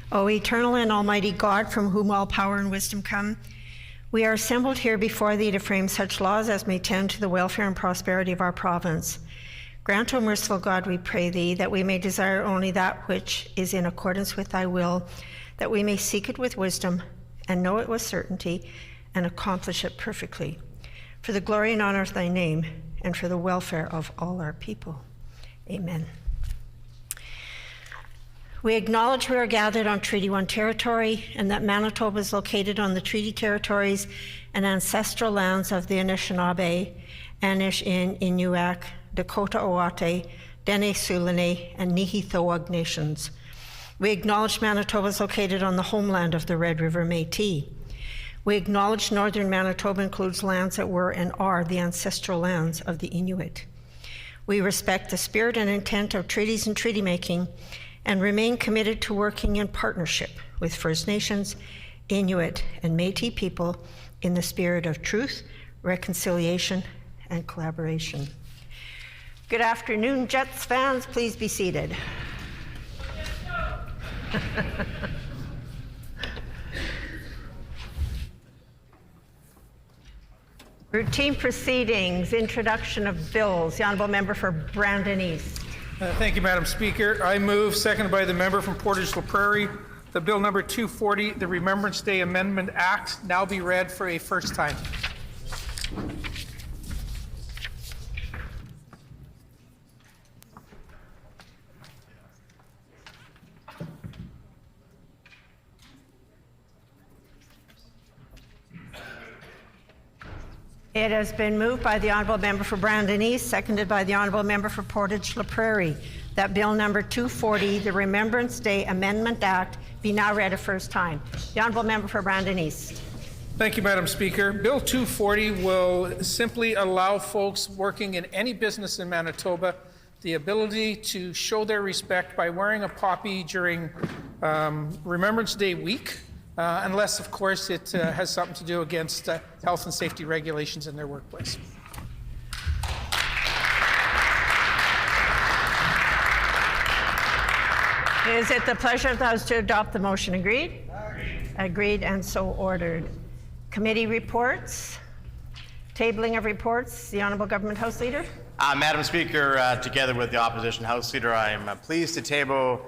O eternal and almighty God, from whom all power and wisdom come, we are assembled here before thee to frame such laws as may tend to the welfare and prosperity of our province. Grant, O merciful God, we pray thee, that we may desire only that which is in accordance with thy will, that we may seek it with wisdom and know it with certainty and accomplish it perfectly, for the glory and honor of thy name and for the welfare of all our people. Amen. We acknowledge we are gathered on Treaty 1 territory and that Manitoba is located on the treaty territories and ancestral lands of the Anishinaabe, Anish-Inuak, Dakota-Oate, Dene-Sulene, and Nihithowag nations. We acknowledge Manitoba is located on the homeland of the Red River Métis. We acknowledge northern Manitoba includes lands that were and are the ancestral lands of the Inuit. We respect the spirit and intent of treaties and treaty making and remain committed to working in partnership with First Nations, Inuit, and Métis people in the spirit of truth, reconciliation, and collaboration. Good afternoon, Jets fans. Please be seated. Routine proceedings, introduction of bills. The Honourable Member for Brandon East. Thank you, Madam Speaker. I move, seconded by the member from Portage-La Prairie, that Bill number 240, the Remembrance Day Amendment Act, now be read for a first time. It has been moved by the Honourable Member for Brandon East, seconded by the Honourable Member for Portage-La Prairie, that Bill number 240, the Remembrance Day Amendment Act, be now read a first time. The Honourable Member for Brandon East. Thank you, Madam Speaker. Bill 240 will simply allow folks working in any business in Manitoba the ability to show their respect by wearing a poppy during Remembrance Day week. Unless, of course, it has something to do against health and safety regulations in their workplace. Is it the pleasure of the House to adopt the motion? Agreed? Agreed, and so ordered. Committee reports. Tabling of reports. The Honourable Government House Leader. Madam Speaker, together with the Opposition House Leader, I am pleased to table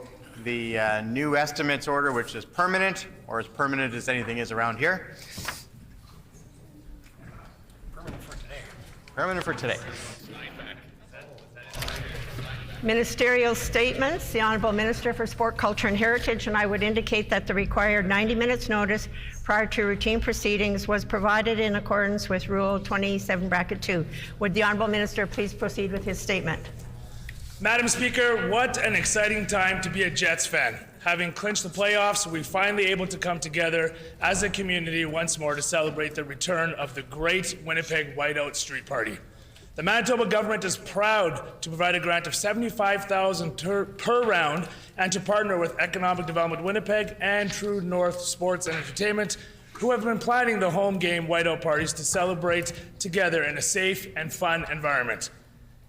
the new estimates order, which is permanent, or as permanent as anything is around here. Permanent for today. Permanent for today. Ministerial statements. The Honourable Minister for Sport, Culture and Heritage, and I would indicate that the required 90 minutes notice prior to routine proceedings was provided in accordance with Rule 27(2). Would the Honourable Minister please proceed with his statement? Madam Speaker, what an exciting time to be a Jets fan. Having clinched the playoffs, we're finally able to come together as a community once more to celebrate the return of the great Winnipeg Whiteout Street Party. The Manitoba government is proud to provide a grant of $75,000 per round and to partner with Economic Development Winnipeg and True North Sports and Entertainment, who have been planning the home game Whiteout parties to celebrate together in a safe and fun environment.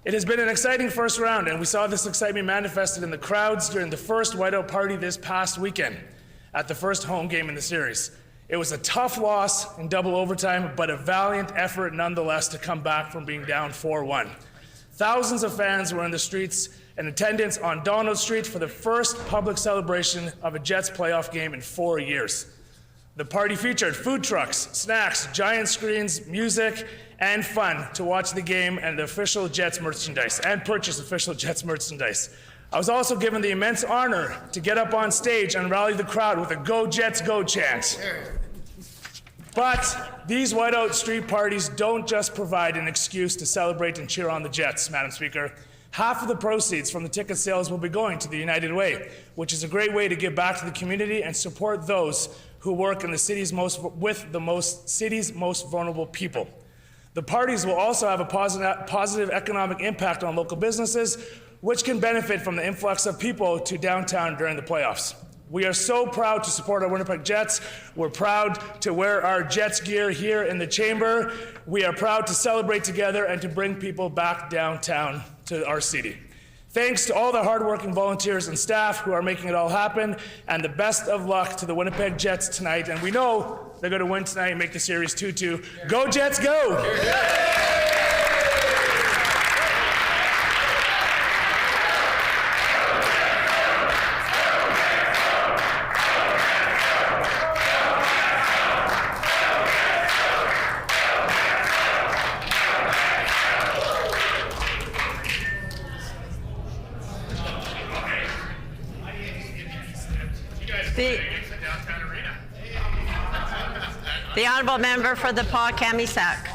It has been an exciting first round, and we saw this excitement manifested in the crowds during the first Whiteout party this past weekend at the first home game in the series. It was a tough loss in double overtime, but a valiant effort nonetheless to come back from being down 4-1. Thousands of fans were in the streets in attendance on Donald Street for the first public celebration of a Jets playoff game in 4 years. The party featured food trucks, snacks, giant screens, music, and fun to watch the game and the official Jets merchandise and purchase official Jets merchandise. I was also given the immense honor to get up on stage and rally the crowd with a "Go Jets, Go" chant. But these Whiteout street parties don't just provide an excuse to celebrate and cheer on the Jets, Madam Speaker. Half of the proceeds from the ticket sales will be going to the United Way, which is a great way to give back to the community and support those who work in the city's city's most vulnerable people. The parties will also have a positive economic impact on local businesses, which can benefit from the influx of people to downtown during the playoffs. We are so proud to support our Winnipeg Jets. We're proud to wear our Jets gear here in the chamber. We are proud to celebrate together and to bring people back downtown to our city. Thanks to all the hardworking volunteers and staff who are making it all happen, and the best of luck to the Winnipeg Jets tonight. And we know they're going to win tonight and make the series 2-2. Go Jets, go! The Honourable Member for the Pas-Camissac.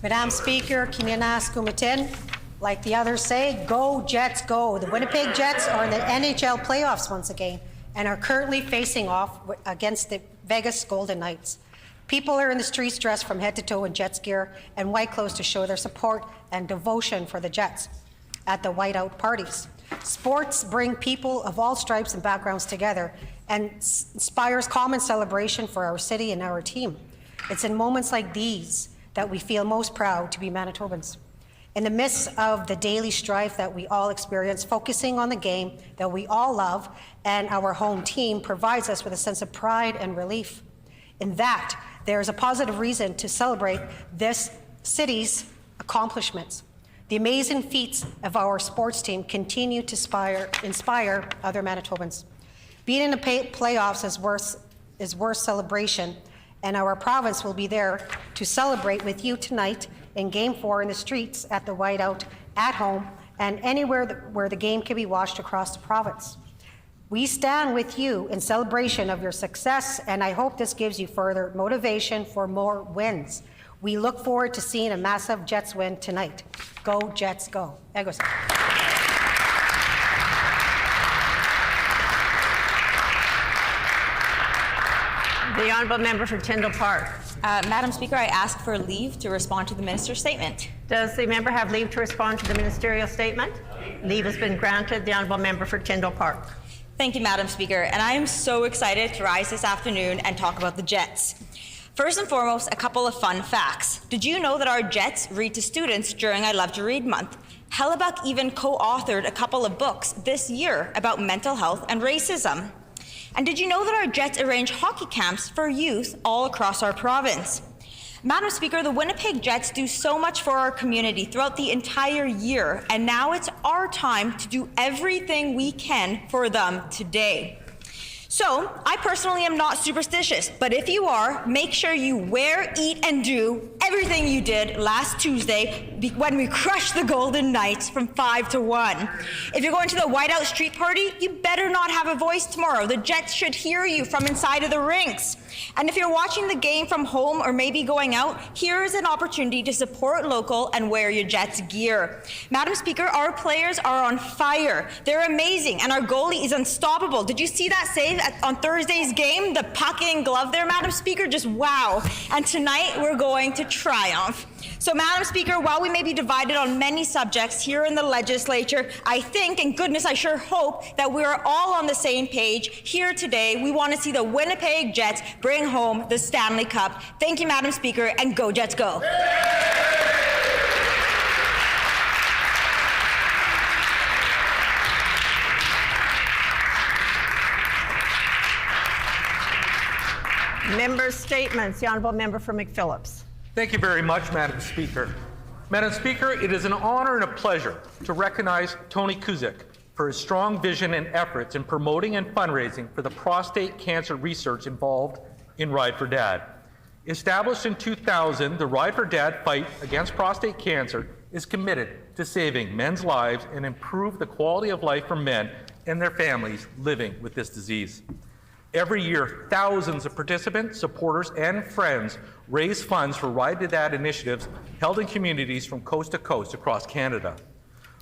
Madam Speaker, Kinina Skumatin, like the others say, go Jets go. The Winnipeg Jets are in the NHL playoffs once again and are currently facing off against the Vegas Golden Knights. People are in the streets dressed from head to toe in Jets gear and white clothes to show their support and devotion for the Jets at the whiteout parties. Sports bring people of all stripes and backgrounds together and inspires common celebration for our city and our team. It's in moments like these that we feel most proud to be Manitobans. In the midst of the daily strife that we all experience, focusing on the game that we all love and our home team provides us with a sense of pride and relief. In that, there is a positive reason to celebrate this city's accomplishments. The amazing feats of our sports team continue to inspire other Manitobans. Being in the playoffs is worth celebration, and our province will be there to celebrate with you tonight in Game 4 in the streets, at the whiteout, at home, and anywhere where the game can be watched across the province. We stand with you in celebration of your success, and I hope this gives you further motivation for more wins. We look forward to seeing a massive Jets win tonight. Go Jets, go. Egos. The Honourable Member for Tyndall Park. Madam Speaker, I ask for leave to respond to the Minister's statement. Does the member have leave to respond to the ministerial statement? Leave has been granted. The Honourable Member for Tyndall Park. Thank you, Madam Speaker, and I am so excited to rise this afternoon and talk about the Jets. First and foremost, a couple of fun facts. Did you know that our Jets read to students during I Love to Read Month? Hellebuck even co-authored a couple of books this year about mental health and racism. And did you know that our Jets arrange hockey camps for youth all across our province? Madam Speaker, the Winnipeg Jets do so much for our community throughout the entire year, and now it's our time to do everything we can for them today. So, I personally am not superstitious, but if you are, make sure you wear, eat, and do everything you did last Tuesday when we crushed the Golden Knights from 5-1. If you're going to the Whiteout Street Party, you better not have a voice tomorrow. The Jets should hear you from inside of the rinks. And if you're watching the game from home or maybe going out, here is an opportunity to support local and wear your Jets gear. Madam Speaker, our players are on fire. They're amazing, and our goalie is unstoppable. Did you see that save on Thursday's game? The puck and glove there, Madam Speaker, just wow. And tonight we're going to triumph. So, Madam Speaker, while we may be divided on many subjects here in the legislature, I think, and goodness, I sure hope, that we are all on the same page here today. We want to see the Winnipeg Jets bring home the Stanley Cup. Thank you, Madam Speaker, and go Jets, go. Member statements. The Honourable Member for McPhillips. Thank you very much, Madam Speaker. Madam Speaker, it is an honor and a pleasure to recognize Tony Kuzik for his strong vision and efforts in promoting and fundraising for the prostate cancer research involved in Ride for Dad. Established in 2000, the Ride for Dad fight against prostate cancer is committed to saving men's lives and improve the quality of life for men and their families living with this disease. Every year, thousands of participants, supporters, and friends raise funds for Ride to Dad initiatives held in communities from coast to coast across Canada.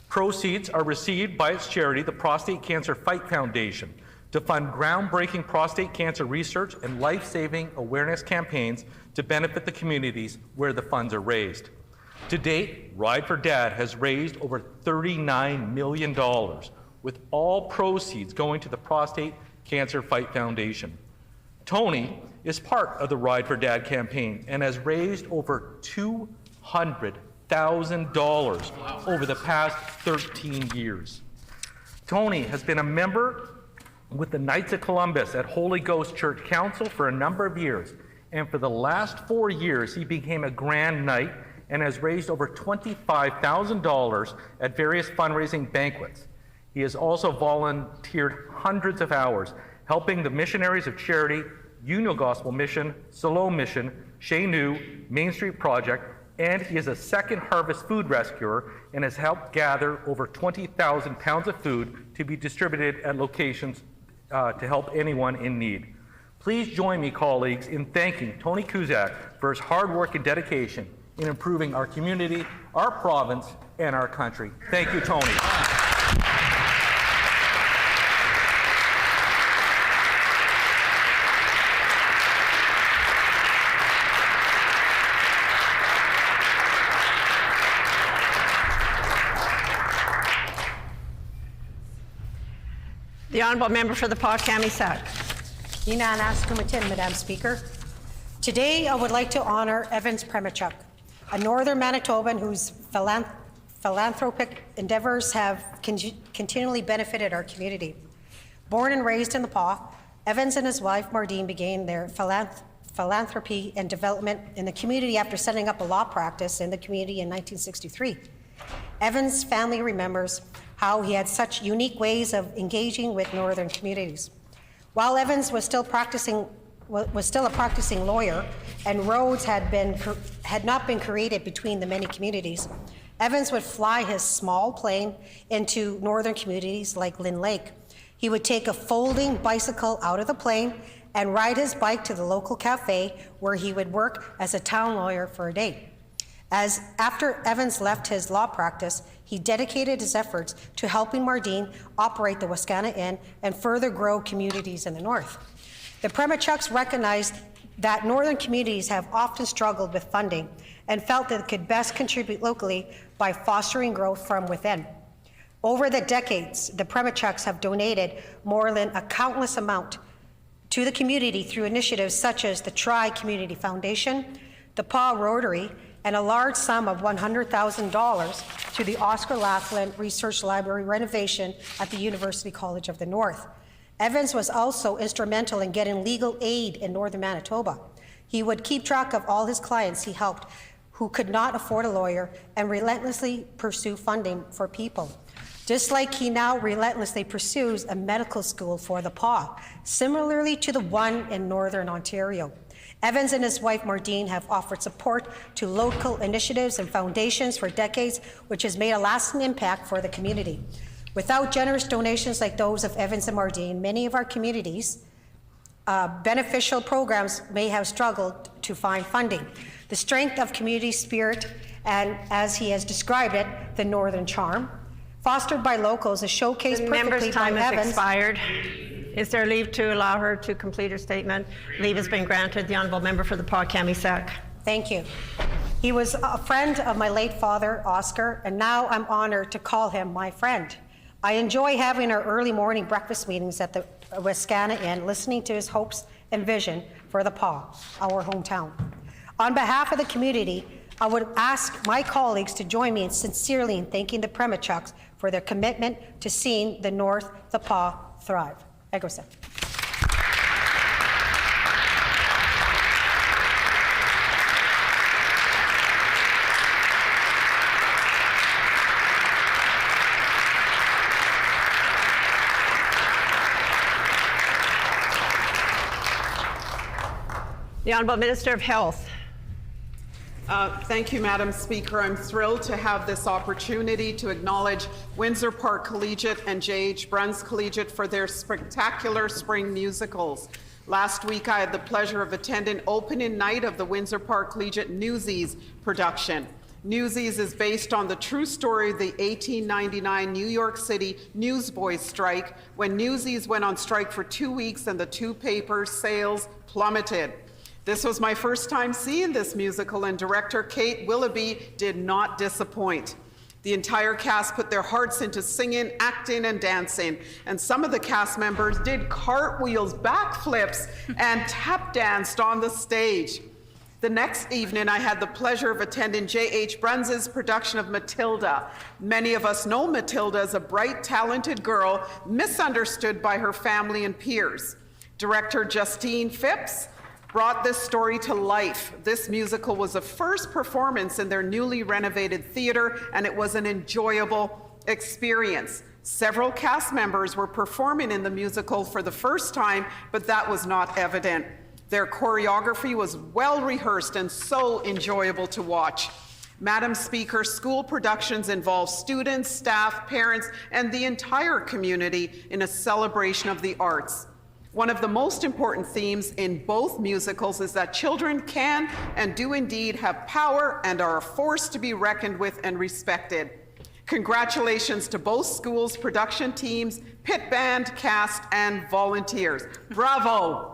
Proceeds are received by its charity, the Prostate Cancer Fight Foundation, to fund groundbreaking prostate cancer research and life-saving awareness campaigns to benefit the communities where the funds are raised. To date, Ride for Dad has raised over $39 million, with all proceeds going to the Prostate Cancer Fight Foundation. Tony is part of the Ride for Dad campaign and has raised over $200,000 over the past 13 years. Tony has been a member with the Knights of Columbus at Holy Ghost Church Council for a number of years. And for the last 4 years, he became a Grand Knight and has raised over $25,000 at various fundraising banquets. He has also volunteered hundreds of hours helping the Missionaries of Charity, Union Gospel Mission, Siloam Mission, Chez Nous, Main Street Project, and he is a Second Harvest food rescuer and has helped gather over 20,000 pounds of food to be distributed at locations to help anyone in need. Please join me, colleagues, in thanking Tony Kuzak for his hard work and dedication in improving our community, our province, and our country. Thank you, Tony. The Honourable Member for the Pas-Kami-Sac. Madam Speaker. Today, I would like to honour Evans Premichuk, a northern Manitoban whose philanthropic endeavours have continually benefited our community. Born and raised in the Pas, Evans and his wife Mardine began their philanthropy and development in the community after setting up a law practice in the community in 1963. Evans' family remembers how he had such unique ways of engaging with northern communities. While Evans was still a practicing lawyer and roads had not been created between the many communities, Evans would fly his small plane into northern communities like Lynn Lake. He would take a folding bicycle out of the plane and ride his bike to the local cafe where he would work as a town lawyer for a day. After Evans left his law practice, he dedicated his efforts to helping Mardine operate the Wascana Inn and further grow communities in the north. The Premichuks recognized that northern communities have often struggled with funding and felt that it could best contribute locally by fostering growth from within. Over the decades, the Premichuks have donated more than a countless amount to the community through initiatives such as the Tri Community Foundation, the Pas Rotary, and a large sum of $100,000 to the Oscar Laughlin Research Library renovation at the University College of the North. Evans was also instrumental in getting legal aid in northern Manitoba. He would keep track of all his clients he helped who could not afford a lawyer and relentlessly pursue funding for people. Just like he now relentlessly pursues a medical school for the Pas, similarly to the one in Northern Ontario. Evans and his wife Mardine have offered support to local initiatives and foundations for decades, which has made a lasting impact for the community. Without generous donations like those of Evans and Mardine, many of our communities' beneficial programs may have struggled to find funding. The strength of community spirit, and as he has described it, the northern charm, fostered by locals, is showcased perfectly by Evans. The member's time has expired. Is there leave to allow her to complete her statement? Leave has been granted. The Honourable Member for the Pas-Kami-Sac. Thank you. He was a friend of my late father, Oscar, and now I'm honored to call him my friend. I enjoy having our early morning breakfast meetings at the Wascana Inn, listening to his hopes and vision for the Pas, our hometown. On behalf of the community, I would ask my colleagues to join me in sincerely in thanking the Premichuks for their commitment to seeing the North, the Pas, thrive. Egosa. The Honourable Minister of Health. Thank you, Madam Speaker. I'm thrilled to have this opportunity to acknowledge Windsor Park Collegiate and J.H. Bruns Collegiate for their spectacular spring musicals. Last week, I had the pleasure of attending opening night of the Windsor Park Collegiate Newsies production. Newsies is based on the true story of the 1899 New York City newsboys strike, when Newsies went on strike for 2 weeks and the two papers' sales plummeted. This was my first time seeing this musical, and director Kate Willoughby did not disappoint. The entire cast put their hearts into singing, acting, and dancing, and some of the cast members did cartwheels, backflips, and tap danced on the stage. The next evening, I had the pleasure of attending J.H. Bruns's production of Matilda. Many of us know Matilda as a bright, talented girl, misunderstood by her family and peers. Director Justine Phipps brought this story to life. This musical was a first performance in their newly renovated theater, and it was an enjoyable experience. Several cast members were performing in the musical for the first time, but that was not evident. Their choreography was well rehearsed and so enjoyable to watch. Madam Speaker, school productions involve students, staff, parents, and the entire community in a celebration of the arts. One of the most important themes in both musicals is that children can and do indeed have power and are a force to be reckoned with and respected. Congratulations to both schools' production teams, pit band, cast, and volunteers. Bravo!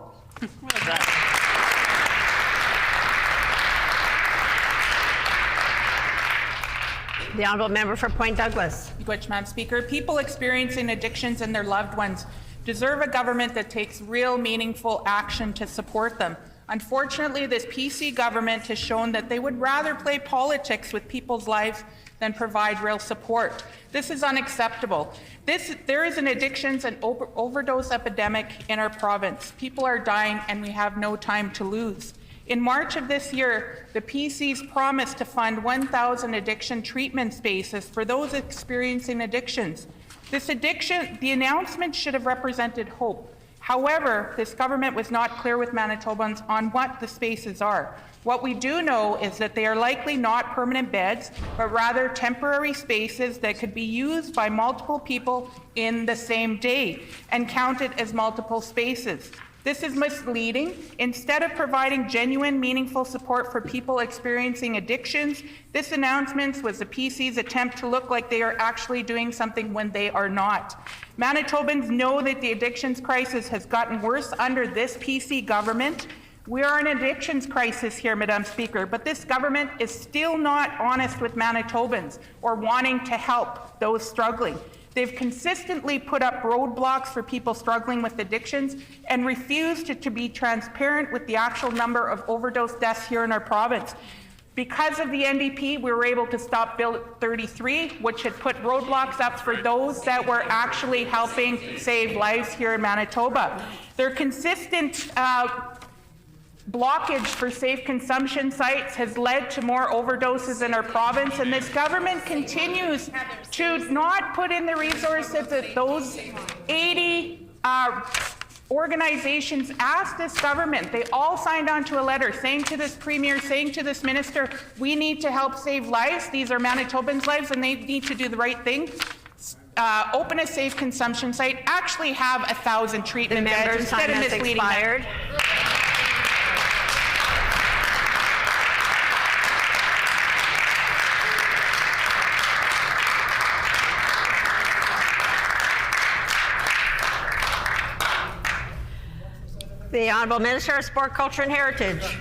The Honourable Member for Point Douglas. Thank you, much, Madam Speaker. People experiencing addictions and their loved ones deserve a government that takes real, meaningful action to support them. Unfortunately, this PC government has shown that they would rather play politics with people's lives than provide real support. This is unacceptable. There is an addictions and overdose epidemic in our province. People are dying and we have no time to lose. In March of this year, the PC's promised to fund 1,000 addiction treatment spaces for those experiencing addictions. The announcement should have represented hope. However, this government was not clear with Manitobans on what the spaces are. What we do know is that they are likely not permanent beds, but rather temporary spaces that could be used by multiple people in the same day and counted as multiple spaces. This is misleading. Instead of providing genuine, meaningful support for people experiencing addictions, this announcement was the PC's attempt to look like they are actually doing something when they are not. Manitobans know that the addictions crisis has gotten worse under this PC government. We are in an addictions crisis here, Madam Speaker, but this government is still not honest with Manitobans or wanting to help those struggling. They've consistently put up roadblocks for people struggling with addictions and refused to be transparent with the actual number of overdose deaths here in our province. Because of the NDP, we were able to stop Bill 33, which had put roadblocks up for those that were actually helping save lives here in Manitoba. Their consistent blockage for safe consumption sites has led to more overdoses in our province, and this government continues to not put in the resources that those 80 organizations asked this government. They all signed on to a letter saying to this premier, saying to this minister, we need to help save lives. These are Manitobans' lives, and they need to do the right thing. Open a safe consumption site, actually have 1,000 treatment beds instead of misleading them. The Honourable Minister of Sport, Culture and Heritage.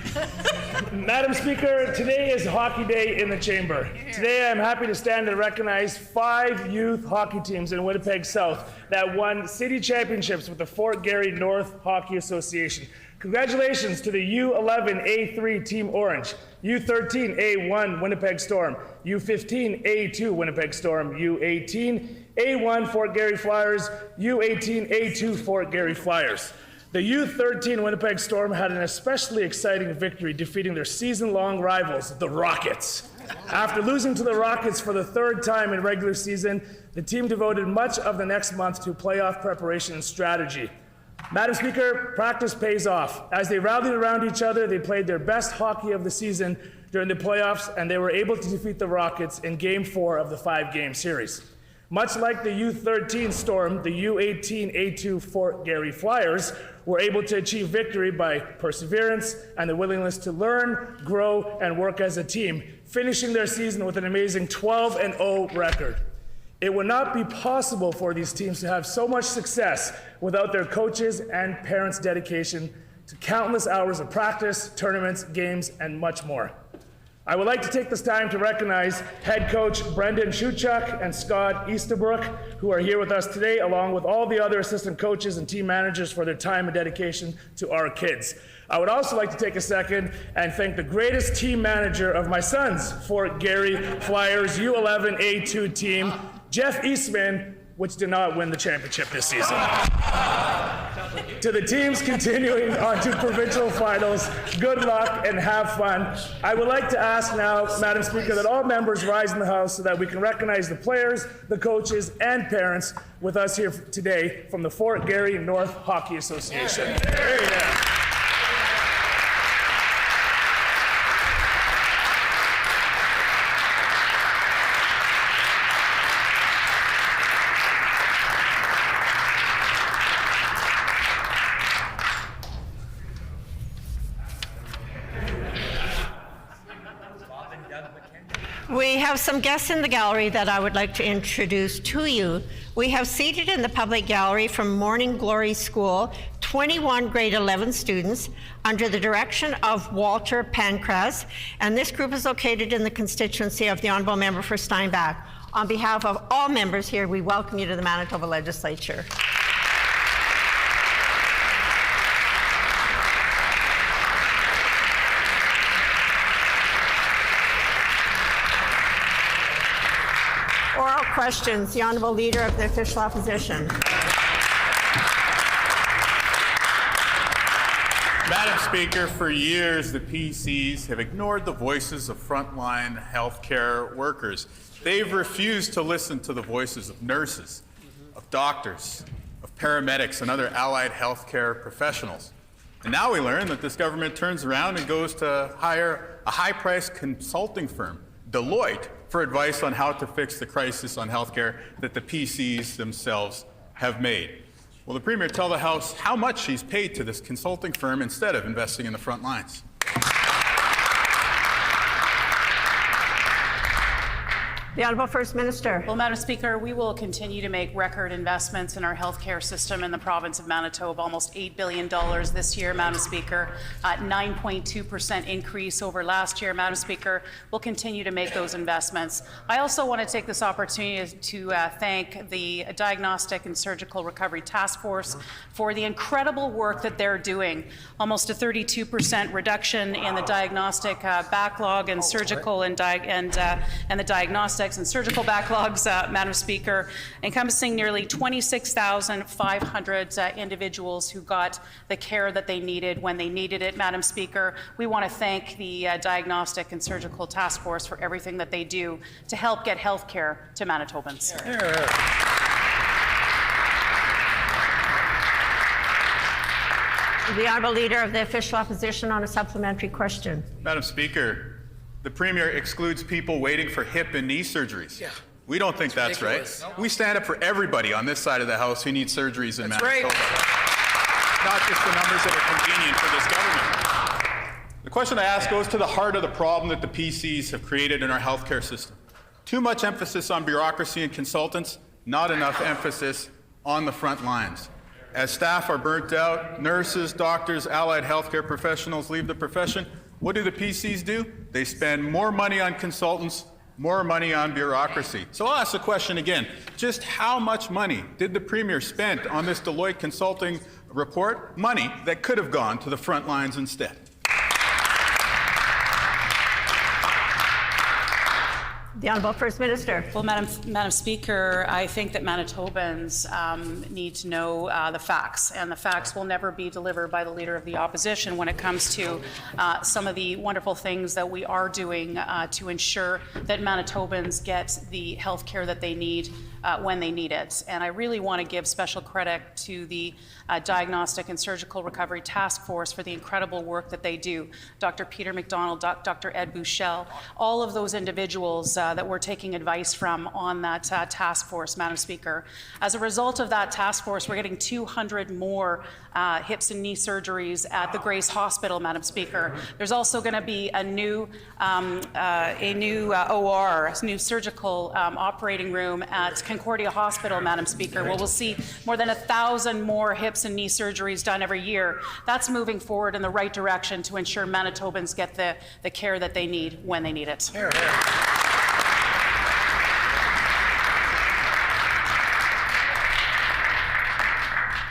Madam Speaker, today is Hockey Day in the Chamber. Today I'm happy to stand and recognize 5 youth hockey teams in Winnipeg South that won city championships with the Fort Garry North Hockey Association. Congratulations to the U11A3 Team Orange, U13A1 Winnipeg Storm, U15A2 Winnipeg Storm, U18A1 Fort Garry Flyers, U18A2 Fort Garry Flyers. The U13 Winnipeg Storm had an especially exciting victory, defeating their season-long rivals, the Rockets. After losing to the Rockets for the 3rd time in regular season, the team devoted much of the next month to playoff preparation and strategy. Madam Speaker, practice pays off. As they rallied around each other, they played their best hockey of the season during the playoffs, and they were able to defeat the Rockets in Game 4 of the 5-game series. Much like the U13 Storm, the U18A2 Fort Garry Flyers were able to achieve victory by perseverance and the willingness to learn, grow, and work as a team, finishing their season with an amazing 12-0 record. It would not be possible for these teams to have so much success without their coaches and parents' dedication to countless hours of practice, tournaments, games, and much more. I would like to take this time to recognize head coach Brendan Schuchuk and Scott Easterbrook, who are here with us today, along with all the other assistant coaches and team managers for their time and dedication to our kids. I would also like to take a second and thank the greatest team manager of my son's Fort Garry Flyers U11A2 team, Jeff Eastman, which did not win the championship this season. To the teams continuing on to provincial finals, good luck and have fun. I would like to ask now, Madam Speaker, that all members rise in the House so that we can recognize the players, the coaches, and parents with us here today from the Fort Garry North Hockey Association. We have some guests in the gallery that I would like to introduce to you. We have seated in the public gallery from Morning Glory School 21 grade 11 students under the direction of Walter Pancras, and this group is located in the constituency of the Honourable Member for Steinbach. On behalf of all members here, we welcome you to the Manitoba Legislature. Oral questions. The Honourable Leader of the Official Opposition. Madam Speaker, for years the PCs have ignored the voices of frontline healthcare workers. They've refused to listen to the voices of nurses, of doctors, of paramedics, and other allied healthcare professionals. And now we learn that this government turns around and goes to hire a high-priced consulting firm, Deloitte, for advice on how to fix the crisis on healthcare that the PCs themselves have made. Will the Premier tell the House how much she's paid to this consulting firm instead of investing in the front lines? The Honourable First Minister. Well, Madam Speaker, we will continue to make record investments in our healthcare system in the province of Manitoba, almost $8 billion this year, Madam Speaker, 9.2% increase over last year, Madam Speaker. We'll continue to make those investments. I also want to take this opportunity to thank the Diagnostic and Surgical Recovery Task Force for the incredible work that they're doing. Almost a 32% reduction in the diagnostic backlog and surgical and the diagnostics and surgical backlogs, Madam Speaker, encompassing nearly 26,500 individuals who got the care that they needed when they needed it, Madam Speaker. We want to thank the Diagnostic and Surgical Task Force for everything that they do to help get health care to Manitobans. The Honourable Leader of the Official Opposition on a supplementary question. Madam Speaker, the Premier excludes people waiting for hip and knee surgeries. Yeah. We don't think that's ridiculous. Right. No. We stand up for everybody on this side of the House who needs surgeries in Manitoba. Not just the numbers that are convenient for this government. The question I ask goes to the heart of the problem that the PCs have created in our healthcare system. Too much emphasis on bureaucracy and consultants, not enough emphasis on the front lines. As staff are burnt out, nurses, doctors, allied healthcare professionals leave the profession. What do the PCs do? They spend more money on consultants, more money on bureaucracy. So I'll ask the question again. Just how much money did the Premier spend on this Deloitte consulting report? Money that could have gone to the front lines instead. The Honourable First Minister. Well, Madam Speaker, I think that Manitobans need to know the facts, and the facts will never be delivered by the Leader of the Opposition when it comes to some of the wonderful things that we are doing to ensure that Manitobans get the health care that they need when they need it. And I really want to give special credit to the Diagnostic and Surgical Recovery Task Force for the incredible work that they do. Dr. Peter McDonald, Dr. Ed Buchel, all of those individuals that we're taking advice from on that task force, Madam Speaker. As a result of that task force, we're getting 200 more hips and knee surgeries at the Grace Hospital, Madam Speaker. There's also going to be a new OR, a new surgical operating room at Concordia Hospital, Madam Speaker, where we'll see more than 1,000 more hips and knee surgeries done every year. That's moving forward in the right direction to ensure Manitobans get the care that they need when they need it. Here, here.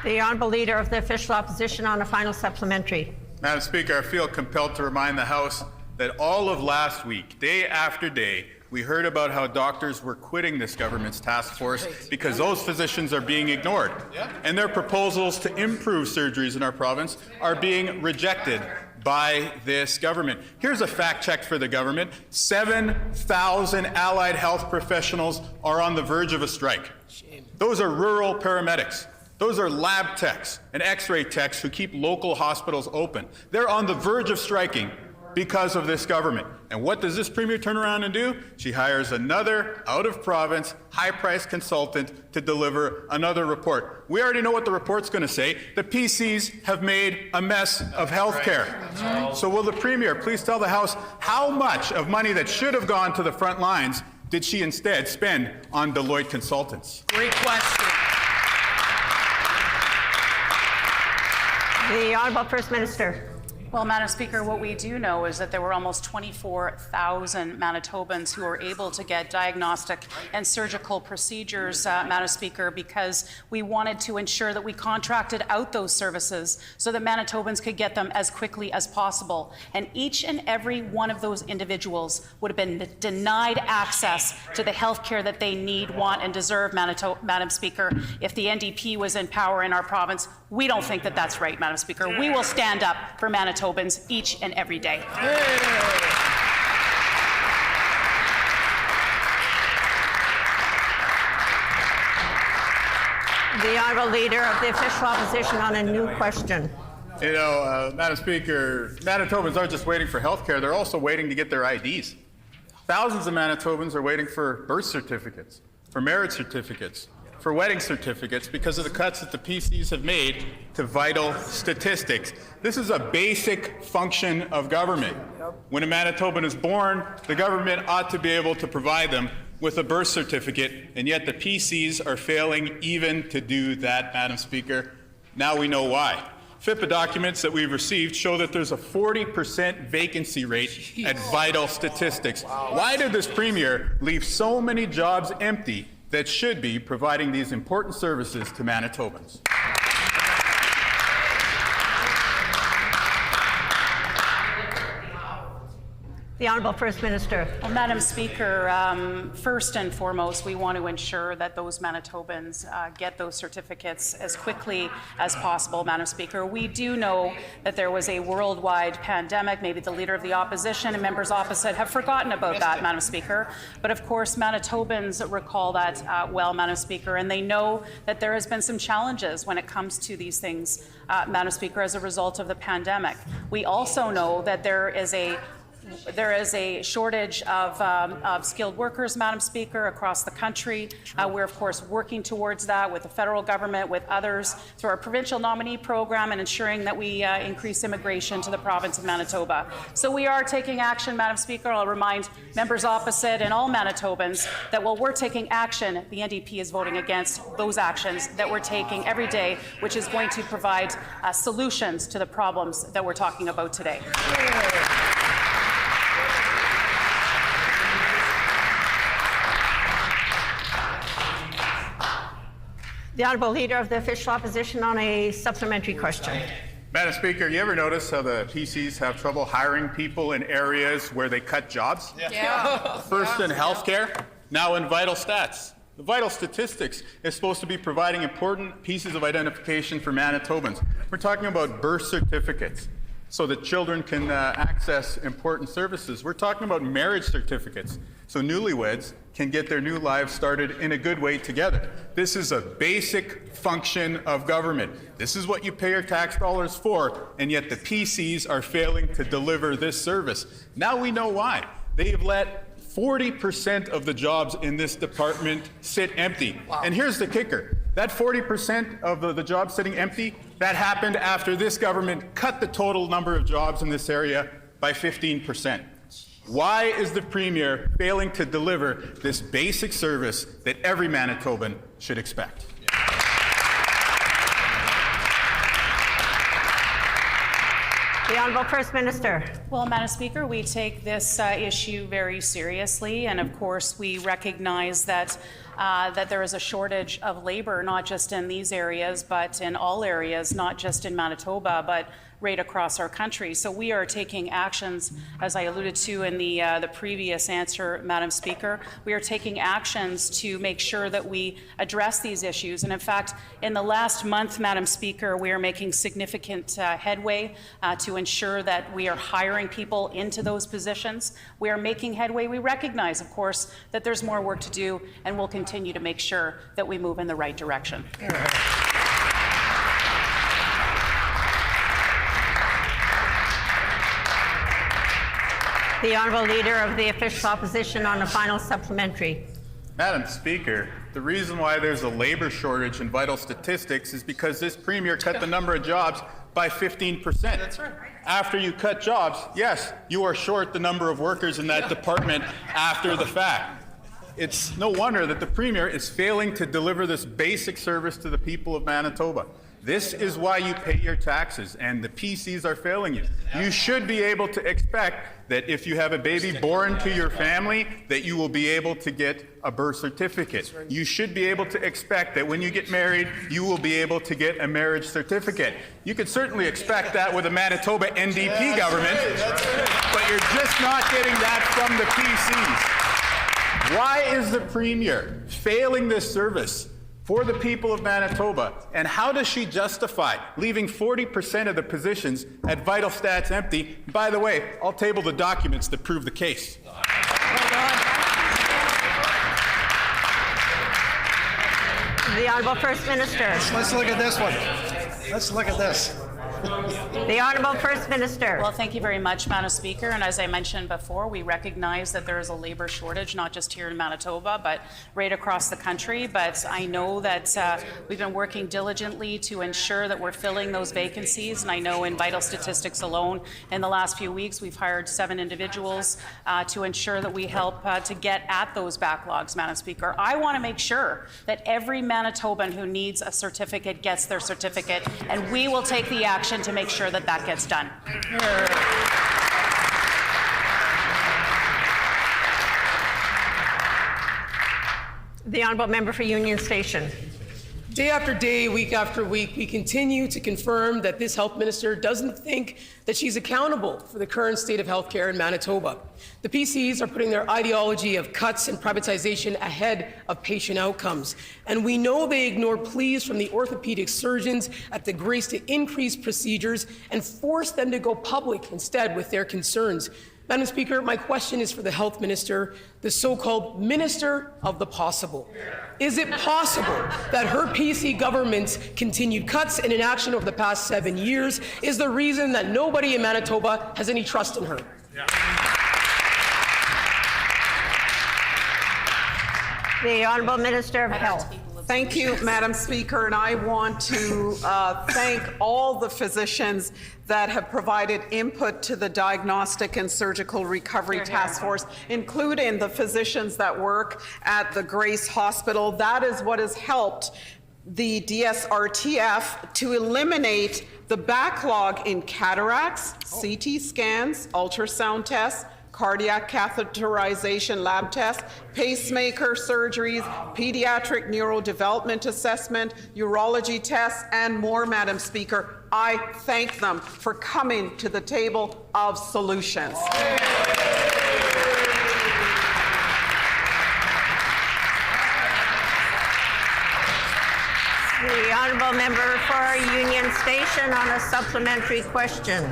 The Honourable Leader of the Official Opposition on a final supplementary. Madam Speaker, I feel compelled to remind the House that all of last week, day after day, we heard about how doctors were quitting this government's task force because those physicians are being ignored. And their proposals to improve surgeries in our province are being rejected by this government. Here's a fact check for the government. 7,000 allied health professionals are on the verge of a strike. Those are rural paramedics. Those are lab techs and x-ray techs who keep local hospitals open. They're on the verge of striking because of this government. And what does this Premier turn around and do? She hires another out-of-province, high-priced consultant to deliver another report. We already know what the report's going to say. The PCs have made a mess of health care. So will the Premier please tell the House how much of money that should have gone to the front lines did she instead spend on Deloitte consultants? Great question. The Honourable First Minister. Well, Madam Speaker, what we do know is that there were almost 24,000 Manitobans who were able to get diagnostic and surgical procedures, Madam Speaker, because we wanted to ensure that we contracted out those services so that Manitobans could get them as quickly as possible. And each and every one of those individuals would have been denied access to the health care that they need, want, and deserve, Madam Speaker, if the NDP was in power in our province. We don't think that that's right, Madam Speaker. We will stand up for Manitobans each and every day. The Honourable Leader of the Official Opposition on a new question. You know, Madam Speaker, Manitobans aren't just waiting for health care, they're also waiting to get their IDs. Thousands of Manitobans are waiting for birth certificates, for marriage certificates, for wedding certificates because of the cuts that the PCs have made to vital statistics. This is a basic function of government. When a Manitoban is born, the government ought to be able to provide them with a birth certificate, and yet the PCs are failing even to do that, Madam Speaker. Now we know why. FIPA documents that we've received show that there's a 40% vacancy rate at vital statistics. Why did this Premier leave so many jobs empty that should be providing these important services to Manitobans? The Honourable First Minister. Well, Madam Speaker, first and foremost, we want to ensure that those Manitobans get those certificates as quickly as possible, Madam Speaker. We do know that there was a worldwide pandemic. Maybe the Leader of the Opposition and members opposite have forgotten about that, Madam Speaker. But of course, Manitobans recall that well, Madam Speaker, and they know that there has been some challenges when it comes to these things, Madam Speaker, as a result of the pandemic. We also know that there is a shortage of skilled workers, Madam Speaker, across the country. We're, of course, working towards that with the federal government, with others, through our provincial nominee program and ensuring that we increase immigration to the province of Manitoba. So we are taking action, Madam Speaker. I'll remind members opposite and all Manitobans that while we're taking action, the NDP is voting against those actions that we're taking every day, which is going to provide solutions to the problems that we're talking about today. The Honourable Leader of the Official Opposition on a supplementary question. Madam Speaker, you ever notice how the PCs have trouble hiring people in areas where they cut jobs? Yeah. First in healthcare, now in vital stats. The vital statistics is supposed to be providing important pieces of identification for Manitobans. We're talking about birth certificates so that children can access important services. We're talking about marriage certificates so newlyweds can get their new lives started in a good way together. This is a basic function of government. This is what you pay your tax dollars for, and yet the PCs are failing to deliver this service. Now we know why. They have let 40% of the jobs in this department sit empty. Wow. And here's the kicker. That 40% of the jobs sitting empty, that happened after this government cut the total number of jobs in this area by 15%. Why is the Premier failing to deliver this basic service that every Manitoban should expect? The Honourable First Minister. Well, Madam Speaker, we take this issue very seriously, and of course we recognize that there is a shortage of labor, not just in these areas, but in all areas, not just in Manitoba, but right across our country. So we are taking actions, as I alluded to in the previous answer, Madam Speaker. We are taking actions to make sure that we address these issues. And in fact, in the last month, Madam Speaker, we are making significant headway to ensure that we are hiring people into those positions. We are making headway. We recognize, of course, that there's more work to do, and we'll continue to make sure that we move in the right direction. The Honourable Leader of the Official Opposition on a final supplementary. Madam Speaker, the reason why there's a labor shortage in vital statistics is because this Premier cut the number of jobs by 15%. That's right. After you cut jobs, yes, you are short the number of workers in that department after the fact. It's no wonder that the Premier is failing to deliver this basic service to the people of Manitoba. This is why you pay your taxes, and the PCs are failing you. You should be able to expect that if you have a baby born to your family, that you will be able to get a birth certificate. You should be able to expect that when you get married, you will be able to get a marriage certificate. You could certainly expect that with a Manitoba NDP government, but you're just not getting that from the PCs. Why is the Premier failing this service for the people of Manitoba, and how does she justify leaving 40% of the positions at Vital Stats empty? By the way, I'll table the documents that prove the case. The Honourable First Minister. Let's look at this one. Let's look at this. The Honourable First Minister. Well, thank you very much, Madam Speaker. And as I mentioned before, we recognize that there is a labor shortage, not just here in Manitoba, but right across the country. But I know that we've been working diligently to ensure that we're filling those vacancies. And I know in Vital Statistics alone, in the last few weeks, we've hired 7 individuals to ensure that we help to get at those backlogs, Madam Speaker. I want to make sure that every Manitoban who needs a certificate gets their certificate, and we will take the action to make sure that that gets done. The Honourable Member for Union Station. Day after day, week after week, we continue to confirm that this health minister doesn't think that she's accountable for the current state of healthcare in Manitoba. The PCs are putting their ideology of cuts and privatization ahead of patient outcomes. And we know they ignore pleas from the orthopedic surgeons at the Grace to increase procedures and force them to go public instead with their concerns. Madam Speaker, my question is for the health minister, the so-called minister of the possible. Is it possible that her PC government's continued cuts and inaction over the past 7 years is the reason that nobody in Manitoba has any trust in her? The Honourable Minister of Health. Thank you, Madam Speaker, and I want to thank all the physicians that have provided input to the Diagnostic and Surgical Recovery Task Force, including the physicians that work at the Grace Hospital. That is what has helped the DSRTF to eliminate the backlog in cataracts, CT scans, ultrasound tests, cardiac catheterization lab tests, pacemaker surgeries, pediatric neurodevelopment assessment, urology tests, and more, Madam Speaker. I thank them for coming to the table of solutions. The Honourable Member for Union Station on a supplementary question.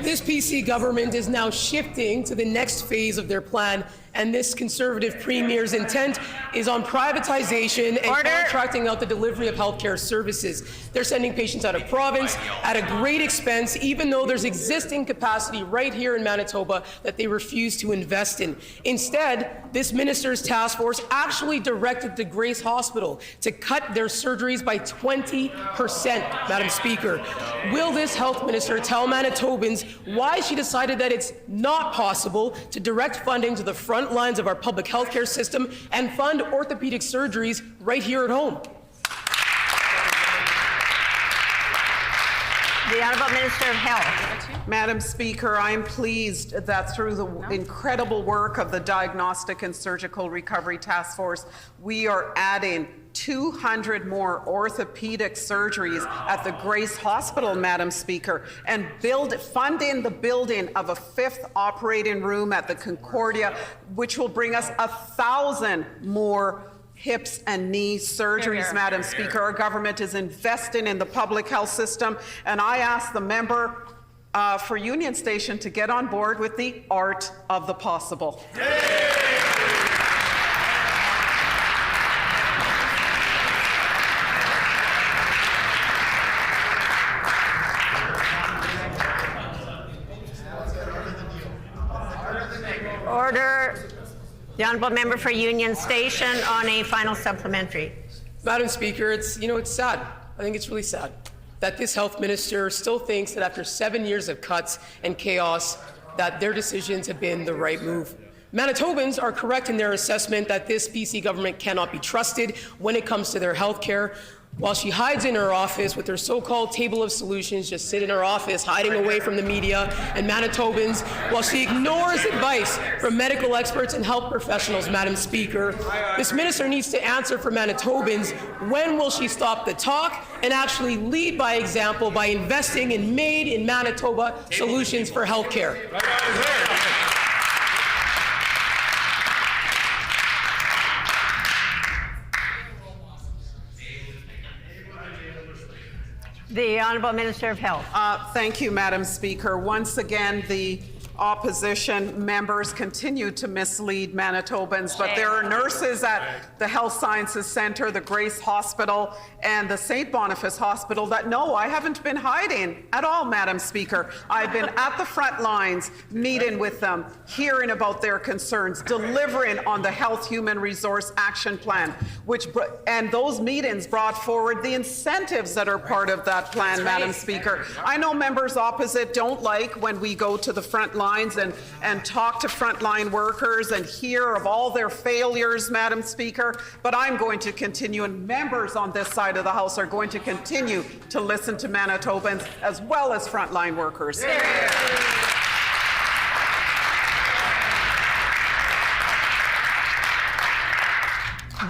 This PC government is now shifting to the next phase of their plan And this Conservative Premier's intent is on privatization and contracting out the delivery of healthcare services. They're sending patients out of province at a great expense, even though there's existing capacity right here in Manitoba that they refuse to invest in. Instead, this minister's task force actually directed the Grace Hospital to cut their surgeries by 20%, Madam Speaker. Will this health minister tell Manitobans why she decided that it's not possible to direct funding to the front lines of our public health care system and fund orthopedic surgeries right here at home? The Honourable Minister of Health. Madam Speaker, I am pleased that through the incredible work of the Diagnostic and Surgical Recovery Task Force, we are adding 200 more orthopedic surgeries at the Grace Hospital, Madam Speaker, and funding the building of a 5th operating room at the Concordia, which will bring us 1,000 more hips and knee surgeries, Madam Speaker. Our government is investing in the public health system, and I ask the member for Union Station to get on board with the art of the possible. Order. The Honourable Member for Union Station on a final supplementary. Madam Speaker, it's sad. I think it's really sad that this health minister still thinks that after 7 years of cuts and chaos, that their decisions have been the right move. Manitobans are correct in their assessment that this BC government cannot be trusted when it comes to their health care. While she hides in her office with her so-called table of solutions, just sit in her office, hiding away from the media and Manitobans, while she ignores advice from medical experts and health professionals, Madam Speaker, this minister needs to answer for Manitobans. When will she stop the talk and actually lead by example by investing in made in Manitoba solutions for health care? The Honourable Minister of Health. Thank you, Madam Speaker. Once again, the opposition members continue to mislead Manitobans, but there are nurses at the Health Sciences Centre, the Grace Hospital, and the St. Boniface Hospital that no, I haven't been hiding at all, Madam Speaker. I've been at the front lines, meeting with them, hearing about their concerns, delivering on the Health Human Resource Action Plan, and those meetings brought forward the incentives that are part of that plan, Madam Speaker. I know members opposite don't like when we go to the front lines and talk to frontline workers and hear of all their failures, Madam Speaker, but I'm going to continue, and members on this side of the House are going to continue to listen to Manitobans as well as frontline workers.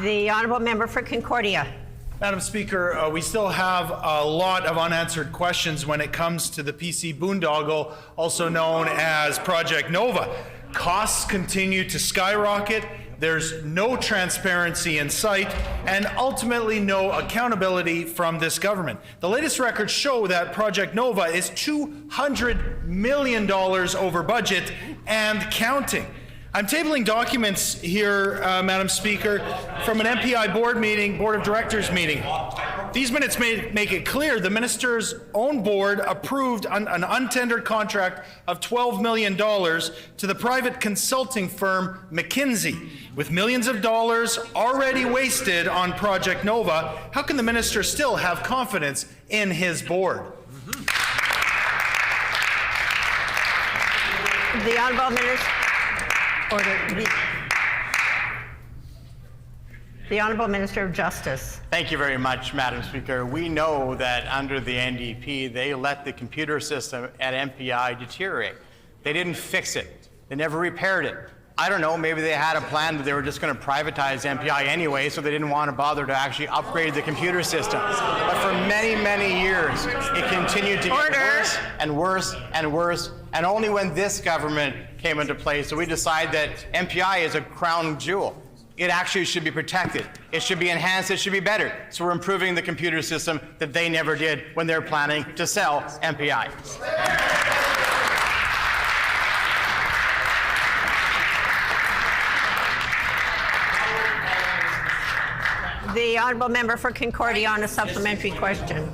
The Honourable Member for Concordia. Madam Speaker, we still have a lot of unanswered questions when it comes to the PC boondoggle, also known as Project Nova. Costs continue to skyrocket, there's no transparency in sight, and ultimately no accountability from this government. The latest records show that Project Nova is $200 million over budget and counting. I'm tabling documents here, Madam Speaker, from an MPI board of directors meeting. These minutes make it clear the minister's own board approved an untendered contract of $12 million to the private consulting firm McKinsey. With millions of dollars already wasted on Project Nova, how can the minister still have confidence in his board? The Honourable Minister. Order. The Honourable Minister of Justice. Thank you very much, Madam Speaker. We know that under the NDP, they let the computer system at MPI deteriorate. They didn't fix it. They never repaired it. I don't know, maybe they had a plan that they were just going to privatize MPI anyway, so they didn't want to bother to actually upgrade the computer system. But for many, many years, it continued to get worse and worse and worse, and only when this government came into place, so we decided that MPI is a crown jewel. It actually should be protected. It should be enhanced. It should be better. So we're improving the computer system that they never did when they're planning to sell MPI. The honourable member for Concordia on a supplementary question.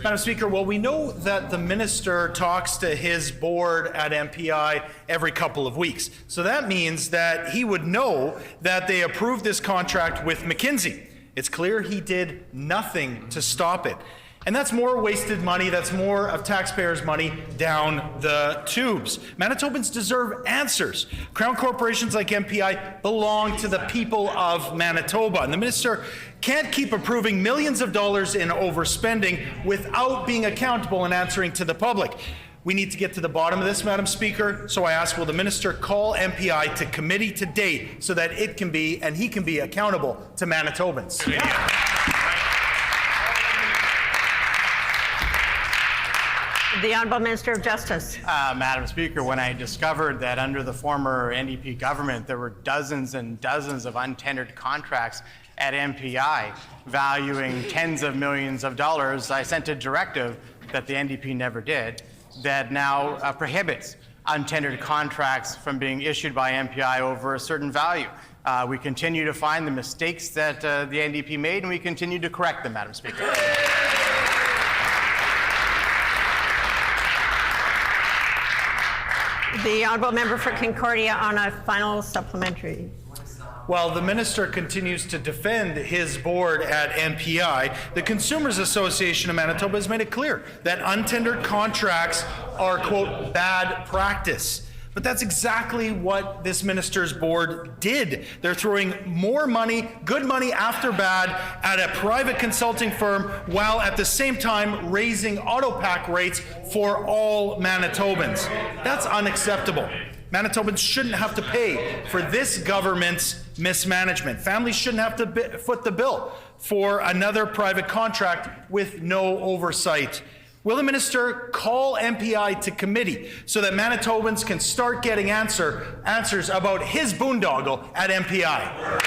Madam Speaker, well, we know that the minister talks to his board at MPI every couple of weeks. So that means that he would know that they approved this contract with McKinsey. It's clear he did nothing to stop it. And that's more wasted money, that's more of taxpayers' money down the tubes. Manitobans deserve answers. Crown corporations like MPI belong to the people of Manitoba. And the minister can't keep approving millions of dollars in overspending without being accountable and answering to the public. We need to get to the bottom of this, Madam Speaker, so I ask, will the minister call MPI to committee today so that it can be, and he can be accountable to Manitobans? The Honourable Minister of Justice. Madam Speaker, when I discovered that under the former NDP government there were dozens and dozens of untendered contracts at MPI valuing tens of millions of dollars, I sent a directive that the NDP never did that now prohibits untendered contracts from being issued by MPI over a certain value. We continue to find the mistakes that the NDP made, and we continue to correct them, Madam Speaker. The honourable member for Concordia on a final supplementary. While the minister continues to defend his board at MPI, the Consumers Association of Manitoba has made it clear that untendered contracts are, quote, bad practice. But that's exactly what this minister's board did. They're throwing more money, good money after bad, at a private consulting firm while at the same time raising autopack rates for all Manitobans. That's unacceptable. Manitobans shouldn't have to pay for this government's mismanagement. Families shouldn't have to foot the bill for another private contract with no oversight. Will the minister call MPI to committee so that Manitobans can start getting answers about his boondoggle at MPI?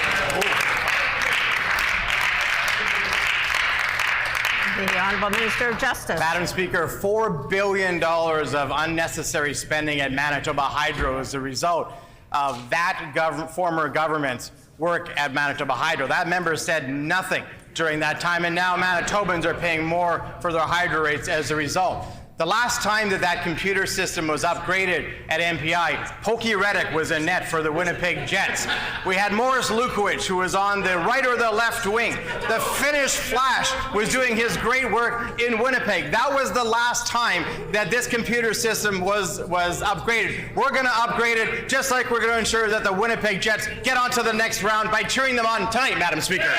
The Honourable Minister of Justice. Madam Speaker, $4 billion of unnecessary spending at Manitoba Hydro is the result of that former government's work at Manitoba Hydro. That member said nothing during that time, and now Manitobans are paying more for their hydro rates as a result. The last time that computer system was upgraded at MPI, Pokey Reddick was in net for the Winnipeg Jets. We had Morris Lukowicz, who was on the right or the left wing. The Finnish Flash was doing his great work in Winnipeg. That was the last time that this computer system was upgraded. We're going to upgrade it, just like we're going to ensure that the Winnipeg Jets get on to the next round by cheering them on tonight, Madam Speaker.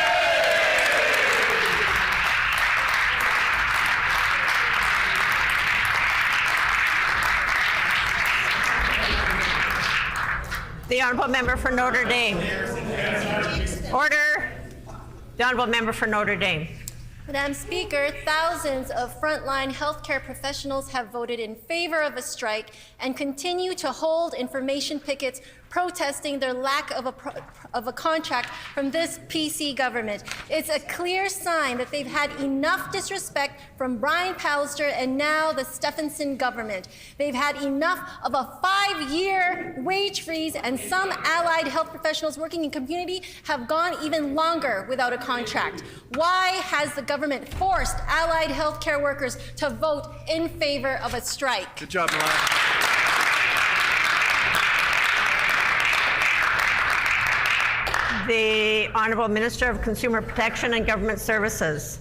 The honourable member for Notre Dame. Order. The honourable member for Notre Dame. Madam Speaker, thousands of frontline healthcare professionals have voted in favor of a strike and continue to hold information pickets protesting their lack of a contract from this PC government. It's a clear sign that they've had enough disrespect from Brian Pallister and now the Stephenson government. They've had enough of a 5-year wage freeze, and some allied health professionals working in community have gone even longer without a contract. Why has the government forced allied healthcare workers to vote in favor of a strike? Good job, Milana. The Honourable Minister of Consumer Protection and Government Services.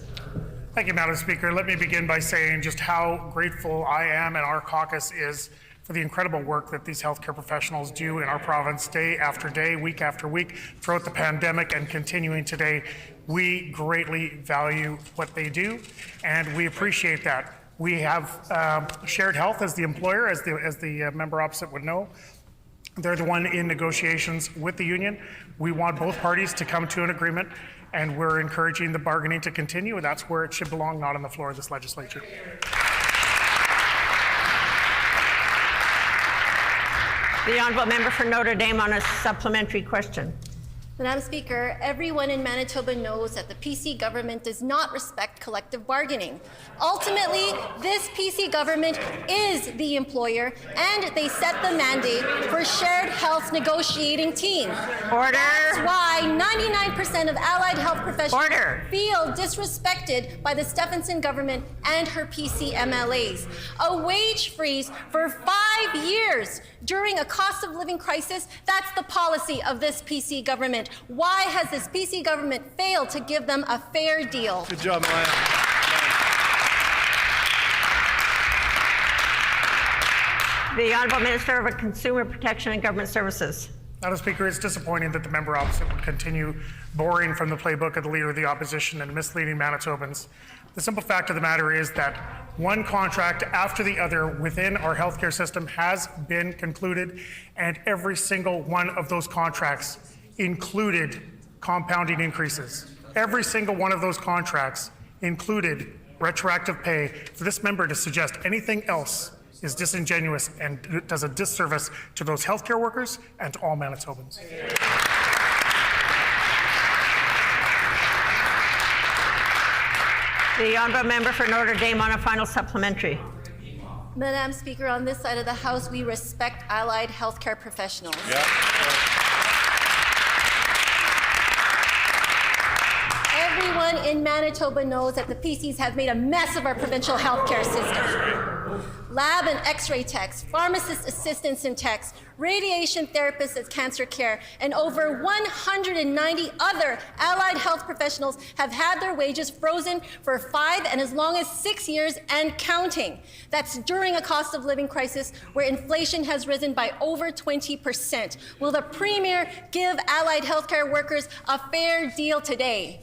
Thank you, Madam Speaker. Let me begin by saying just how grateful I am and our caucus is for the incredible work that these healthcare professionals do in our province day after day, week after week, throughout the pandemic and continuing today. We greatly value what they do, and we appreciate that. We have shared health as the employer, as the member opposite would know. They're the one in negotiations with the union. We want both parties to come to an agreement, and we're encouraging the bargaining to continue, and that's where it should belong, not on the floor of this legislature. The honourable member for Notre Dame on a supplementary question. Madam Speaker, everyone in Manitoba knows that the PC government does not respect collective bargaining. Ultimately, this PC government is the employer, and they set the mandate for shared health negotiating team. Order. That's why 99% of allied health professionals feel disrespected by the Stephenson government and her PC MLAs. A wage freeze for 5 years during a cost of living crisis, that's the policy of this PC government. Why has this PC government failed to give them a fair deal? Good job, Maya. The Honourable Minister of Consumer Protection and Government Services. Madam Speaker, it's disappointing that the member opposite would continue borrowing from the playbook of the Leader of the Opposition and misleading Manitobans. The simple fact of the matter is that one contract after the other within our healthcare system has been concluded, and every single one of those contracts included compounding increases. Every single one of those contracts included retroactive pay. For this member to suggest anything else is disingenuous and does a disservice to those healthcare workers and to all Manitobans. The Honourable Member for Notre Dame on a final supplementary. Madam Speaker, on this side of the House, we respect allied healthcare professionals. Everyone in Manitoba knows that the PCs have made a mess of our provincial healthcare system. Lab and x-ray techs, pharmacist assistants and techs, radiation therapists at cancer care, and over 190 other allied health professionals have had their wages frozen for 5 and as long as 6 years and counting. That's during a cost of living crisis where inflation has risen by over 20%. Will the Premier give allied healthcare workers a fair deal today?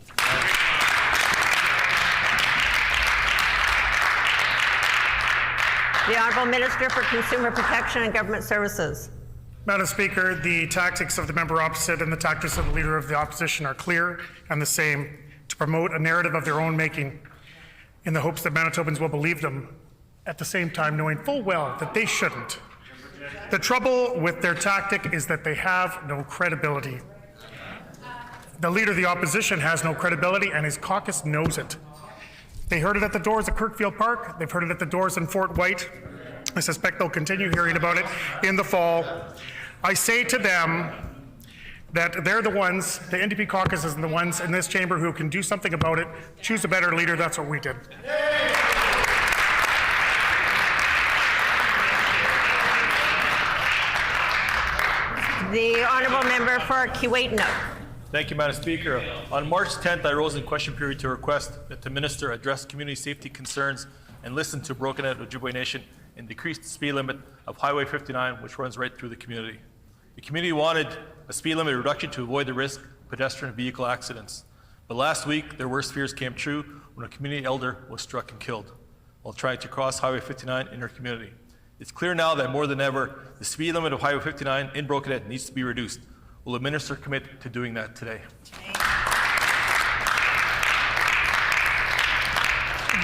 The Honourable Minister for Consumer Protection and Government Services. Madam Speaker, the tactics of the member opposite and the tactics of the Leader of the Opposition are clear and the same: to promote a narrative of their own making in the hopes that Manitobans will believe them, at the same time knowing full well that they shouldn't. The trouble with their tactic is that they have no credibility. The Leader of the Opposition has no credibility, and his caucus knows it. They heard it at the doors at Kirkfield Park. They've heard it at the doors in Fort White. I suspect they'll continue hearing about it in the fall. I say to them that they're the ones, the NDP caucus is the ones in this chamber who can do something about it. Choose a better leader. That's what we did. The Honourable Member for Kiiwetinoong. Thank you, Madam Speaker. On March 10th, I rose in question period to request that the Minister address community safety concerns and listen to Broken Head Ojibwe Nation and decrease the speed limit of Highway 59, which runs right through the community. The community wanted a speed limit reduction to avoid the risk of pedestrian and vehicle accidents. But last week, their worst fears came true when a community elder was struck and killed while trying to cross Highway 59 in her community. It's clear now that more than ever, the speed limit of Highway 59 in Broken Head needs to be reduced. Will the Minister commit to doing that today?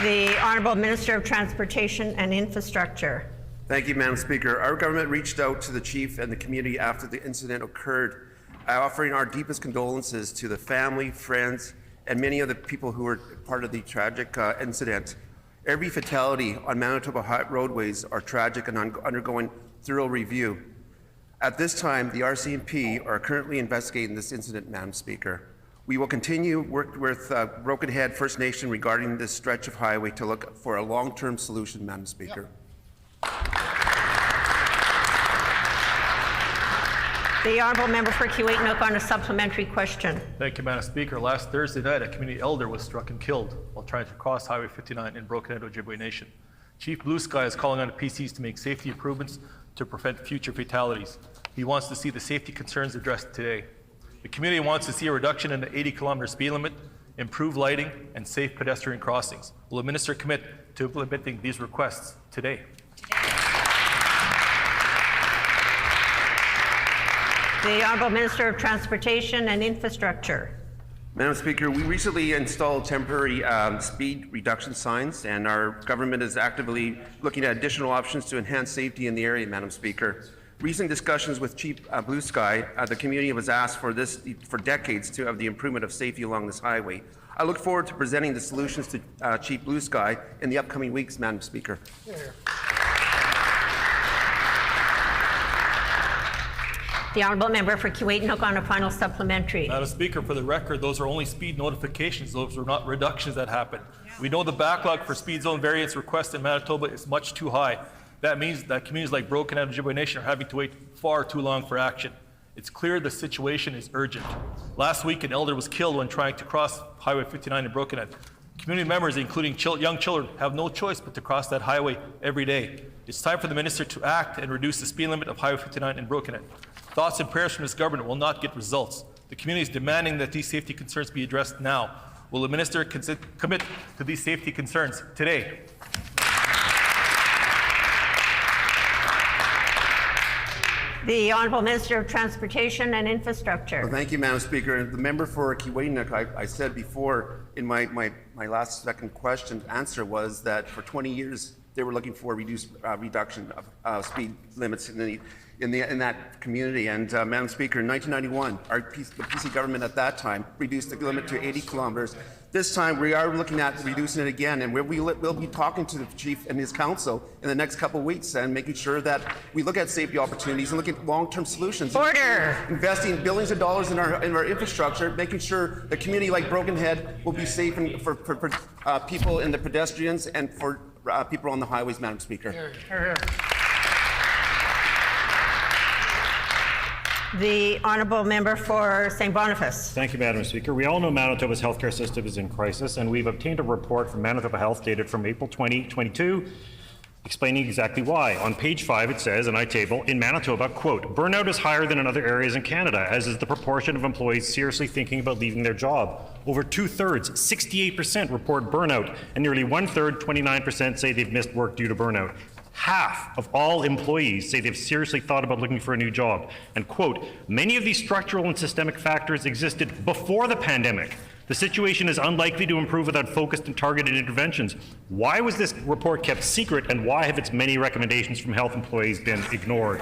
The Honourable Minister of Transportation and Infrastructure. Thank you, Madam Speaker. Our government reached out to the Chief and the community after the incident occurred, offering our deepest condolences to the family, friends, and many of the people who were part of the tragic incident. Every fatality on Manitoba roadways are tragic and undergoing thorough review. At this time, the RCMP are currently investigating this incident, Madam Speaker. We will continue work with Broken Head First Nation regarding this stretch of highway to look for a long-term solution, Madam Speaker. The Honourable Member for Kiiwetinoong on a supplementary question. Thank you, Madam Speaker. Last Thursday night, a community elder was struck and killed while trying to cross Highway 59 in Broken Head Ojibwe Nation. Chief Blue Sky is calling on the PCs to make safety improvements to prevent future fatalities. He wants to see the safety concerns addressed today. The community wants to see a reduction in the 80-kilometer speed limit, improved lighting, and safe pedestrian crossings. Will the Minister commit to implementing these requests today? The Honourable Minister of Transportation and Infrastructure. Madam Speaker, we recently installed temporary speed reduction signs, and our government is actively looking at additional options to enhance safety in the area, Madam Speaker. Recent discussions with Chief Blue Sky, the community was asked for this for decades to have the improvement of safety along this highway. I look forward to presenting the solutions to Chief Blue Sky in the upcoming weeks, Madam Speaker. The honourable member for Keewatin-Hook on a final supplementary. Madam Speaker, for the record, those are only speed notifications. Those are not reductions that happen. We know the backlog for speed zone variance requests in Manitoba is much too high. That means that communities like Broken and Ojibwe Nation are having to wait far too long for action. It's clear the situation is urgent. Last week, an elder was killed when trying to cross Highway 59 in Brokenhead. Community members, including young children, have no choice but to cross that highway every day. It's time for the minister to act and reduce the speed limit of Highway 59 in Brokenhead. Thoughts and prayers from this government will not get results. The community is demanding that these safety concerns be addressed now. Will the minister commit to these safety concerns today? The Honourable Minister of Transportation and Infrastructure. Well, thank you, Madam Speaker. The member for Keewatin-Hook, I said before in my second question answer was that for 20 years they were looking for a reduction of speed limits in that community. And Madam Speaker, in 1991, the PC government at that time reduced the limit to 80 kilometers. This time we are looking at reducing it again, and we'll be talking to the chief and his council in the next couple of weeks and making sure that we look at safety opportunities and look at long-term solutions. Order. Investing billions of dollars in our infrastructure, making sure the community like Broken Head will be safe for people and the pedestrians and for people on the highways, Madam Speaker. Here, here. The Honourable Member for St. Boniface. Thank you, Madam Speaker. We all know Manitoba's healthcare system is in crisis, and we've obtained a report from Manitoba Health dated from April 2022 explaining exactly why. On page 5 it says, and I table, in Manitoba, quote, burnout is higher than in other areas in Canada, as is the proportion of employees seriously thinking about leaving their job. Over 2/3, 68% report burnout, and nearly 1/3, 29% say they've missed work due to burnout. Half of all employees say they've seriously thought about looking for a new job. And quote, many of these structural and systemic factors existed before the pandemic. The situation is unlikely to improve without focused and targeted interventions. Why was this report kept secret, and why have its many recommendations from health employees been ignored?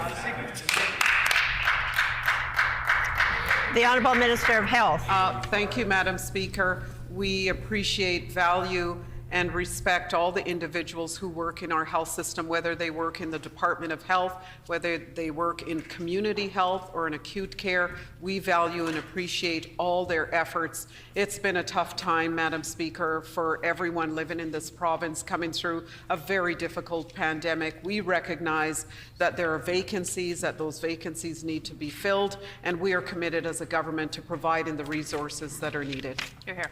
The Honourable Minister of Health. Thank you, Madam Speaker. We appreciate, value, and respect all the individuals who work in our health system, whether they work in the Department of Health, whether they work in community health or in acute care. We value and appreciate all their efforts. It's been a tough time, Madam Speaker, for everyone living in this province coming through a very difficult pandemic. We recognize that there are vacancies, that those vacancies need to be filled, and we are committed as a government to providing the resources that are needed. Hear, hear.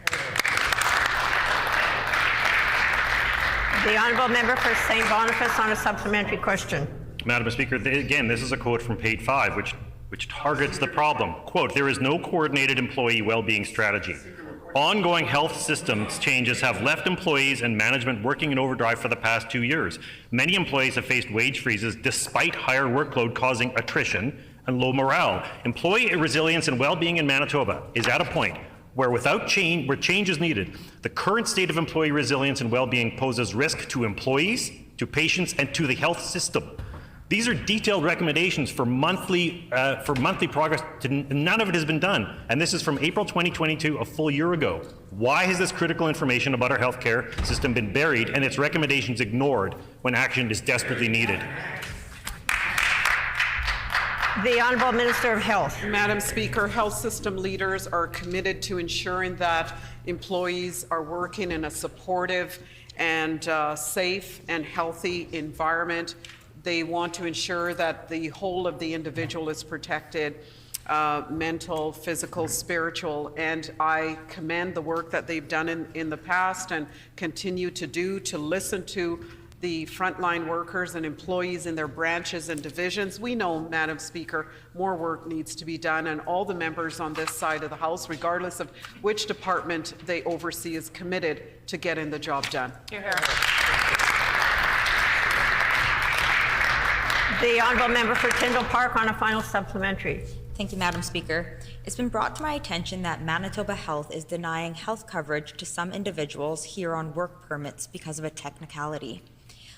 The Honourable Member for St. Boniface on a supplementary question. Madam Speaker, again, this is a quote from page 5, which targets the problem. Quote, there is no coordinated employee well-being strategy. Ongoing health systems changes have left employees and management working in overdrive for the past 2 years. Many employees have faced wage freezes despite higher workload causing attrition and low morale. Employee resilience and well-being in Manitoba is at a point where change is needed. The current state of employee resilience and well-being poses risk to employees, to patients, and to the health system. These are detailed recommendations for monthly progress. None of it has been done, and this is from April 2022, a full year ago. Why has this critical information about our healthcare system been buried and its recommendations ignored when action is desperately needed? The Honourable Minister of Health. Madam Speaker, health system leaders are committed to ensuring that employees are working in a supportive and safe and healthy environment. They want to ensure that the whole of the individual is protected, mental, physical, spiritual, and I commend the work that they've done in the past and continue to do to listen to the frontline workers and employees in their branches and divisions. We know, Madam Speaker, more work needs to be done, and all the members on this side of the House, regardless of which department they oversee, is committed to getting the job done. Hear, hear. The Honourable Member for Tyndall Park on a final supplementary. Thank you, Madam Speaker. It's been brought to my attention that Manitoba Health is denying health coverage to some individuals here on work permits because of a technicality.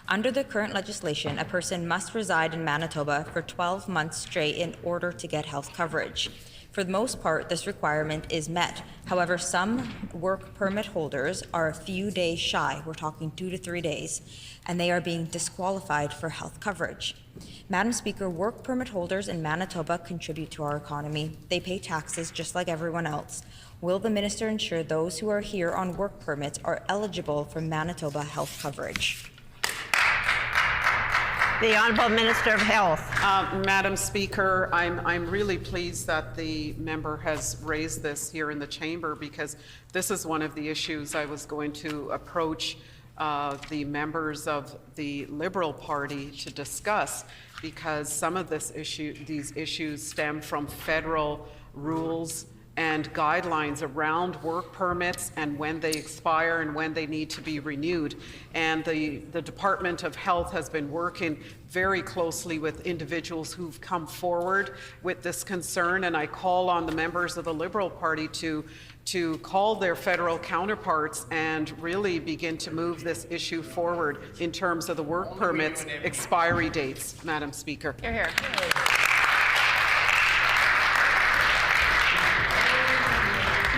Under the current legislation, a person must reside in Manitoba for 12 months straight in order to get health coverage. For the most part, this requirement is met. However, some work permit holders are a few days shy, we're talking 2 to 3 days, and they are being disqualified for health coverage. Madam Speaker, work permit holders in Manitoba contribute to our economy. They pay taxes just like everyone else. Will the minister ensure those who are here on work permits are eligible for Manitoba health coverage? The Honourable Minister of Health. Madam Speaker, I'm really pleased that the member has raised this here in the chamber, because this is one of the issues I was going to approach the members of the Liberal Party to discuss, because some of these issues stem from federal rules and guidelines around work permits and when they expire and when they need to be renewed. And the Department of Health has been working very closely with individuals who've come forward with this concern, and I call on the members of the Liberal Party to call their federal counterparts and really begin to move this issue forward in terms of the work permits expiry dates, Madam Speaker. Hear, hear.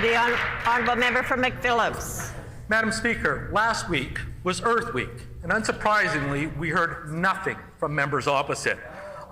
The Honourable Member for McPhillips. Madam Speaker, last week was Earth Week, and unsurprisingly, we heard nothing from members opposite.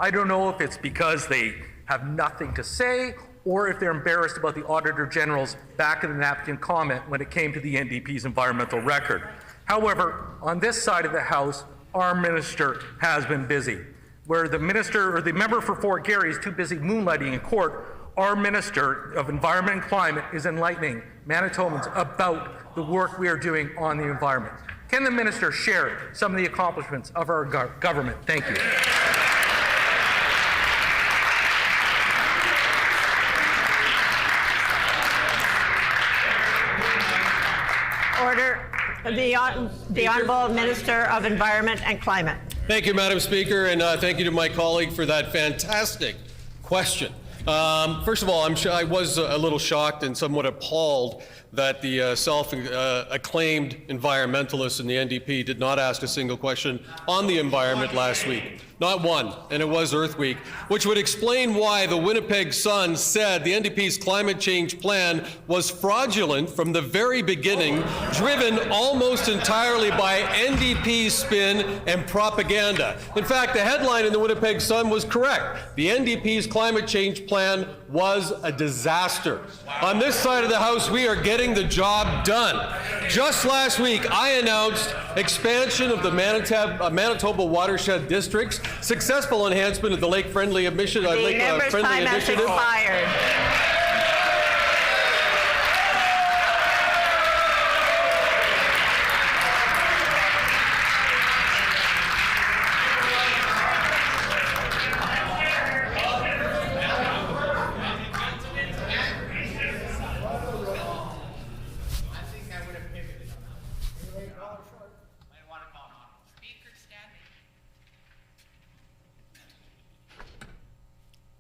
I don't know if it's because they have nothing to say or if they're embarrassed about the Auditor General's back-of-the-napkin comment when it came to the NDP's environmental record. However, on this side of the House, our minister has been busy. Where the minister or the member for Fort Garry is too busy moonlighting in court, our Minister of Environment and Climate is enlightening Manitobans about the work we are doing on the environment. Can the minister share some of the accomplishments of our government? Thank you. Order. The Honourable Minister of Environment and Climate. Thank you, Madam Speaker, and thank you to my colleague for that fantastic question. First of all, I was a little shocked and somewhat appalled that the self-acclaimed environmentalists in the NDP did not ask a single question on the environment last week. Not one, and it was Earth Week, which would explain why the Winnipeg Sun said the NDP's climate change plan was fraudulent from the very beginning, driven almost entirely by NDP spin and propaganda. In fact, the headline in the Winnipeg Sun was correct. The NDP's climate change plan was a disaster. On this side of the House, we are getting the job done. Just last week, I announced expansion of the Manitoba watershed districts, successful enhancement of the lake-friendly initiative. Expired.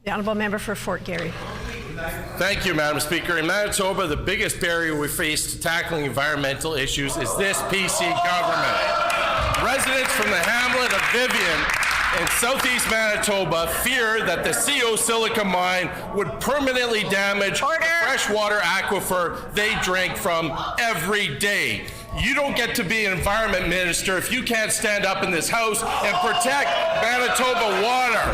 The Honourable Member for Fort Garry. Thank you, Madam Speaker. In Manitoba, the biggest barrier we face to tackling environmental issues is this PC government. Residents from the hamlet of Vivian in southeast Manitoba fear that the CO Silica mine would permanently damage the freshwater aquifer they drink from every day. You don't get to be an environment minister if you can't stand up in this House and protect Manitoba water.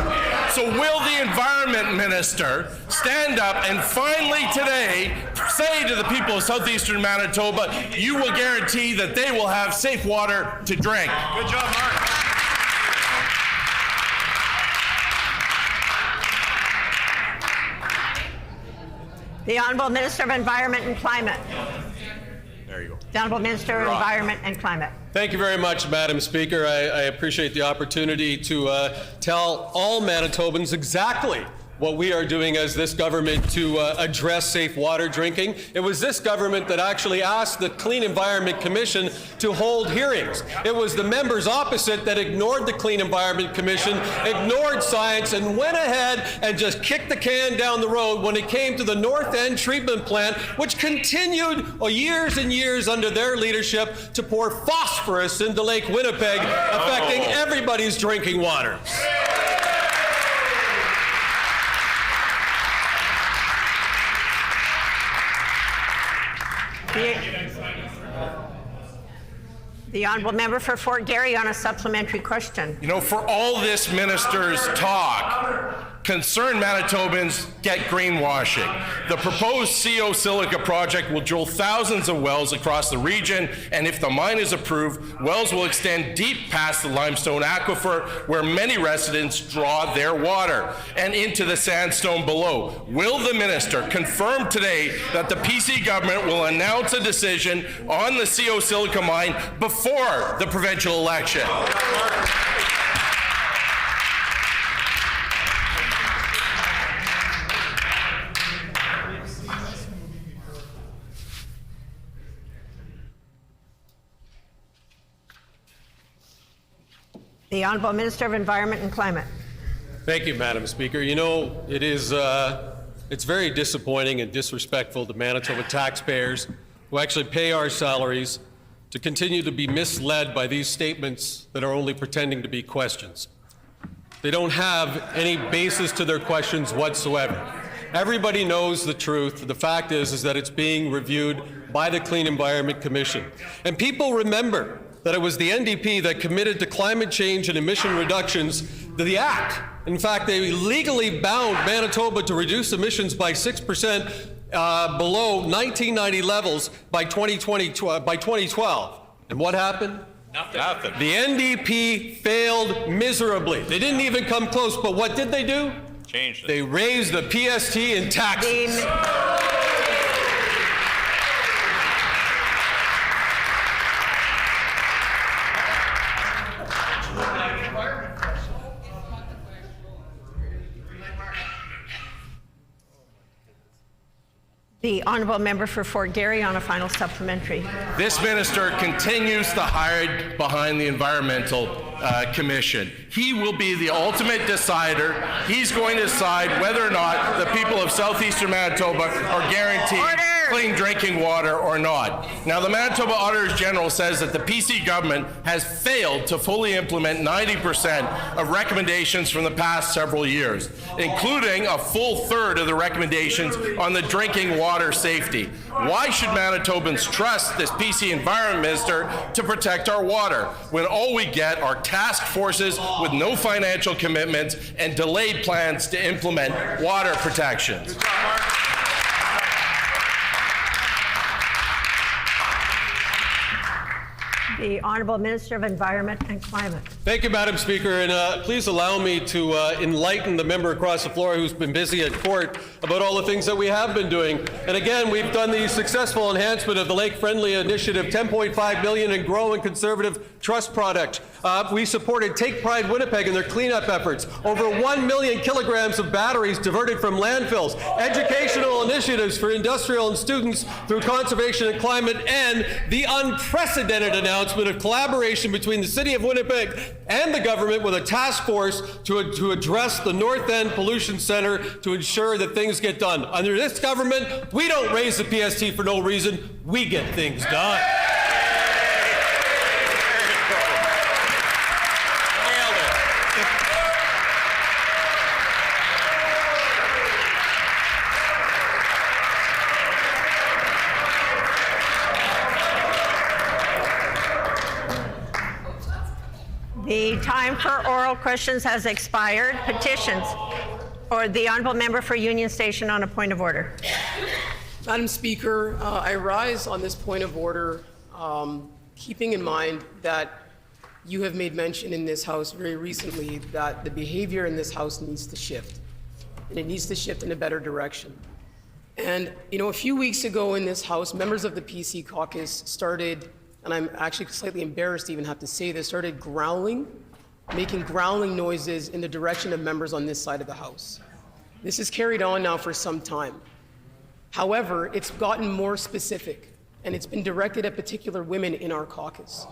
So will the environment minister stand up and finally today say to the people of southeastern Manitoba, you will guarantee that they will have safe water to drink? Good job, Mark. The Honourable Minister of Environment and Climate. There you go. The Honourable Minister of Environment and Climate. Thank you very much, Madam Speaker. I appreciate the opportunity to tell all Manitobans exactly what we are doing as this government to address safe water drinking. It was this government that actually asked the Clean Environment Commission to hold hearings. It was the members opposite that ignored the Clean Environment Commission, ignored science, and went ahead and just kicked the can down the road when it came to the North End treatment plant, which continued years and years under their leadership to pour phosphorus into Lake Winnipeg, affecting everybody's drinking water. The honourable member for Fort Garry on a supplementary question. You know, for all this minister's talk, concerned Manitobans get greenwashing. The proposed CO Silica project will drill thousands of wells across the region, and if the mine is approved, wells will extend deep past the limestone aquifer where many residents draw their water and into the sandstone below. Will the minister confirm today that the PC government will announce a decision on the CO Silica mine before the provincial election? The Honourable Minister of Environment and Climate. Thank you, Madam Speaker. You know, it's very disappointing and disrespectful to Manitoba taxpayers who actually pay our salaries to continue to be misled by these statements that are only pretending to be questions. They don't have any basis to their questions whatsoever. Everybody knows the truth. The fact is that it's being reviewed by the Clean Environment Commission. And people remember that it was the NDP that committed to climate change and emission reductions to the Act. In fact, they legally bound Manitoba to reduce emissions by 6% below 1990 levels by 2012. And what happened? Nothing. The NDP failed miserably. They didn't even come close, but what did they do? Changed it. They raised the PST and taxes. The honourable member for Fort Garry on a final supplementary. This minister continues to hide behind the Environmental Commission. He will be the ultimate decider. He's going to decide whether or not the people of southeastern Manitoba are guaranteed clean drinking water or not. Now, the Manitoba Auditor General says that the PC government has failed to fully implement 90% of recommendations from the past several years, including a full third of the recommendations on the drinking water safety. Why should Manitobans trust this PC Environment Minister to protect our water when all we get are task forces with no financial commitments and delayed plans to implement water protections? The Honourable Minister of Environment and Climate. Thank you, Madam Speaker, and please allow me to enlighten the member across the floor who's been busy at court about all the things that we have been doing. And again, we've done the successful enhancement of the Lake Friendly Initiative, $10.5 million in Grow and Conservative Trust product. We supported Take Pride Winnipeg in their cleanup efforts. Over 1 million kilograms of batteries diverted from landfills. Educational initiatives for industrial and students through conservation and climate, and the unprecedented announcement of collaboration between the City of Winnipeg and the government with a task force to address the North End Pollution Center to ensure that things get done. Under this government, we don't raise the PST for no reason. We get things done. The time for oral questions has expired. Petitions. Or the honourable member for Union Station on a point of order. Madam Speaker, I rise on this point of order, keeping in mind that you have made mention in this House very recently that the behavior in this House needs to shift, and it needs to shift in a better direction. And, you know, a few weeks ago in this House, members of the PC caucus started, and I'm actually slightly embarrassed to even have to say this, started growling, making growling noises in the direction of members on this side of the House. This is carried on now for some time. However, it's gotten more specific, and it's been directed at particular women in our caucus.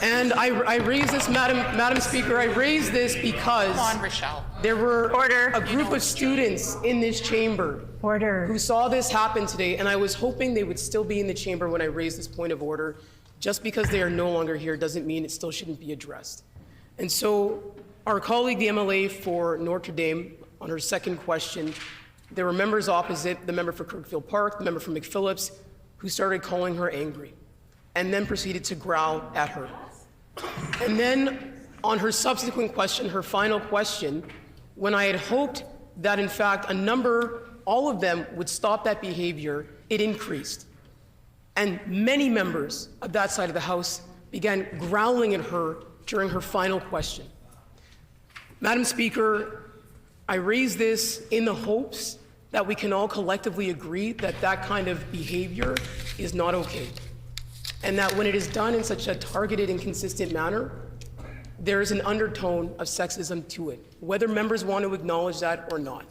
And I raise this, Madam Speaker, I raise this because there were a group of students in this chamber who saw this happen today, and I was hoping they would still be in the chamber when I raised this point of order. Just because they are no longer here doesn't mean it still shouldn't be addressed. And so our colleague, the MLA for Notre Dame, on her second question, there were members opposite, the member for Kirkfield Park, the member for McPhillips, who started calling her angry and then proceeded to growl at her. And then on her subsequent question, her final question, when I had hoped that in fact all of them would stop that behavior, it increased. And many members of that side of the House began growling at her during her final question. Madam Speaker, I raise this in the hopes that we can all collectively agree that that kind of behavior is not okay. And that when it is done in such a targeted and consistent manner, there is an undertone of sexism to it, whether members want to acknowledge that or not.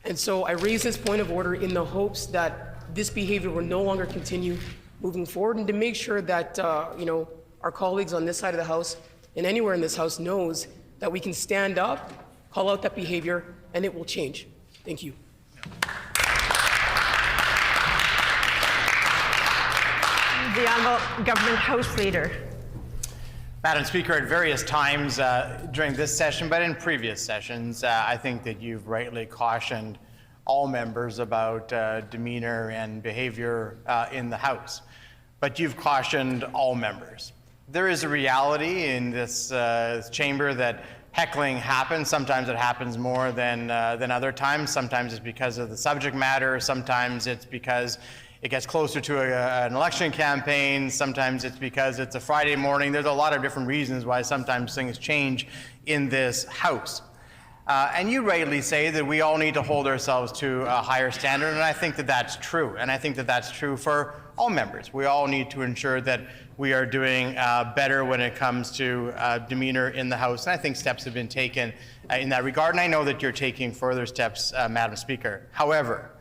And so I raise this point of order in the hopes that this behavior will no longer continue moving forward, and to make sure that our colleagues on this side of the House and anywhere in this House knows that we can stand up, call out that behavior, and it will change. Thank you. The Honourable Government House Leader. Madam Speaker, at various times during this session, but in previous sessions, I think that you've rightly cautioned all members about demeanor and behavior in the House. But you've cautioned all members. There is a reality in this chamber that heckling happens. Sometimes it happens more than other times. Sometimes it's because of the subject matter. Sometimes it's because it gets closer to an election campaign. Sometimes it's because it's a Friday morning. There's a lot of different reasons why sometimes things change in this House. And you rightly say that we all need to hold ourselves to a higher standard, and I think that that's true. And I think that that's true for all members. We all need to ensure that we are doing better when it comes to demeanor in the House, and I think steps have been taken in that regard, and I know that you're taking further steps, Madam Speaker. However,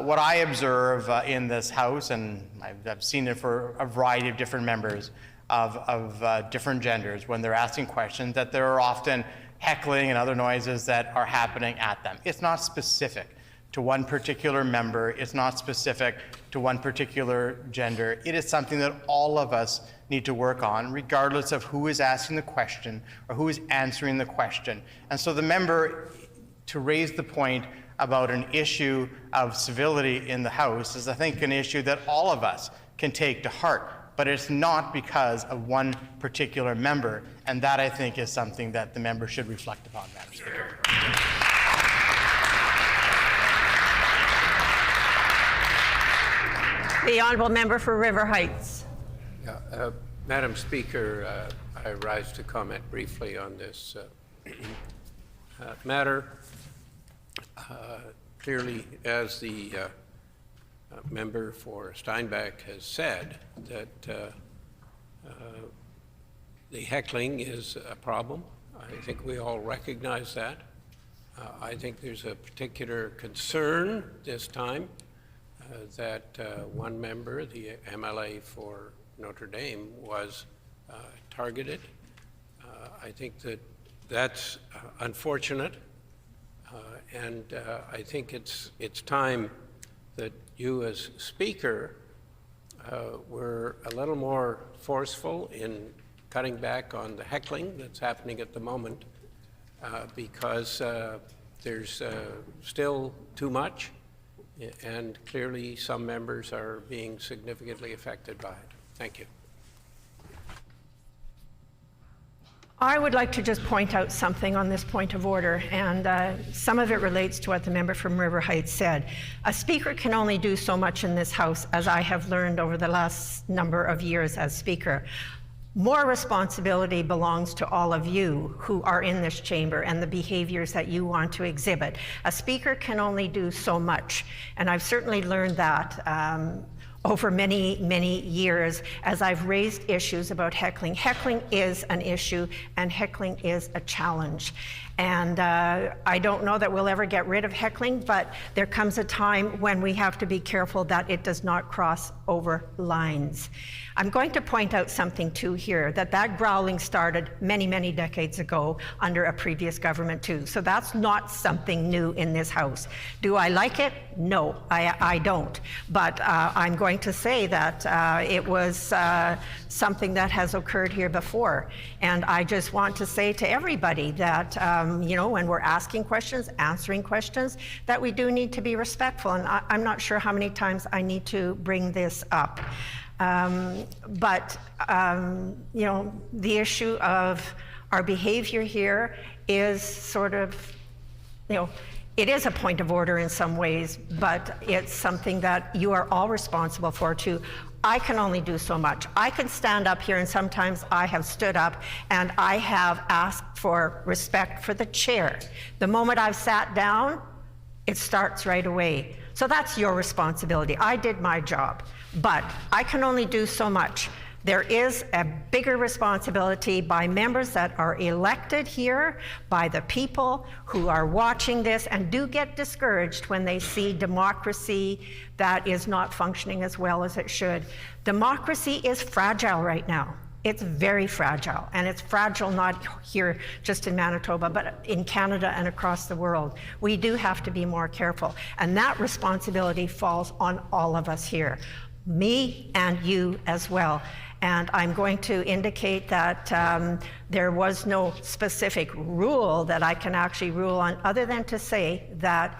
what I observe in this House, and I've seen it for a variety of different members of different genders, when they're asking questions, that there are often heckling and other noises that are happening at them. It's not specific to one particular member. It's not specific to one particular gender. It is something that all of us need to work on, regardless of who is asking the question or who is answering the question. And so the member, to raise the point about an issue of civility in the House, is, I think, an issue that all of us can take to heart. But it's not because of one particular member, and that, I think, is something that the member should reflect upon, Madam Speaker. The Honourable Member for River Heights. Madam Speaker, I rise to comment briefly on this matter. Clearly, as the member for Steinbach has said, that the heckling is a problem. I think we all recognize that. I think there's a particular concern this time that one member, the MLA for Notre Dame, was targeted. I think that that's unfortunate, and I think it's time that you as Speaker were a little more forceful in cutting back on the heckling that's happening at the moment, because there's still too much, and clearly some members are being significantly affected by it. Thank you. I would like to just point out something on this point of order, and some of it relates to what the member from River Heights said. A speaker can only do so much in this House, as I have learned over the last number of years as Speaker. More responsibility belongs to all of you who are in this chamber and the behaviors that you want to exhibit. A speaker can only do so much, and I've certainly learned that over many, many years as I've raised issues about heckling. Heckling is an issue and heckling is a challenge. And I don't know that we'll ever get rid of heckling, but there comes a time when we have to be careful that it does not cross over lines. I'm going to point out something too here, that growling started many, many decades ago under a previous government too. So that's not something new in this House. Do I like it? No, I don't. But I'm going to say that it was something that has occurred here before. And I just want to say to everybody that, when we're asking questions, answering questions, that we do need to be respectful. And I'm not sure how many times I need to bring this up. But the issue of our behavior here is sort of, it is a point of order in some ways, but it's something that you are all responsible for too. I can only do so much. I can stand up here, and sometimes I have stood up and I have asked for respect for the chair. The moment I've sat down, it starts right away. So that's your responsibility. I did my job, but I can only do so much. There is a bigger responsibility by members that are elected here, by the people who are watching this and do get discouraged when they see democracy that is not functioning as well as it should. Democracy is fragile right now. It's very fragile, and it's fragile not here just in Manitoba, but in Canada and across the world. We do have to be more careful, and that responsibility falls on all of us here, me and you as well. And I'm going to indicate that there was no specific rule that I can actually rule on, other than to say that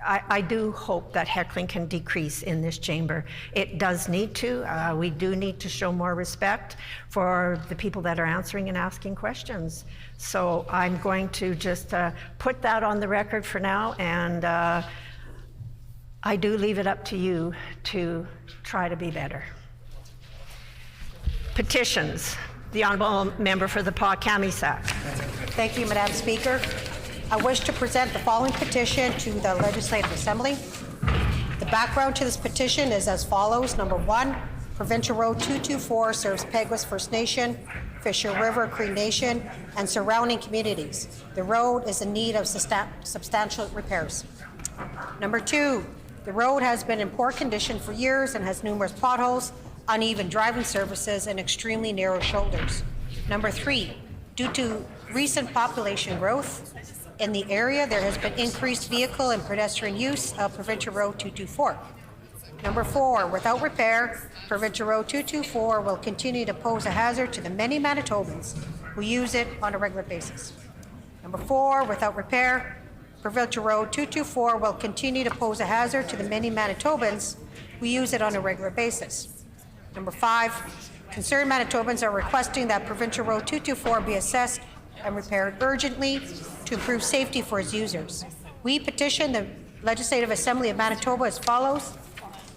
I do hope that heckling can decrease in this chamber. It does need to. We do need to show more respect for the people that are answering and asking questions. So I'm going to just put that on the record for now, and I do leave it up to you to try to be better. Petitions. The Honourable Member for the Pas-Camissac. Thank you, Madam Speaker. I wish to present the following petition to the Legislative Assembly. The background to this petition is as follows. Number 1, Provincial Road 224 serves Peguis First Nation, Fisher River Cree Nation, and surrounding communities. The road is in need of substantial repairs. Number 2, the road has been in poor condition for years and has numerous potholes, uneven driving surfaces, and extremely narrow shoulders. Number 3, due to recent population growth in the area, there has been increased vehicle and pedestrian use of Provincial Road 224. Number 4, without repair, Provincial Road 224 will continue to pose a hazard to the many Manitobans who use it on a regular basis. Number 4, without repair, Provincial Road 224 will continue to pose a hazard to the many Manitobans who use it on a regular basis. Number 5, concerned Manitobans are requesting that Provincial Road 224 be assessed and repaired urgently to improve safety for its users. We petition the Legislative Assembly of Manitoba as follows: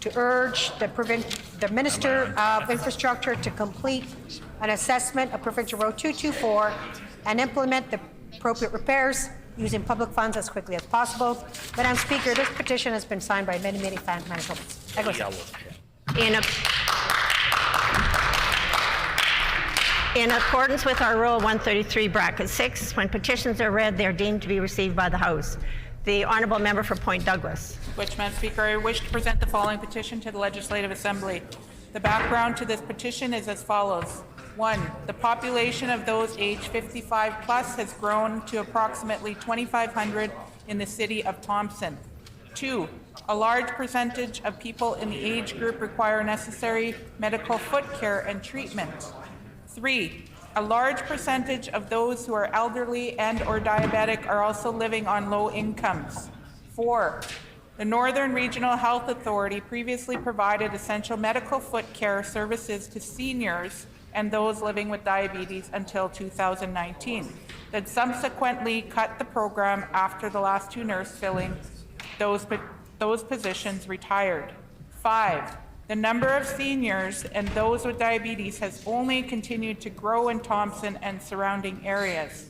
to urge the Minister of Infrastructure to complete an assessment of Provincial Road 224 and implement the appropriate repairs using public funds as quickly as possible. Madam Speaker, this petition has been signed by many, many Manitobans. In accordance with our Rule 133, bracket 6, when petitions are read, they are deemed to be received by the House. The Honourable Member for Point Douglas. Which, Madam Speaker, I wish to present the following petition to the Legislative Assembly. The background to this petition is as follows. 1, the population of those aged 55 plus has grown to approximately 2,500 in the city of Thompson. 2, a large percentage of people in the age group require necessary medical foot care and treatment. 3, a large percentage of those who are elderly and or diabetic are also living on low incomes. 4, the Northern Regional Health Authority previously provided essential medical foot care services to seniors and those living with diabetes until 2019, then subsequently cut the program after the last 2 nurse filling those positions retired. 5, the number of seniors and those with diabetes has only continued to grow in Thompson and surrounding areas.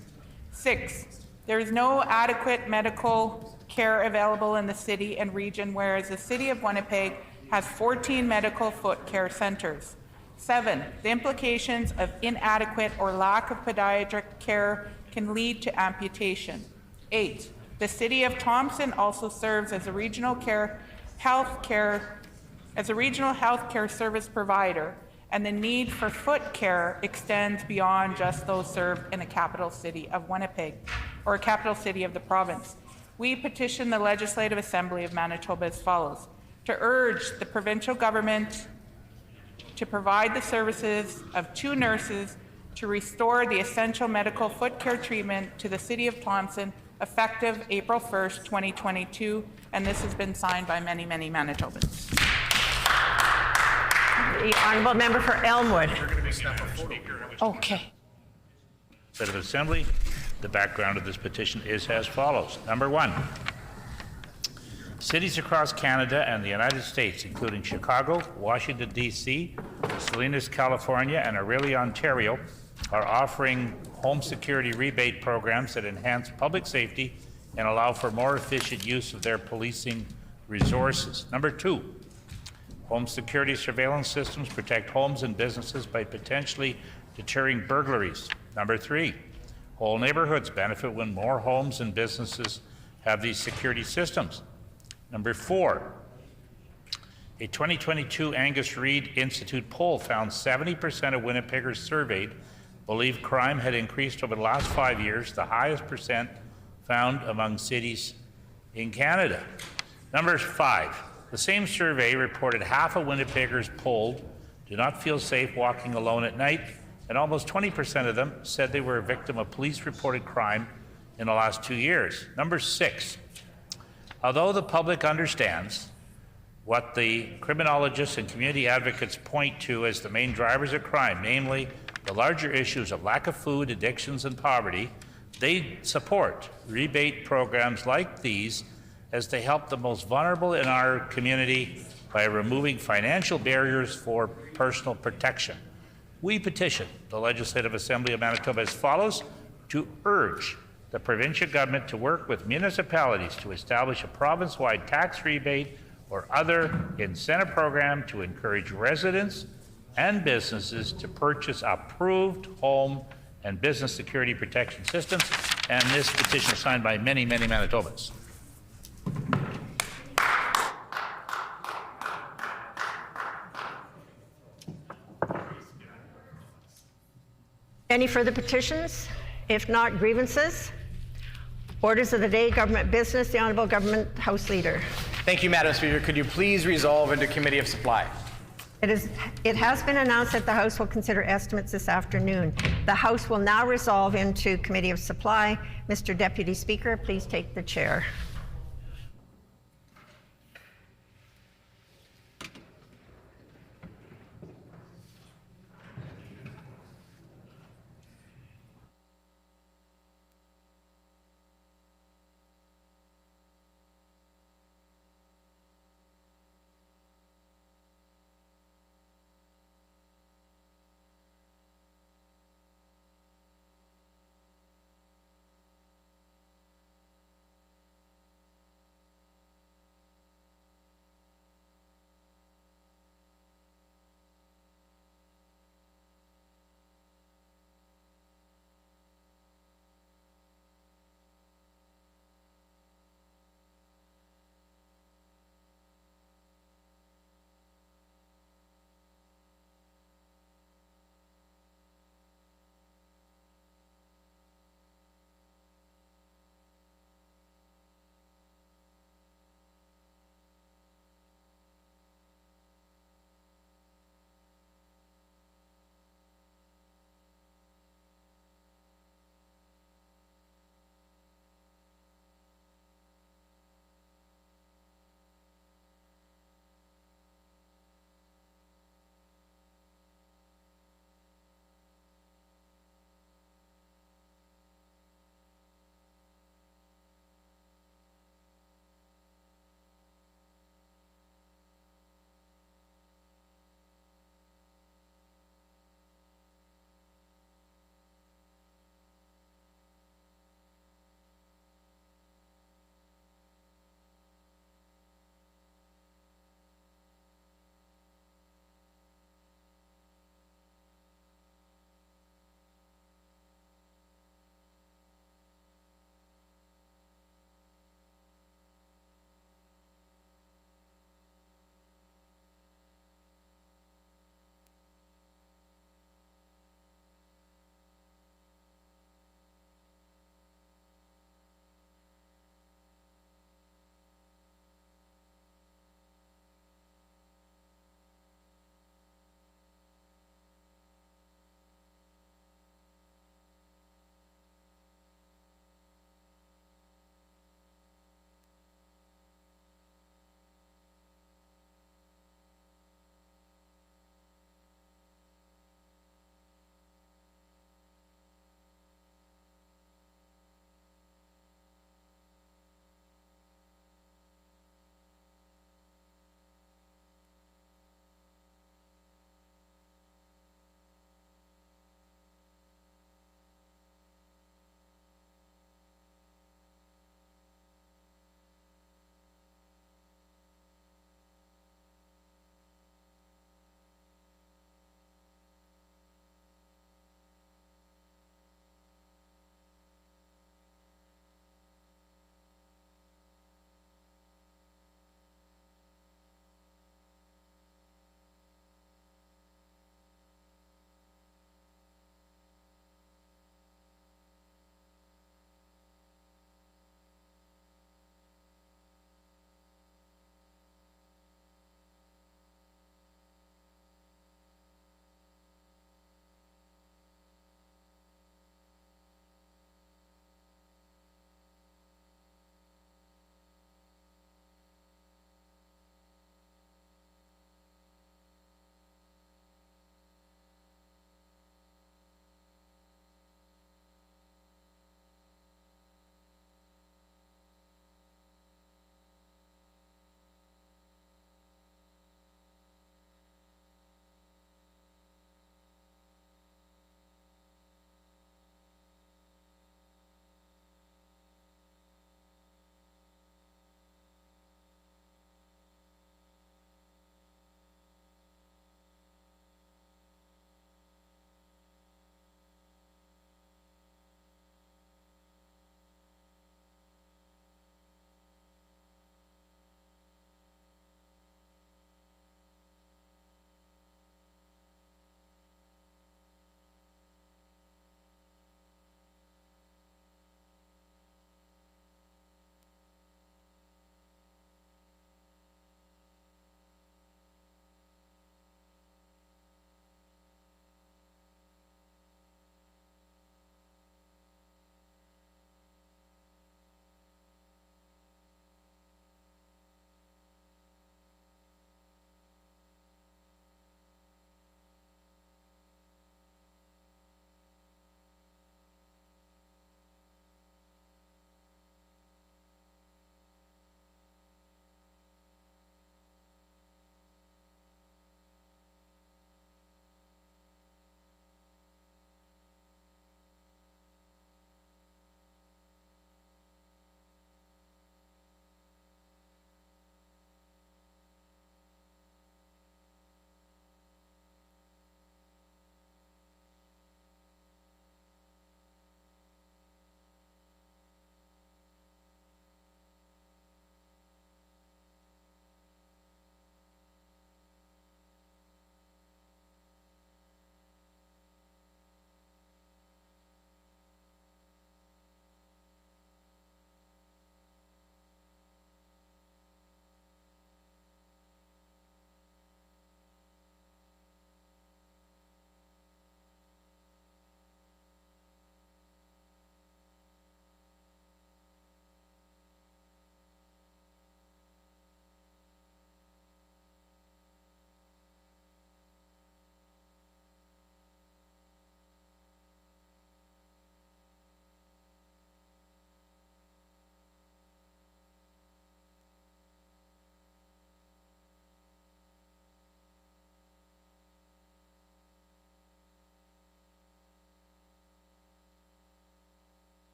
6, there is no adequate medical care available in the city and region, whereas the City of Winnipeg has 14 medical foot care centers. 7, the implications of inadequate or lack of podiatric care can lead to amputation. 8, the City of Thompson also serves as a regional health care service provider, and the need for foot care extends beyond just those served in a capital city of Winnipeg or a capital city of the province. We petition the Legislative Assembly of Manitoba as follows: to urge the provincial government to provide the services of 2 nurses to restore the essential medical foot care treatment to the City of Thompson effective April 1st, 2022, and this has been signed by many, many Manitobans. The honourable member for Elmwood. Okay. Legislative Assembly, the background of this petition is as follows. Number 1, cities across Canada and the United States, including Chicago, Washington, D.C., Salinas, California, and Orillia, Ontario, are offering home security rebate programs that enhance public safety and allow for more efficient use of their policing resources. Number 2, home security surveillance systems protect homes and businesses by potentially deterring burglaries. Number 3, whole neighborhoods benefit when more homes and businesses have these security systems. Number 4, a 2022 Angus Reid Institute poll found 70% of Winnipeggers surveyed believe crime had increased over the last 5 years, the highest percent found among cities in Canada. Number 5, the same survey reported half of Winnipeggers polled do not feel safe walking alone at night, and almost 20% of them said they were a victim of police-reported crime in the last 2 years. Number 6, although the public understands what the criminologists and community advocates point to as the main drivers of crime, namely the larger issues of lack of food, addictions, and poverty, they support rebate programs like these as they help the most vulnerable in our community by removing financial barriers for personal protection. We petition the Legislative Assembly of Manitoba as follows: to urge the provincial government to work with municipalities to establish a province-wide tax rebate or other incentive program to encourage residents and businesses to purchase approved home and business security protection systems. And this petition is signed by many, many Manitobans. Any further petitions? If not, grievances? Orders of the day, government business. The Honourable Government House Leader. Thank you, Madam Speaker. Could you please resolve into Committee of Supply? It has been announced that the House will consider estimates this afternoon. The House will now resolve into Committee of Supply. Mr. Deputy Speaker, please take the chair.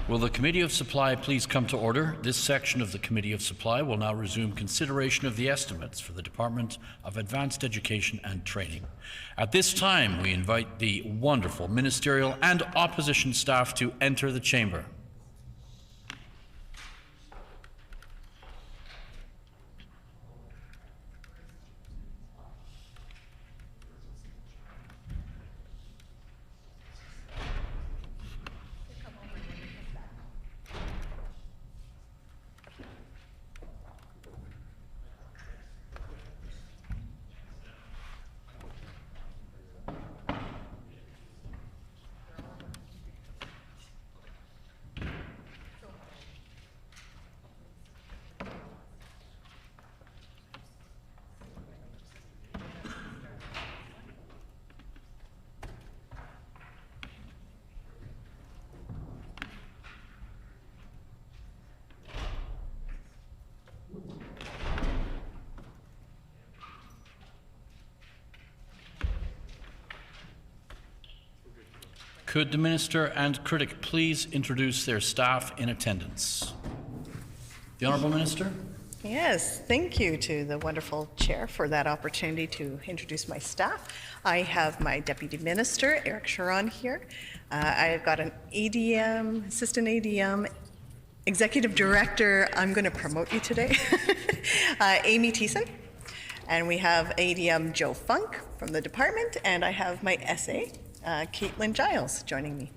Will the Committee of Supply please come to order? This section of the Committee of Supply will now resume consideration of the estimates for the Department of Advanced Education and Training. At this time, we invite the wonderful ministerial and opposition staff to enter the chamber. Could the Minister and Critic please introduce their staff in attendance? The Honourable Minister. Yes, thank you to the wonderful Chair for that opportunity to introduce my staff. I have my Deputy Minister, Eric Sharon, here. I've got an ADM, Assistant ADM, Executive Director, I'm going to promote you today, Amy Thiessen. And we have ADM Joe Funk from the department, and I have my SA, Caitlin Giles, joining me.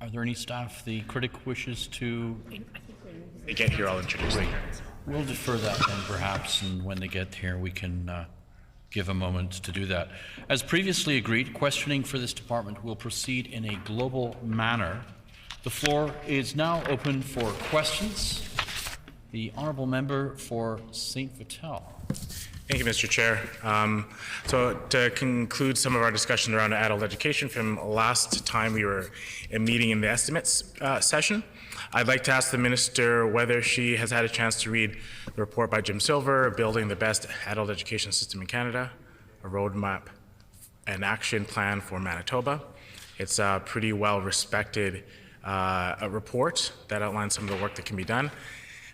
Are there any staff the Critic wishes to? They get here, I'll introduce them. We'll defer that then perhaps, and when they get here we can give a moment to do that. As previously agreed, questioning for this department will proceed in a global manner. The floor is now open for questions. The Honourable Member for St. Vital. Thank you, Mr. Chair. So to conclude some of our discussion around adult education from last time we were meeting in the estimates session, I'd like to ask the Minister whether she has had a chance to read the report by Jim Silver, Building the Best Adult Education System in Canada, a roadmap and action plan for Manitoba. It's a pretty well-respected report that outlines some of the work that can be done.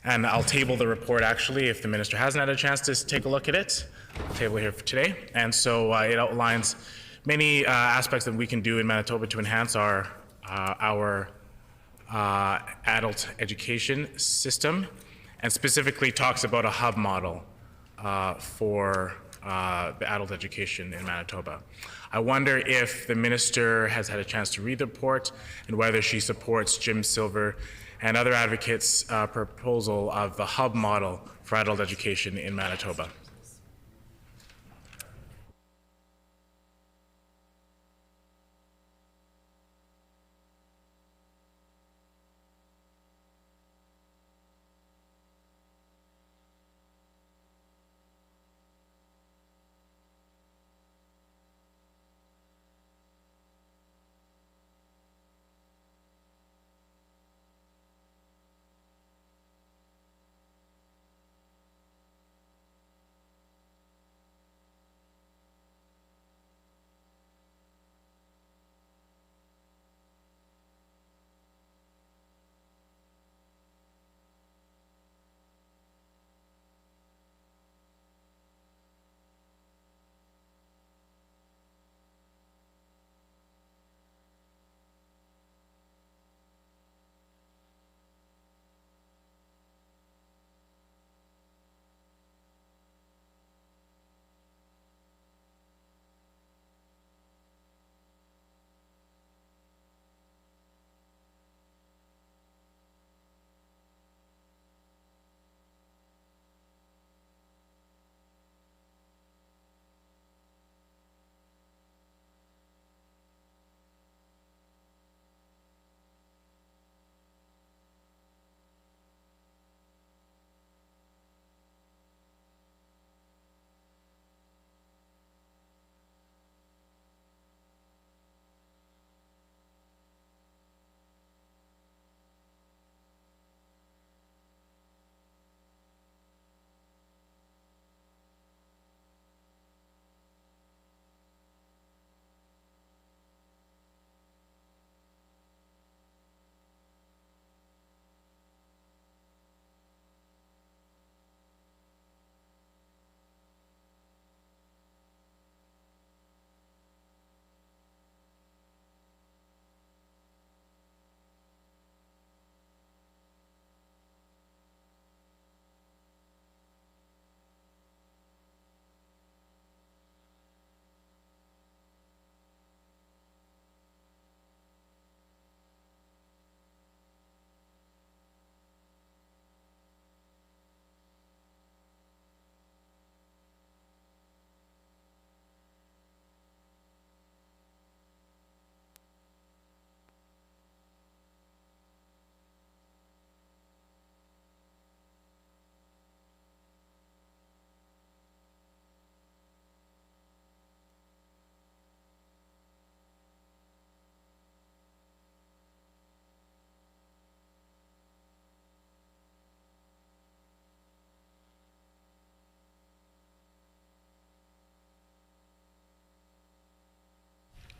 And I'll table the report, actually, if the Minister hasn't had a chance to take a look at it. I'll table it here for today. And so it outlines many aspects that we can do in Manitoba to enhance our adult education system, and specifically talks about a hub model for the adult education in Manitoba. I wonder if the Minister has had a chance to read the report and whether she supports Jim Silver and other advocates' proposal of the hub model for adult education in Manitoba.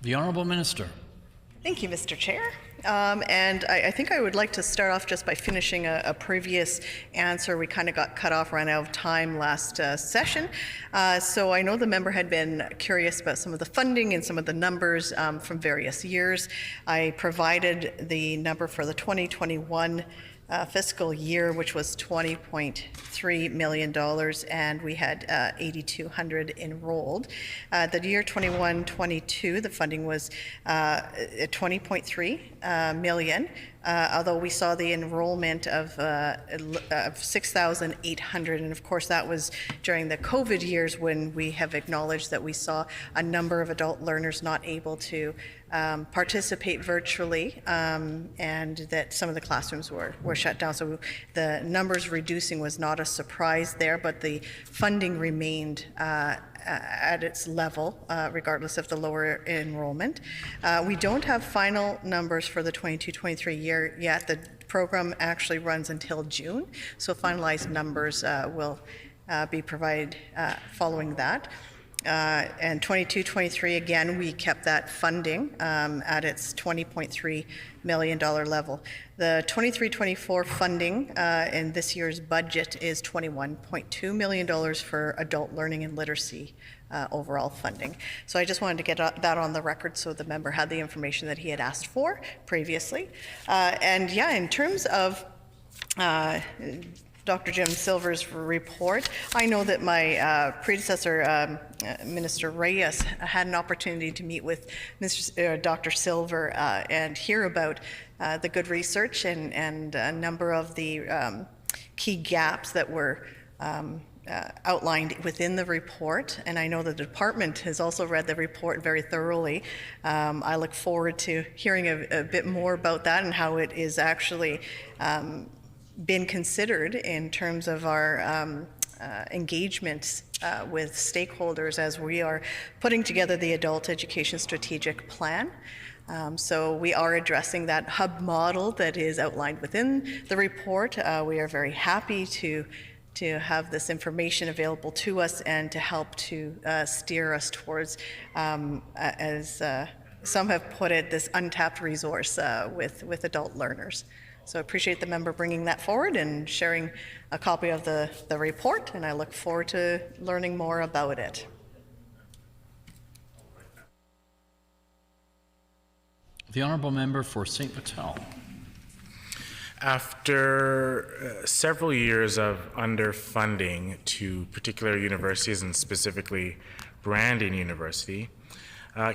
The Honourable Minister. Thank you, Mr. Chair. And I think I would like to start off just by finishing a previous answer. We kind of got cut off, ran out of time last session. So I know the member had been curious about some of the funding and some of the numbers from various years. I provided the number for the 2021 fiscal year, which was $20.3 million, and we had 8,200 enrolled. The year 21-22, the funding was 20.3 million, although we saw the enrollment of 6,800, and of course that was during the COVID years when we have acknowledged that we saw a number of adult learners not able to participate virtually, and that some of the classrooms were shut down. So the numbers reducing was not a surprise there, but the funding remained at its level, regardless of the lower enrollment. We don't have final numbers for the 22-23 year yet. The program actually runs until June, so finalized numbers will be provided following that. And 22-23, again, we kept that funding at its $20.3 million level. The 23-24 funding in this year's budget is $21.2 million for adult learning and literacy overall funding. So I just wanted to get that on the record so the member had the information that he had asked for previously. And yeah, in terms of Dr. Jim Silver's report, I know that my predecessor, Minister Reyes, had an opportunity to meet with Dr. Silver and hear about the good research and a number of the key gaps that were outlined within the report, and I know the department has also read the report very thoroughly. I look forward to hearing a bit more about that and how it is actually been considered in terms of our engagements with stakeholders as we are putting together the Adult Education Strategic Plan. So we are addressing that hub model that is outlined within the report. We are very happy to have this information available to us and to help to steer us towards, as some have put it, this untapped resource with adult learners. So I appreciate the member bringing that forward and sharing a copy of the report, and I look forward to learning more about it. The Honourable Member for St. Vital. After several years of underfunding to particular universities and specifically Brandon University,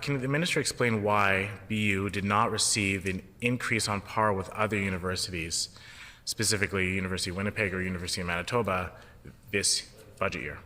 can the Minister explain why BU did not receive an increase on par with other universities, specifically University of Winnipeg or University of Manitoba, this budget year?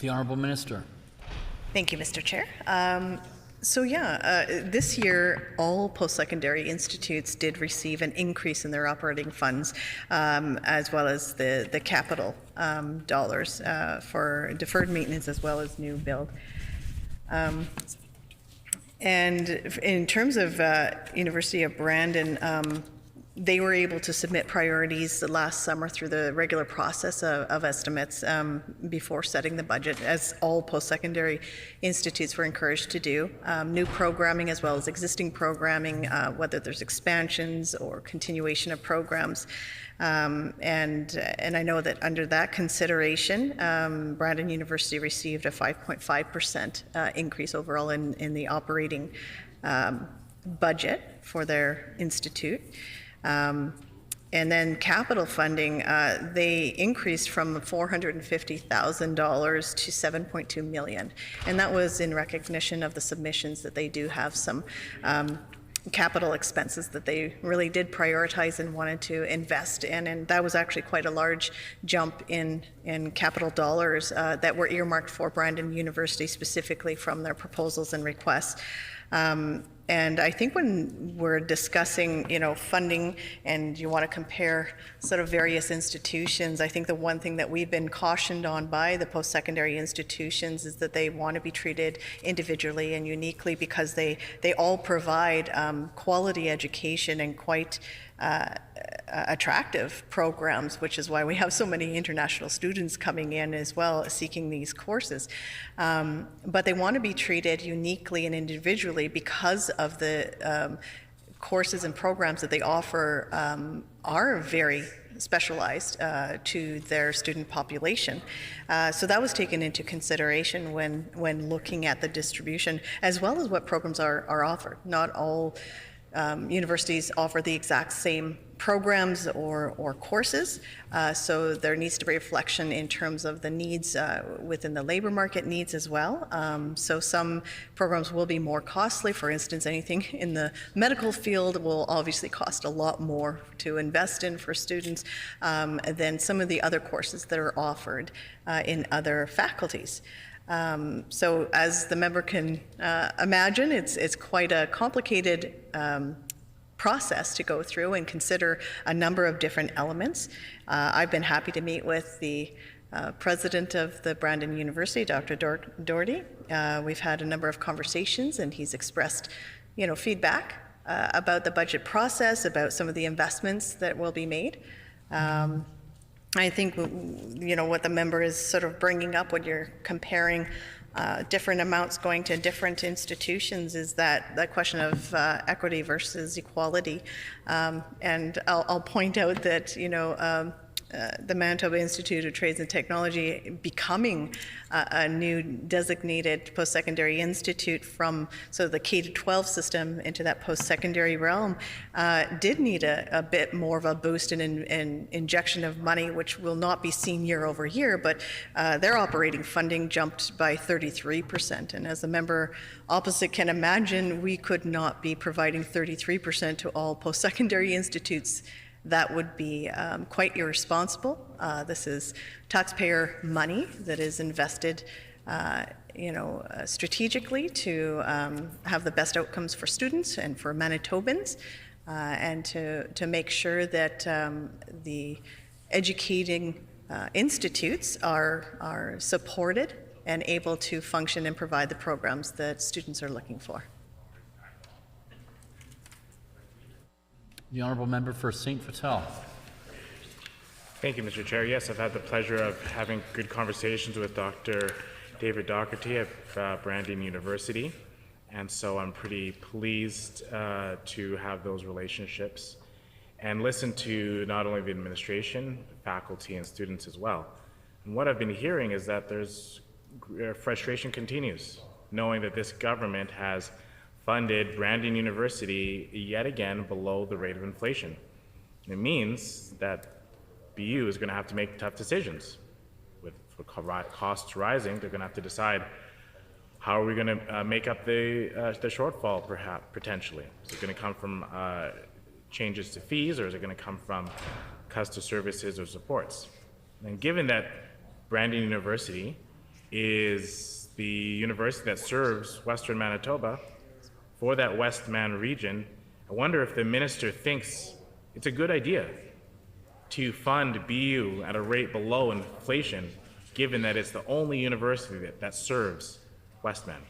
The Honourable Minister. Thank you, Mr. Chair. This year, all post-secondary institutes did receive an increase in their operating funds, as well as the capital dollars for deferred maintenance as well as new build. And in terms of University of Brandon, they were able to submit priorities last summer through the regular process of estimates before setting the budget, as all post-secondary institutes were encouraged to do. New programming as well as existing programming, whether there's expansions or continuation of programs. And I know that under that consideration, Brandon University received a 5.5% increase overall in the operating budget for their institute. And then capital funding, they increased from $450,000 to $7.2 million. And that was in recognition of the submissions that they do have some capital expenses that they really did prioritize and wanted to invest in. And that was actually quite a large jump in capital dollars that were earmarked for Brandon University specifically from their proposals and requests. And I think when we're discussing, funding and you want to compare sort of various institutions, I think the one thing that we've been cautioned on by the post-secondary institutions is that they want to be treated individually and uniquely because they all provide quality education and quite attractive programs, which is why we have so many international students coming in as well seeking these courses. But they want to be treated uniquely and individually because of the courses and programs that they offer are very specialized to their student population. So that was taken into consideration when looking at the distribution, as well as what programs are offered. Not all universities offer the exact same programs or courses, so there needs to be reflection in terms of the needs within the labor market needs as well. So some programs will be more costly. For instance, anything in the medical field will obviously cost a lot more to invest in for students than some of the other courses that are offered in other faculties. So as the member can imagine, it's quite a complicated process to go through and consider a number of different elements. I've been happy to meet with the president of the Brandon University, Dr. Doherty. We've had a number of conversations and he's expressed, feedback about the budget process, about some of the investments that will be made. I think, what the member is sort of bringing up when you're comparing different amounts going to different institutions is that question of equity versus equality. And I'll point out that, the Manitoba Institute of Trades and Technology becoming a new designated post-secondary institute from the K-12 system into that post-secondary realm did need a bit more of a boost and injection of money, which will not be seen year over year, but their operating funding jumped by 33%. And as the member opposite can imagine, we could not be providing 33% to all post-secondary institutes. That would be quite irresponsible. This is taxpayer money that is invested, strategically to have the best outcomes for students and for Manitobans, and to make sure that the educating institutes are supported and able to function and provide the programs that students are looking for. The Honourable Member for St. Vital. Thank you, Mr. Chair. Yes, I've had the pleasure of having good conversations with Dr. David Doherty of Brandon University, and so I'm pretty pleased to have those relationships and listen to not only the administration, faculty, and students as well. And what I've been hearing is that there's frustration continues, knowing that this government has funded Brandon University yet again below the rate of inflation. It means that BU is going to have to make tough decisions. With costs rising, they're going to have to decide how are we going to make up the shortfall, perhaps, potentially. Is it going to come from changes to fees, or is it going to come from cuts to services or supports? And given that Brandon University is the university that serves Western Manitoba for that West Man region. I wonder if the minister thinks it's a good idea to fund BU at a rate below inflation, given that it's the only university that serves West Man.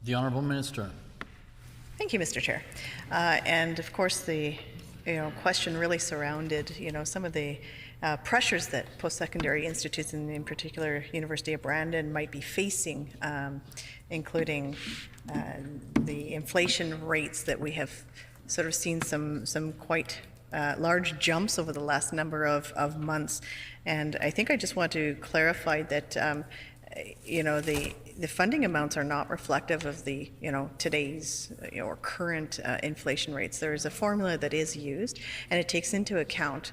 The Honourable Minister. Thank you, Mr. Chair. And of course, the question really surrounded some of the pressures that post-secondary institutes, and in particular University of Brandon, might be facing, including the inflation rates that we have sort of seen some quite large jumps over the last number of months. And I think I just want to clarify that the funding amounts are not reflective of the today's or current inflation rates. There is a formula that is used, and it takes into account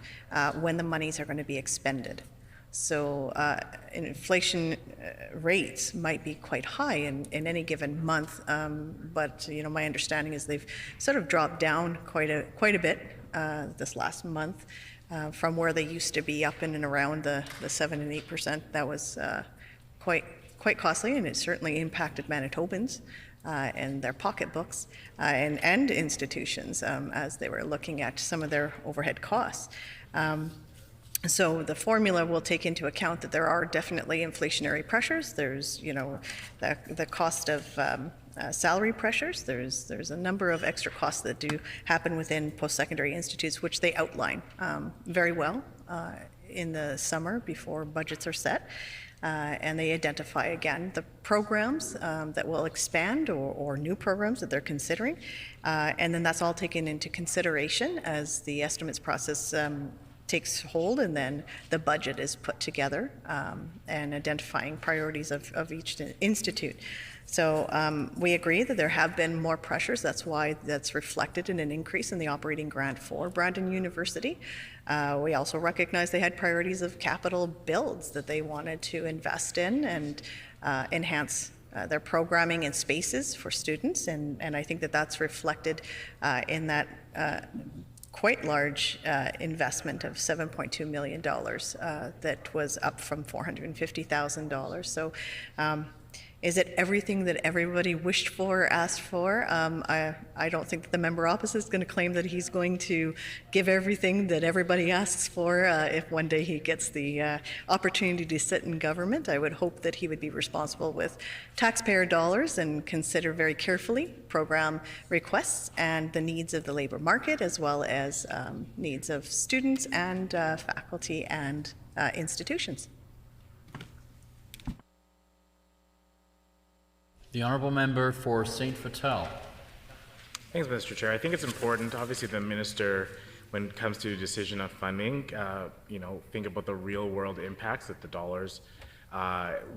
when the monies are going to be expended. So inflation rates might be quite high in any given month, but my understanding is they've sort of dropped down quite a bit this last month from where they used to be up in and around the 7 and 8%. That was quite costly, and it certainly impacted Manitobans and their pocketbooks and institutions as they were looking at some of their overhead costs. So the formula will take into account that there are definitely inflationary pressures. There's, the cost of salary pressures. There's a number of extra costs that do happen within post-secondary institutes, which they outline very well in the summer before budgets are set. And they identify, again, the programs that will expand or new programs that they're considering. And then that's all taken into consideration as the estimates process takes hold, and then the budget is put together and identifying priorities of each institute. So we agree that there have been more pressures. That's why that's reflected in an increase in the operating grant for Brandon University. We also recognize they had priorities of capital builds that they wanted to invest in and enhance their programming and spaces for students, and I think that that's reflected in that quite large investment of $7.2 million that was up from $450,000. So is it everything that everybody wished for or asked for? I don't think that the member opposite is going to claim that he's going to give everything that everybody asks for if one day he gets the opportunity to sit in government. I would hope that he would be responsible with taxpayer dollars and consider very carefully program requests and the needs of the labor market, as well as needs of students and faculty and institutions. The Honourable Member for St. Vital. Thanks, Mr. Chair. I think it's important, obviously, the minister, when it comes to a decision on funding, think about the real-world impacts that the dollars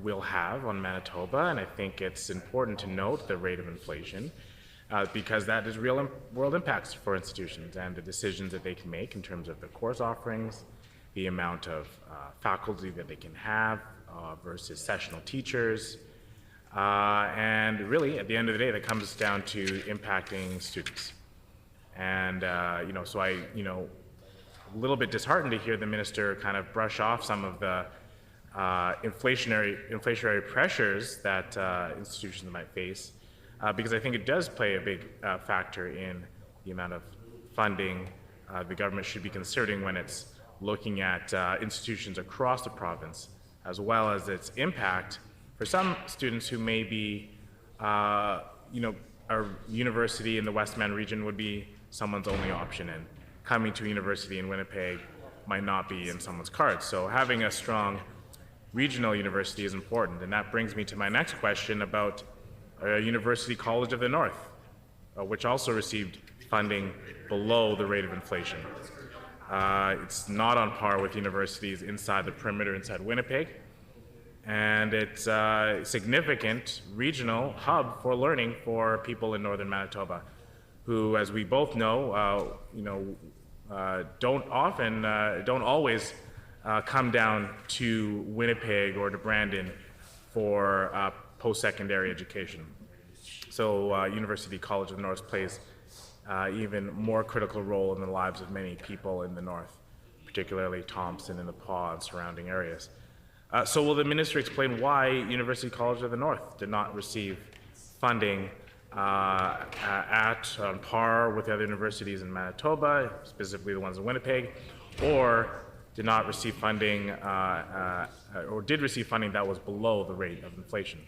will have on Manitoba, and I think it's important to note the rate of inflation because that is real-world impacts for institutions and the decisions that they can make in terms of the course offerings, the amount of faculty that they can have versus sessional teachers, and really, at the end of the day, that comes down to impacting students. And, so I, a little bit disheartened to hear the minister kind of brush off some of the inflationary pressures that institutions might face, because I think it does play a big factor in the amount of funding the government should be considering when it's looking at institutions across the province, as well as its impact for some students who may be, a university in the Westman region would be someone's only option, and coming to a university in Winnipeg might not be in someone's cards. So having a strong regional university is important, and that brings me to my next question about University College of the North, which also received funding below the rate of inflation. It's not on par with universities inside the perimeter, inside Winnipeg. And it's a significant regional hub for learning for people in northern Manitoba, who, as we both know, don't always come down to Winnipeg or to Brandon for post-secondary education. So University College of the North plays even more critical role in the lives of many people in the north, particularly Thompson and the Paw and surrounding areas. So will the minister explain why University College of the North did not receive funding on par with the other universities in Manitoba, specifically the ones in Winnipeg, or did not receive funding, or did receive funding that was below the rate of inflation?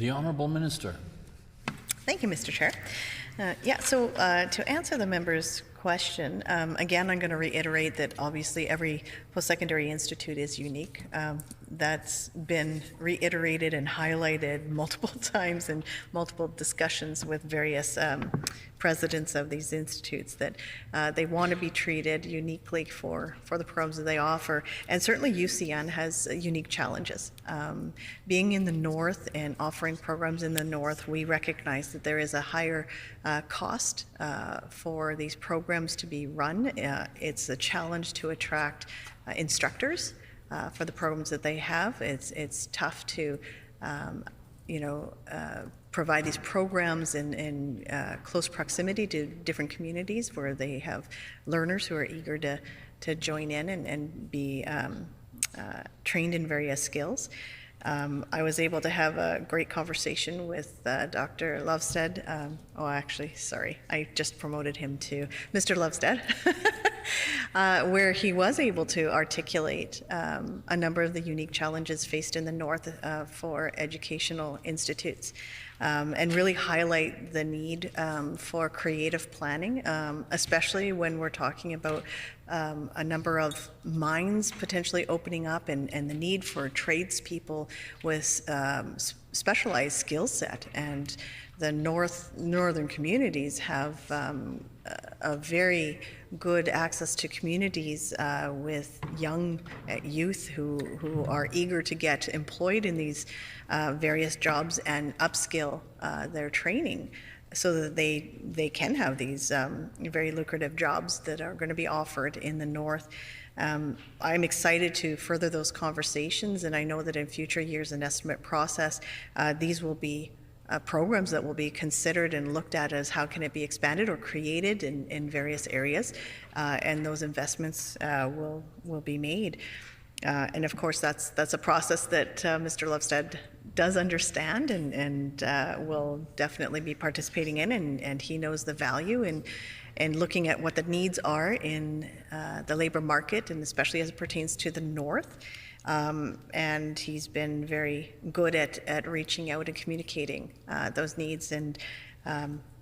The Honourable Minister. Thank you, Mr. Chair. To answer the member's question, again, I'm going to reiterate that obviously every post-secondary institute is unique. That's been reiterated and highlighted multiple times in multiple discussions with various presidents of these institutes, that they want to be treated uniquely for the programs that they offer. And certainly UCN has unique challenges. Being in the north and offering programs in the north, we recognize that there is a higher cost for these programs to be run. It's a challenge to attract instructors for the programs that they have. It's tough to provide these programs in close proximity to different communities where they have learners who are eager to join in and be trained in various skills. I was able to have a great conversation with Dr. Lovestead. I just promoted him to Mr. Lovestead, where he was able to articulate a number of the unique challenges faced in the north for educational institutes, and really highlight the need for creative planning, especially when we're talking about a number of mines potentially opening up and the need for tradespeople with specialized skill set. And the northern communities have a very good access to communities with young youth who are eager to get employed in these various jobs and upskill their training, so that they can have these very lucrative jobs that are going to be offered in the north. I'm excited to further those conversations, and I know that in future years and estimate process, these will be programs that will be considered and looked at as how can it be expanded or created in various areas, and those investments will be made. And of course, that's a process that Mr. Lovestead does understand and will definitely be participating in, and he knows the value in looking at what the needs are in the labor market, and especially as it pertains to the north. And he's been very good at reaching out and communicating those needs. And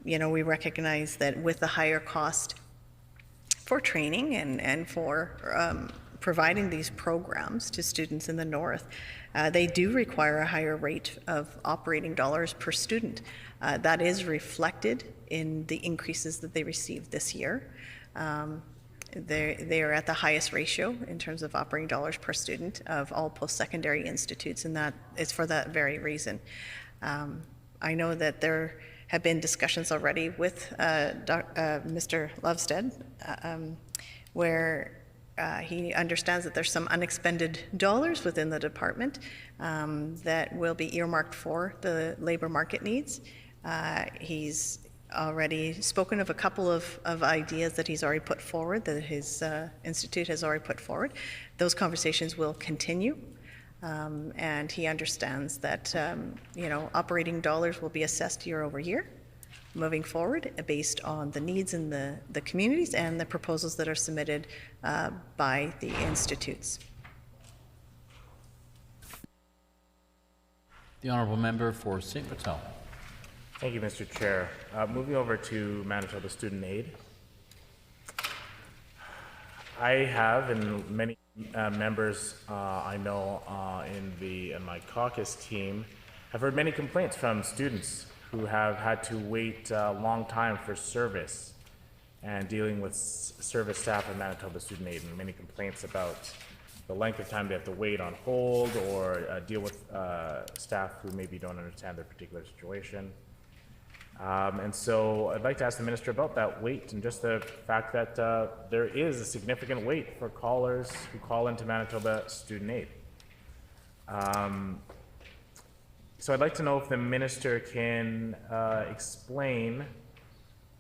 we recognize that with the higher cost for training and for providing these programs to students in the north, they do require a higher rate of operating dollars per student. That is reflected in the increases that they received this year. They are at the highest ratio in terms of operating dollars per student of all post-secondary institutes, and that is for that very reason. I know that there have been discussions already with Mr. Lovestead, where he understands that there's some unexpended dollars within the department that will be earmarked for the labor market needs. He's already spoken of a couple of ideas that he's already put forward, that his institute has already put forward. Those conversations will continue, and he understands that operating dollars will be assessed year over year moving forward based on the needs in the communities and the proposals that are submitted by the institutes. The Honourable Member for St. Patel. Thank you, Mr. Chair. Moving over to Manitoba Student Aid. I have, and many members I know in my caucus team have heard many complaints from students who have had to wait a long time for service and dealing with service staff in Manitoba Student Aid, and many complaints about the length of time they have to wait on hold or deal with staff who maybe don't understand their particular situation. And so I'd like to ask the Minister about that wait and just the fact that there is a significant wait for callers who call into Manitoba Student Aid. So I'd like to know if the Minister can explain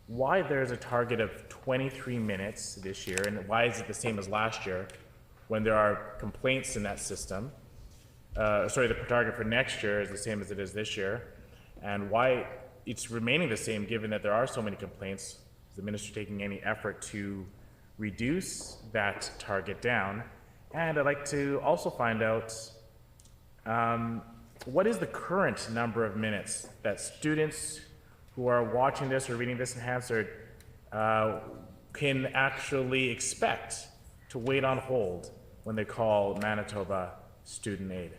why there's a target of 23 minutes this year, and why is it the same as last year when there are complaints in that system. The target for next year is the same as it is this year, and why it's remaining the same given that there are so many complaints. Is the Minister taking any effort to reduce that target down? And I'd like to also find out what is the current number of minutes that students who are watching this or reading this in Hansard can actually expect to wait on hold when they call Manitoba Student Aid?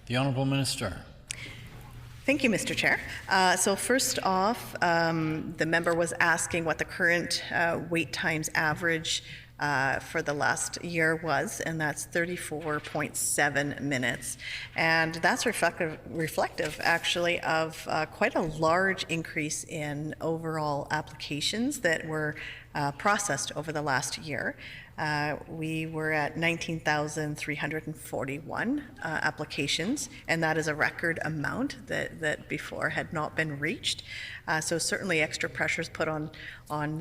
The Honourable Minister. Thank you, Mr. Chair. So first off, the member was asking what the current wait times average for the last year was, and that's 34.7 minutes. And that's reflective actually of quite a large increase in overall applications that were processed over the last year. We were at 19,341 applications, and that is a record amount that before had not been reached. So certainly extra pressures put on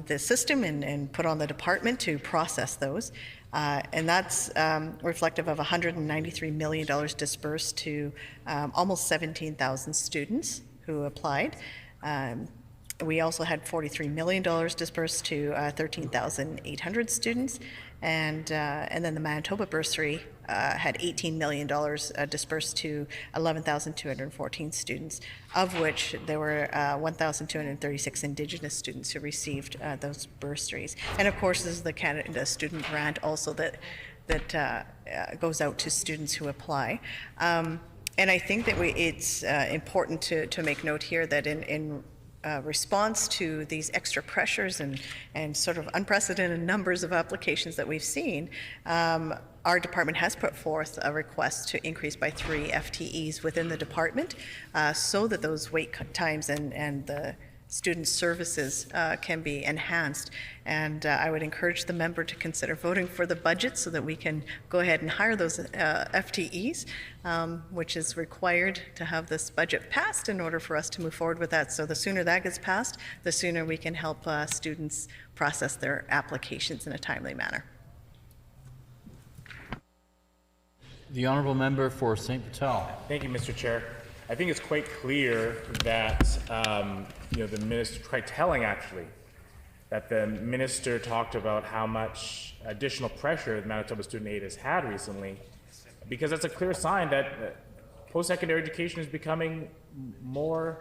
the system and put on the department to process those. And that's reflective of $193 million dispersed to almost 17,000 students who applied. We also had $43 million dispersed to 13,800 students, and then the Manitoba bursary had $18 million dispersed to 11,214 students, of which there were 1,236 Indigenous students who received those bursaries. And of course, there's the Canada Student Grant also that goes out to students who apply. And I think that it's important to make note here that in response to these extra pressures and sort of unprecedented numbers of applications that we've seen, our department has put forth a request to increase by 3 FTEs within the department so that those wait times and the student services can be enhanced. And I would encourage the member to consider voting for the budget so that we can go ahead and hire those FTEs, which is required to have this budget passed in order for us to move forward with that. So the sooner that gets passed, the sooner we can help students process their applications in a timely manner. The Honourable Member for St. Patel. Thank you, Mr. Chair. I think it's quite clear that the minister, quite telling actually, that the minister talked about how much additional pressure the Manitoba Student Aid has had recently, because that's a clear sign that post-secondary education is becoming more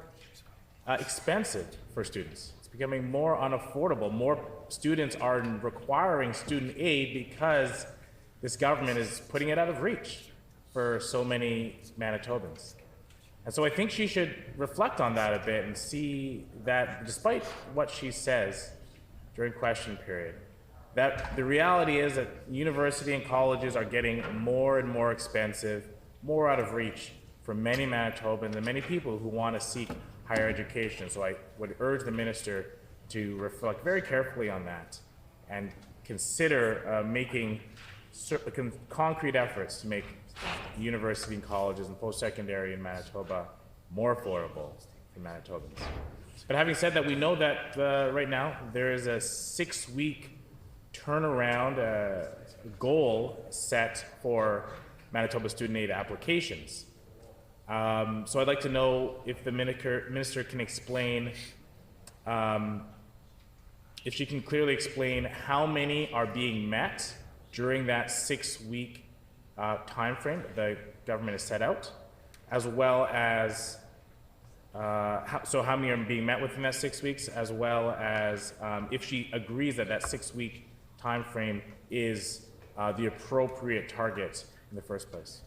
expensive for students. It's becoming more unaffordable. More students are requiring student aid because this government is putting it out of reach for so many Manitobans. And so I think she should reflect on that a bit and see that despite what she says during question period, that the reality is that university and colleges are getting more and more expensive, more out of reach for many Manitobans and many people who want to seek higher education. So I would urge the minister to reflect very carefully on that and consider making concrete efforts to make university and colleges and post-secondary in Manitoba more affordable for Manitobans. But having said that, we know that right now there is a 6-week turnaround goal set for Manitoba student aid applications. So I'd like to know if the minister can explain, if she can clearly explain how many are being met during that 6-week time frame that the government has set out, as well as how many are being met within that 6 weeks, as well as if she agrees that that 6-week time frame is the appropriate target in the first place.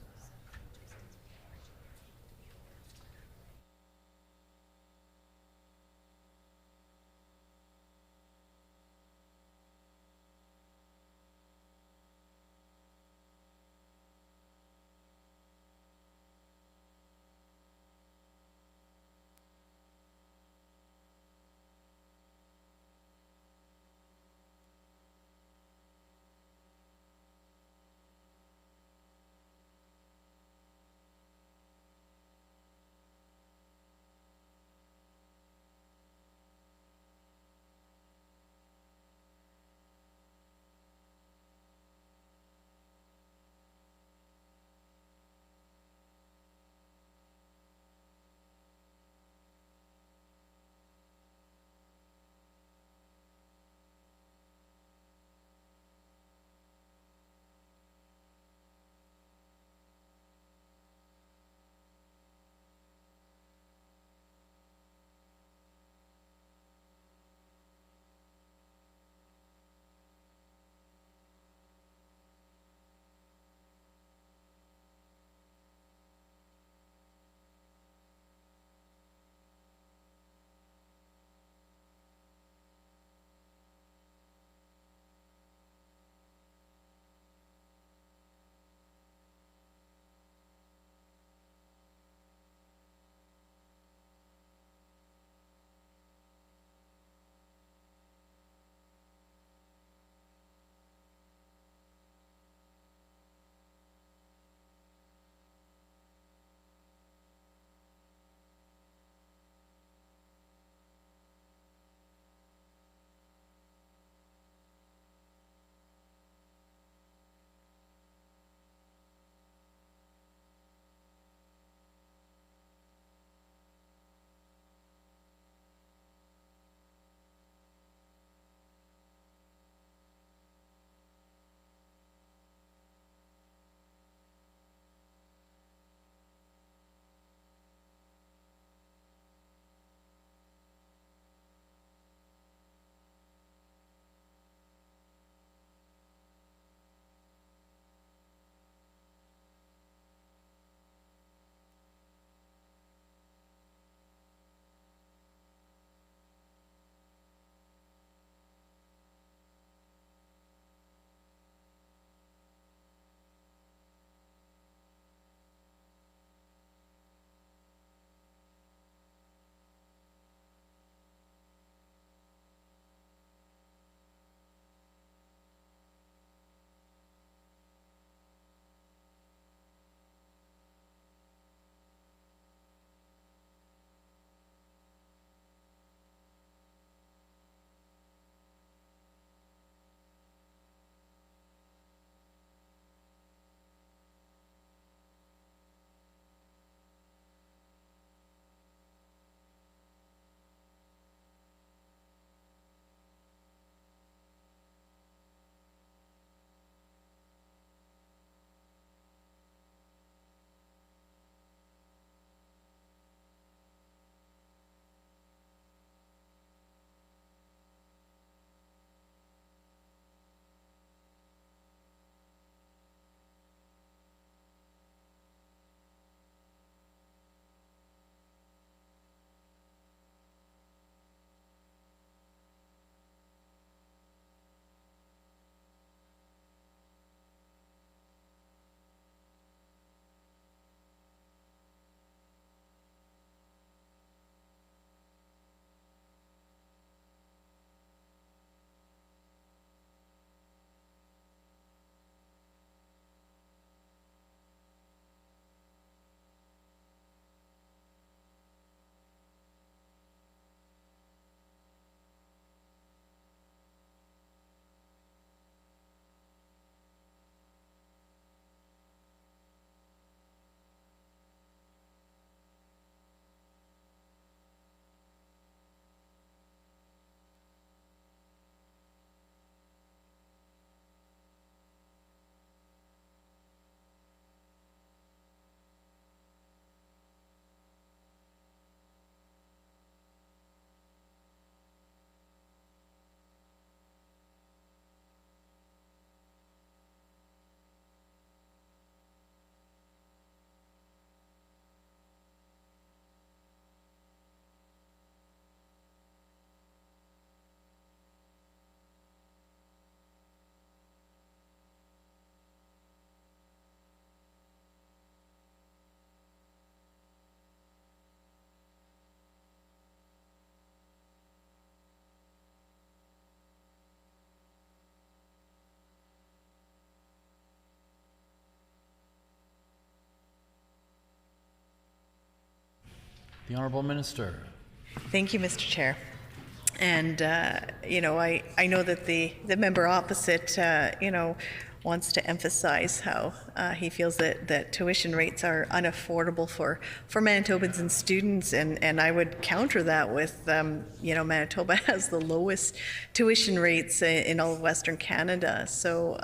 The Honourable Minister. Thank you, Mr. Chair. And, I know that the member opposite, wants to emphasize how he feels that tuition rates are unaffordable for Manitobans and students, and I would counter that with, Manitoba has the lowest tuition rates in all of Western Canada. So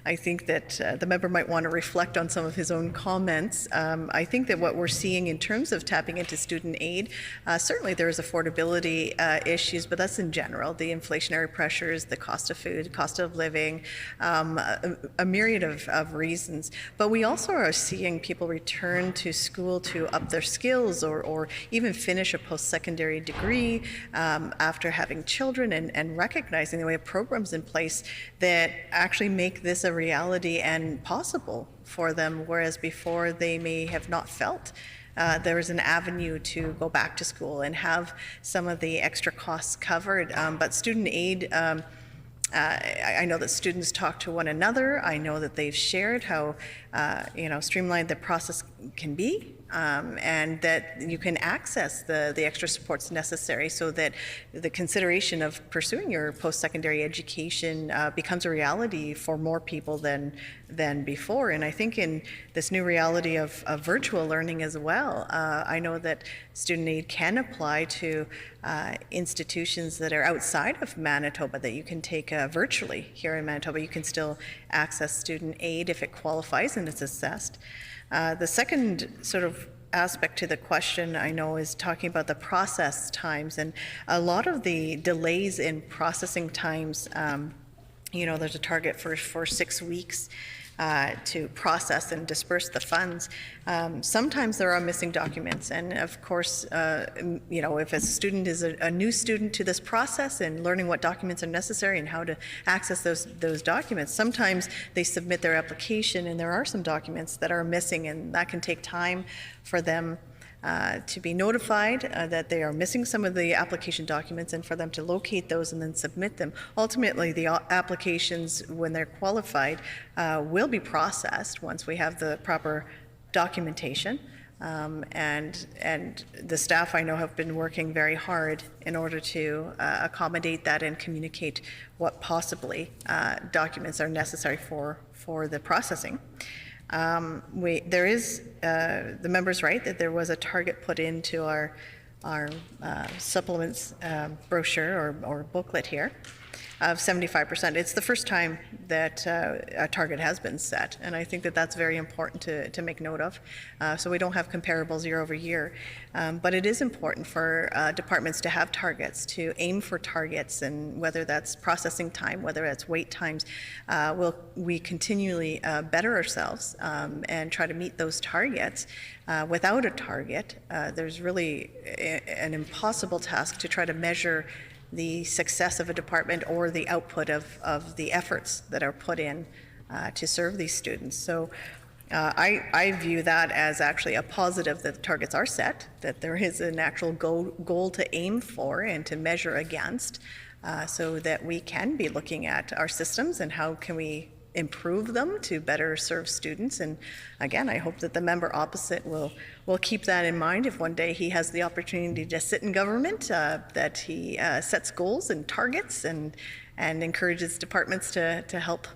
I think that the member might want to reflect on some of his own comments. I think that what we're seeing in terms of tapping into student aid, certainly there is affordability issues, but that's in general, the inflationary pressures, the cost of food, cost of living, a myriad of reasons. But we also are seeing people return to school to up their skills or even finish a post-secondary degree after having children, and recognizing that we have programs in place that actually make this a reality and possible for them, whereas before they may have not felt there is an avenue to go back to school and have some of the extra costs covered. But student aid, I know that students talk to one another. I know that they've shared how streamlined the process can be, and that you can access the extra supports necessary so that the consideration of pursuing your post-secondary education becomes a reality for more people than before. And I think in this new reality of virtual learning as well, I know that student aid can apply to institutions that are outside of Manitoba that you can take virtually here in Manitoba. You can still access student aid if it qualifies and it's assessed. The second sort of aspect to the question, I know, is talking about the process times, and a lot of the delays in processing times, there's a target for 6 weeks to process and disperse the funds. Sometimes there are missing documents, and of course, if a student is a new student to this process and learning what documents are necessary and how to access those documents, sometimes they submit their application and there are some documents that are missing, and that can take time for them to be notified that they are missing some of the application documents, and for them to locate those and then submit them. Ultimately, the applications, when they're qualified, will be processed once we have the proper documentation. And the staff, I know, have been working very hard in order to accommodate that and communicate what possibly documents are necessary for the processing. There is, the member's right that there was a target put into our supplements brochure or booklet here of 75%. It's the first time that a target has been set, and I think that that's very important to make note of. So we don't have comparables year over year, but it is important for departments to have targets, to aim for targets, and whether that's processing time, whether that's wait times, we continually better ourselves and try to meet those targets. Without a target, there's really an impossible task to try to measure the success of a department or the output of the efforts that are put in to serve these students. So I view that as actually a positive, that the targets are set, that there is an actual goal to aim for and to measure against, so that we can be looking at our systems and how can we improve them to better serve students. And again, I hope that the member opposite will keep that in mind if one day he has the opportunity to sit in government, that he sets goals and targets and encourages departments to help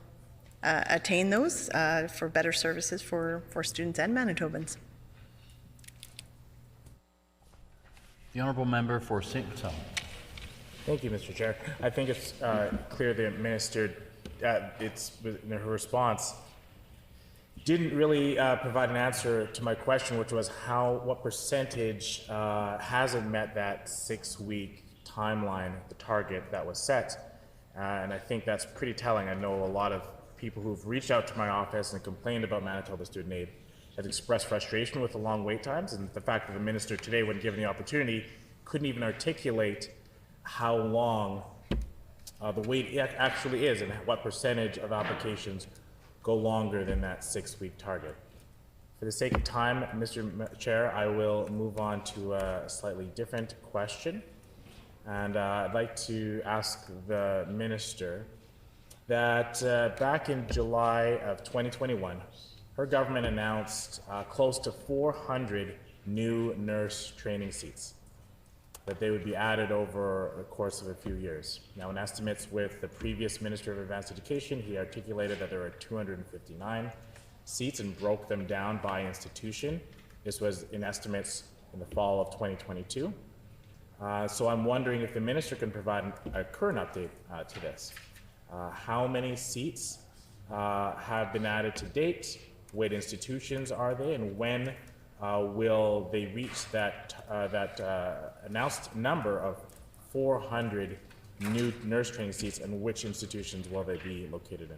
attain those for better services for students and Manitobans. The Honourable Member for St. Patel. Thank you, Mr. Chair. I think it's clear the Minister, in her response, didn't really provide an answer to my question, which was what percentage hasn't met that 6-week timeline, the target that was set. And I think that's pretty telling. I know a lot of people who've reached out to my office and complained about Manitoba student aid have expressed frustration with the long wait times, and the fact that the Minister today, when given the opportunity, couldn't even articulate how long the wait actually is and what percentage of applications go longer than that 6-week target. For the sake of time, Mr. Chair, I will move on to a slightly different question. And I'd like to ask the Minister that back in July of 2021, her government announced close to $400 new nurse training seats, that they would be added over the course of a few years. Now, in estimates with the previous Minister of Advanced Education, he articulated that there were 259 seats and broke them down by institution. This was in estimates in the fall of 2022. So I'm wondering if the minister can provide a current update to this. How many seats have been added to date? What institutions are they, and when will they reach that announced number of 400 new nurse training seats, and which institutions will they be located in?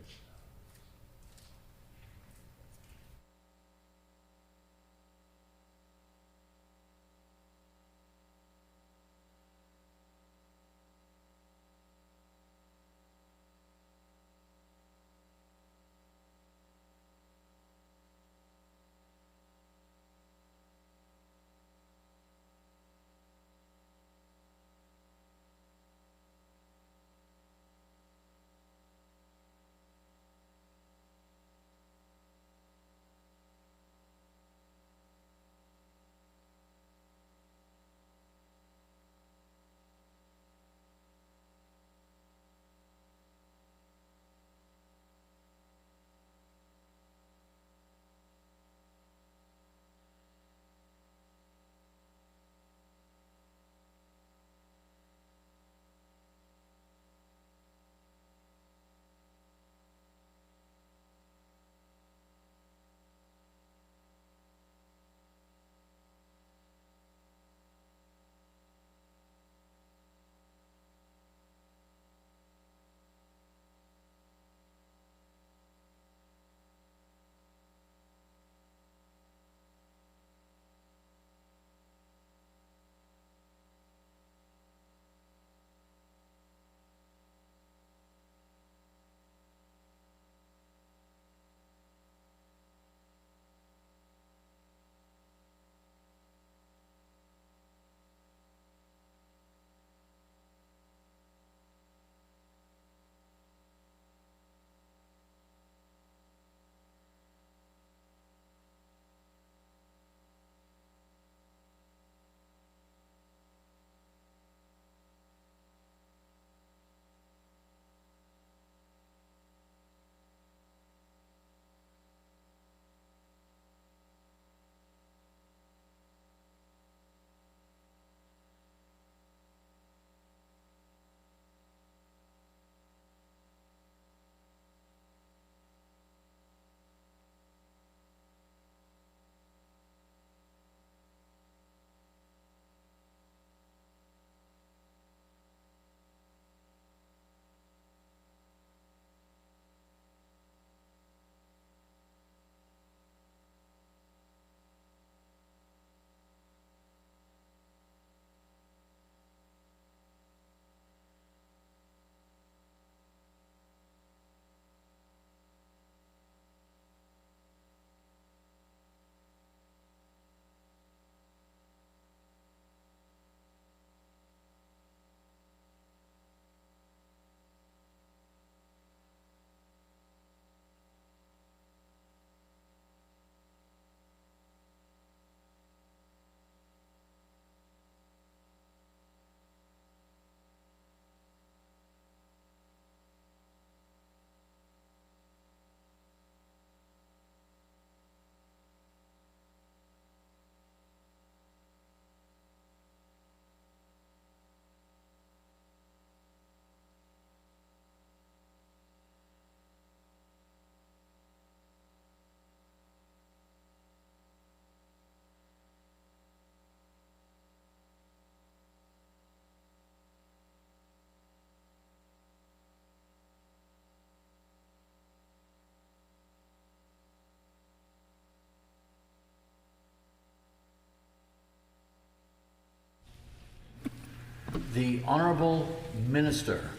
The Honourable Minister.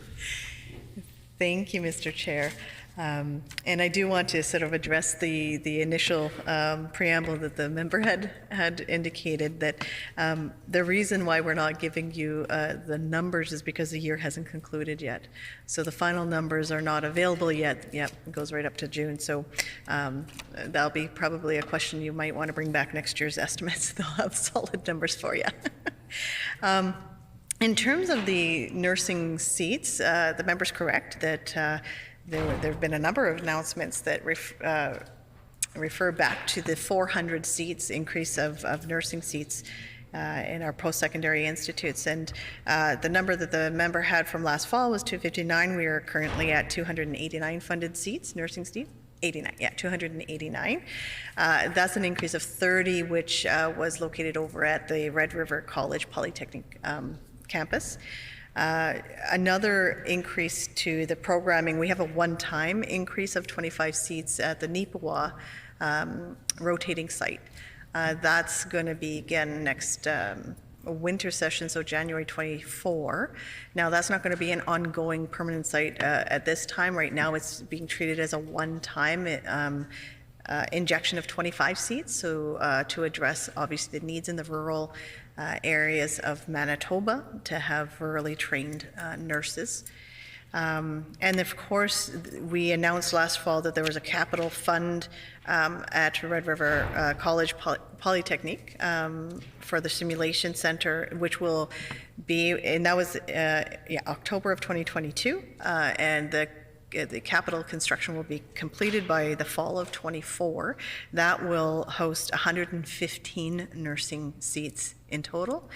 Thank you, Mr. Chair. And I do want to sort of address the initial preamble that the member had indicated, that the reason why we're not giving you the numbers is because the year hasn't concluded yet. So the final numbers are not available yet. Yep, it goes right up to June. So that'll be probably a question you might want to bring back next year's estimates. They'll have solid numbers for you. In terms of the nursing seats, the member's correct that there have been a number of announcements that refer back to the 400 seats increase of nursing seats in our post-secondary institutes. And the number that the member had from last fall was 259. We are currently at 289 funded seats, nursing seats. 89, yeah, 289. That's an increase of 30, which was located over at the Red River College Polytechnic campus. Another increase to the programming, we have a one-time increase of 25 seats at the Neepawa rotating site. That's going to be again next winter session, so January 24. Now that's not going to be an ongoing permanent site at this time. Right now it's being treated as a one-time injection of 25 seats, so to address obviously the needs in the rural areas of Manitoba to have rurally trained nurses. And of course, we announced last fall that there was a capital fund at Red River College Polytechnic for the simulation center, which will be, and that was October of 2022, and the capital construction will be completed by the fall of 24. That will host 115 nursing seats in total.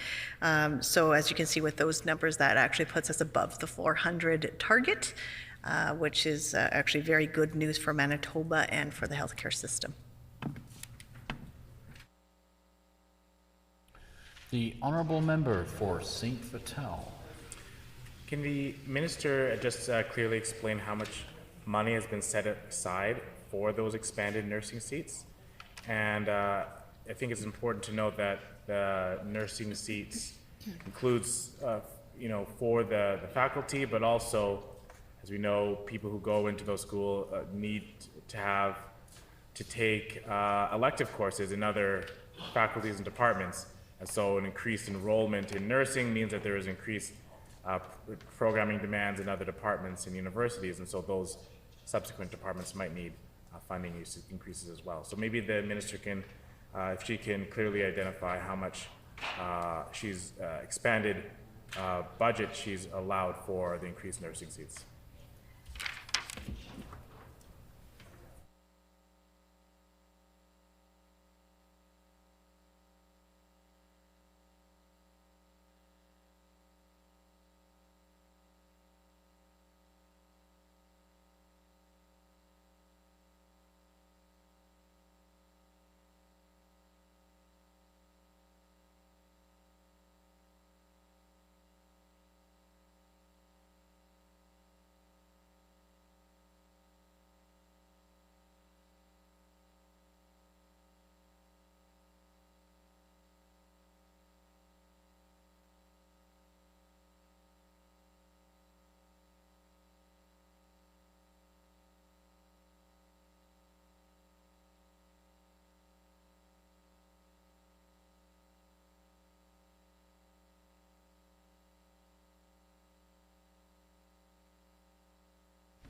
So as you can see with those numbers, that actually puts us above the 400 target, which is actually very good news for Manitoba and for the healthcare system. The honourable member for St. Vital. Can the minister just clearly explain how much money has been set aside for those expanded nursing seats? And I think it's important to note that the nursing seats includes, for the faculty, but also, as we know, people who go into those schools need to take elective courses in other faculties and departments. And so an increased enrollment in nursing means that there is increased programming demands in other departments and universities, and so those subsequent departments might need funding increases as well. So maybe the minister can, if she can clearly identify how much she's expanded budget she's allowed for the increased nursing seats.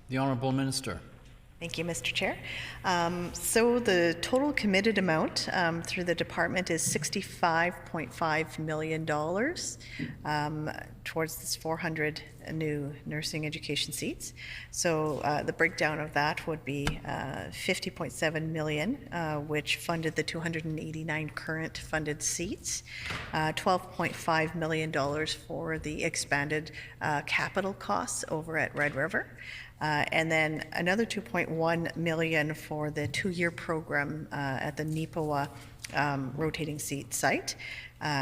The Honourable Minister. Thank you, Mr. Chair. So the total committed amount through the department is $65.5 million towards this 400 new nursing education seats. So the breakdown of that would be $50.7 million, which funded the 289 current funded seats, $12.5 million for the expanded capital costs over at Red River, and then another $2.1 million for the two-year program at the Neepawa rotating seat site.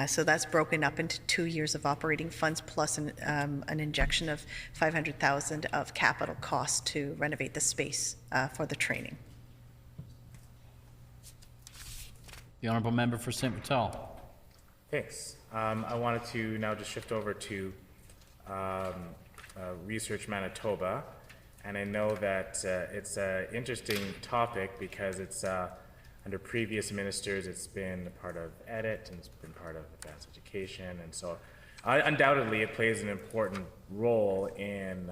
So that's broken up into 2 years of operating funds plus an injection of $500,000 of capital costs to renovate the space for the training. The Honourable Member for St. Vital. Thanks. I wanted to now just shift over to Research Manitoba And I know that it's an interesting topic because it's under previous ministers, it's been part of EDIT and it's been part of advanced education. And so undoubtedly it plays an important role in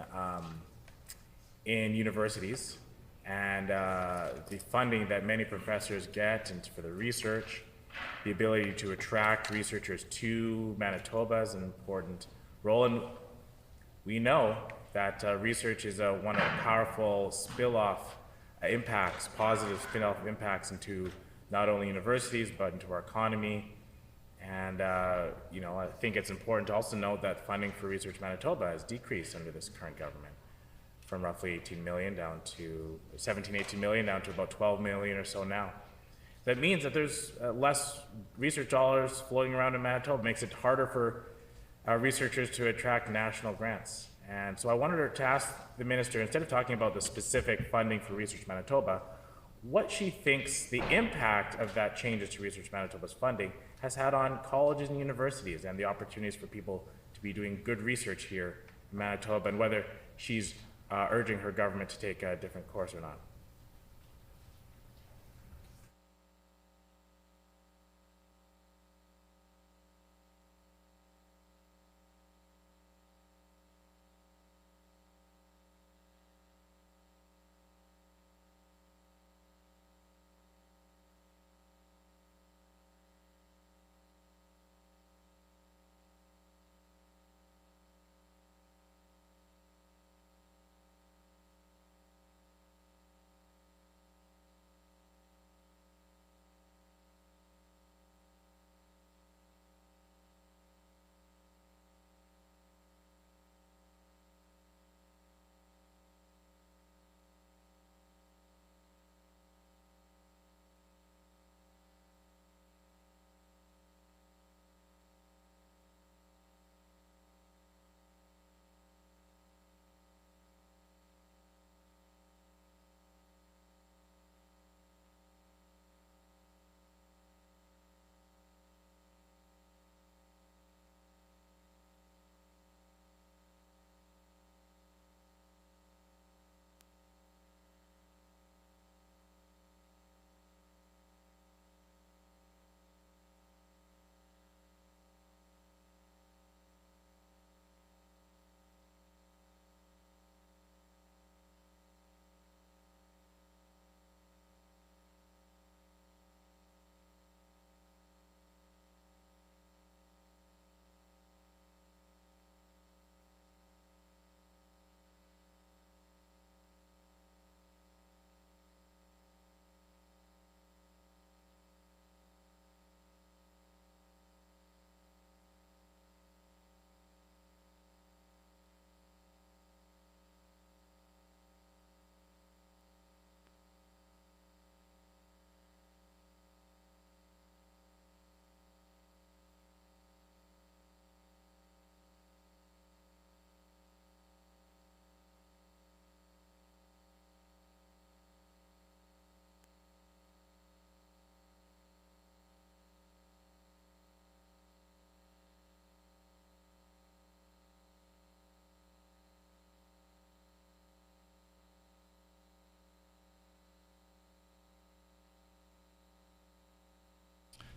universities and the funding that many professors get and for the research, the ability to attract researchers to Manitoba is an important role. And we know that research is one of the powerful spill-off impacts, positive spin-off impacts into not only universities, but into our economy. And, I think it's important to also note that funding for Research Manitoba has decreased under this current government from roughly 18 million down to 17, 18 million down to about 12 million or so now. That means that there's less research dollars floating around in Manitoba. It makes it harder for researchers to attract national grants. And so I wanted to ask the minister, instead of talking about the specific funding for Research Manitoba, what she thinks the impact of that changes to Research Manitoba's funding has had on colleges and universities and the opportunities for people to be doing good research here in Manitoba, and whether she's urging her government to take a different course or not.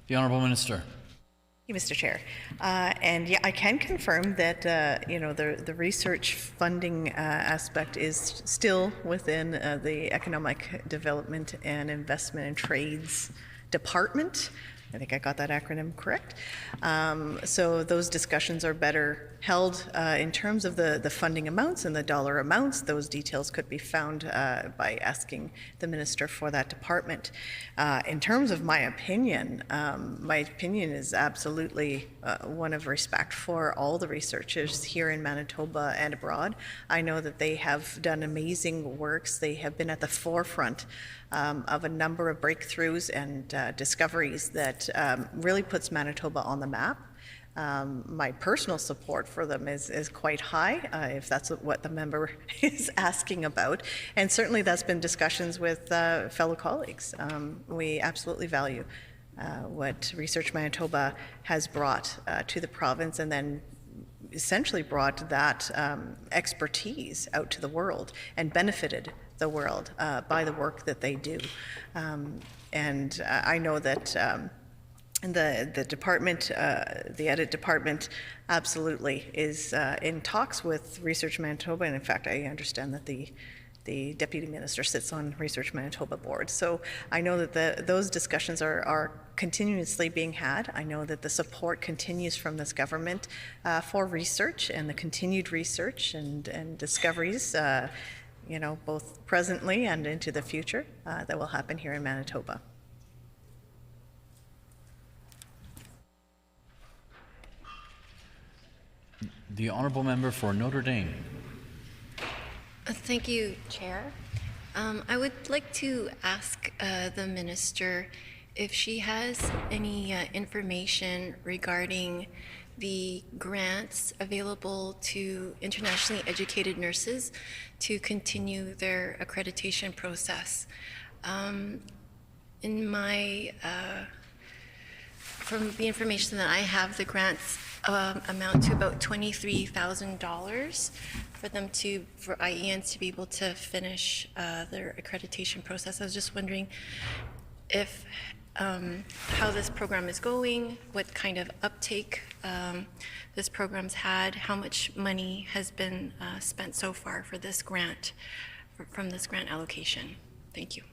The Honourable Minister. Thank you, Mr. Chair. And yeah, I can confirm that the research funding aspect is still within the Economic Development and Investment and Trades Department. I think I got that acronym correct. So those discussions are better held in terms of the funding amounts and the dollar amounts. Those details could be found by asking the minister for that department. In terms of my opinion is absolutely one of respect for all the researchers here in Manitoba and abroad. I know that they have done amazing works. They have been at the forefront of a number of breakthroughs and discoveries that really puts Manitoba on the map. My personal support for them is quite high, if that's what the member is asking about. And certainly that's been discussions with fellow colleagues. We absolutely value what Research Manitoba has brought to the province, and then essentially brought that expertise out to the world and benefited the world by the work that they do. And I know that the department, the edit department, absolutely is in talks with Research Manitoba, and in fact, I understand that the Deputy Minister sits on Research Manitoba board. So I know that those discussions are continuously being had. I know that the support continues from this government for research and the continued research and discoveries, you know, both presently and into the future that will happen here in Manitoba. The Honourable Member for Notre Dame. Thank you, Chair. I would like to ask the Minister if she has any information regarding the grants available to internationally educated nurses to continue their accreditation process. In my, from the information that I have, the grants amount to about $23,000 for them to, for IENs to be able to finish their accreditation process. I was just wondering if how this program is going, what kind of uptake this program's had, how much money has been spent so far for this grant, from this grant allocation. Thank you.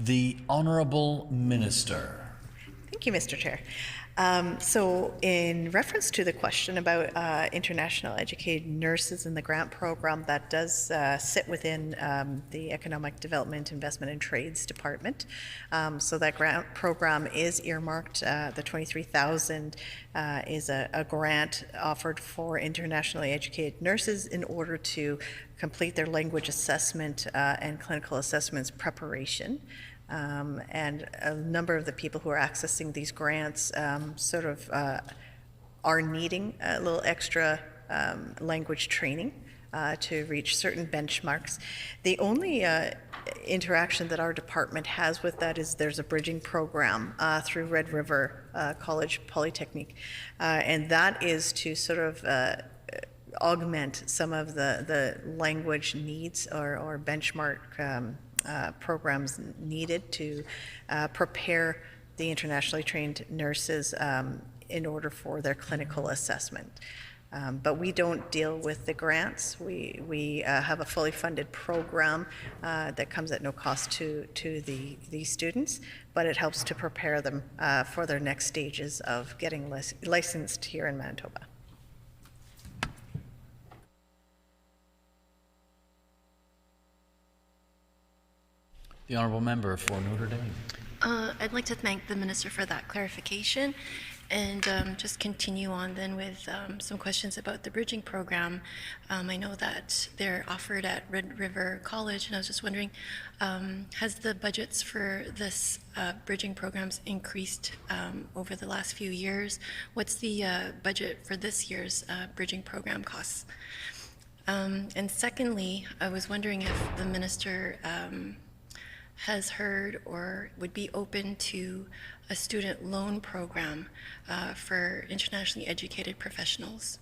The Honourable Minister. Thank you, Mr. Chair. So in reference to the question about international educated nurses in the grant program, that does sit within the Economic Development, Investment and Trades Department. So that grant program is earmarked. The $23,000 is a grant offered for internationally educated nurses in order to complete their language assessment and clinical assessments preparation. And a number of the people who are accessing these grants are needing a little extra language training to reach certain benchmarks. The only interaction that our department has with that is there's a bridging program through Red River College Polytechnic, and that is to augment some of the language needs or benchmark programs needed to prepare the internationally trained nurses in order for their clinical assessment. But we don't deal with the grants. We have a fully funded program that comes at no cost to the students, but it helps to prepare them for their next stages of getting licensed here in Manitoba. The Honourable Member for Notre Dame. I'd like to thank the minister for that clarification and just continue on then with some questions about the bridging program. I know that they're offered at Red River College, and I was just wondering, has the budgets for this bridging programs increased over the last few years? What's the budget for this year's bridging program costs? And secondly, I was wondering if the minister has heard or would be open to a student loan program for internationally educated professionals.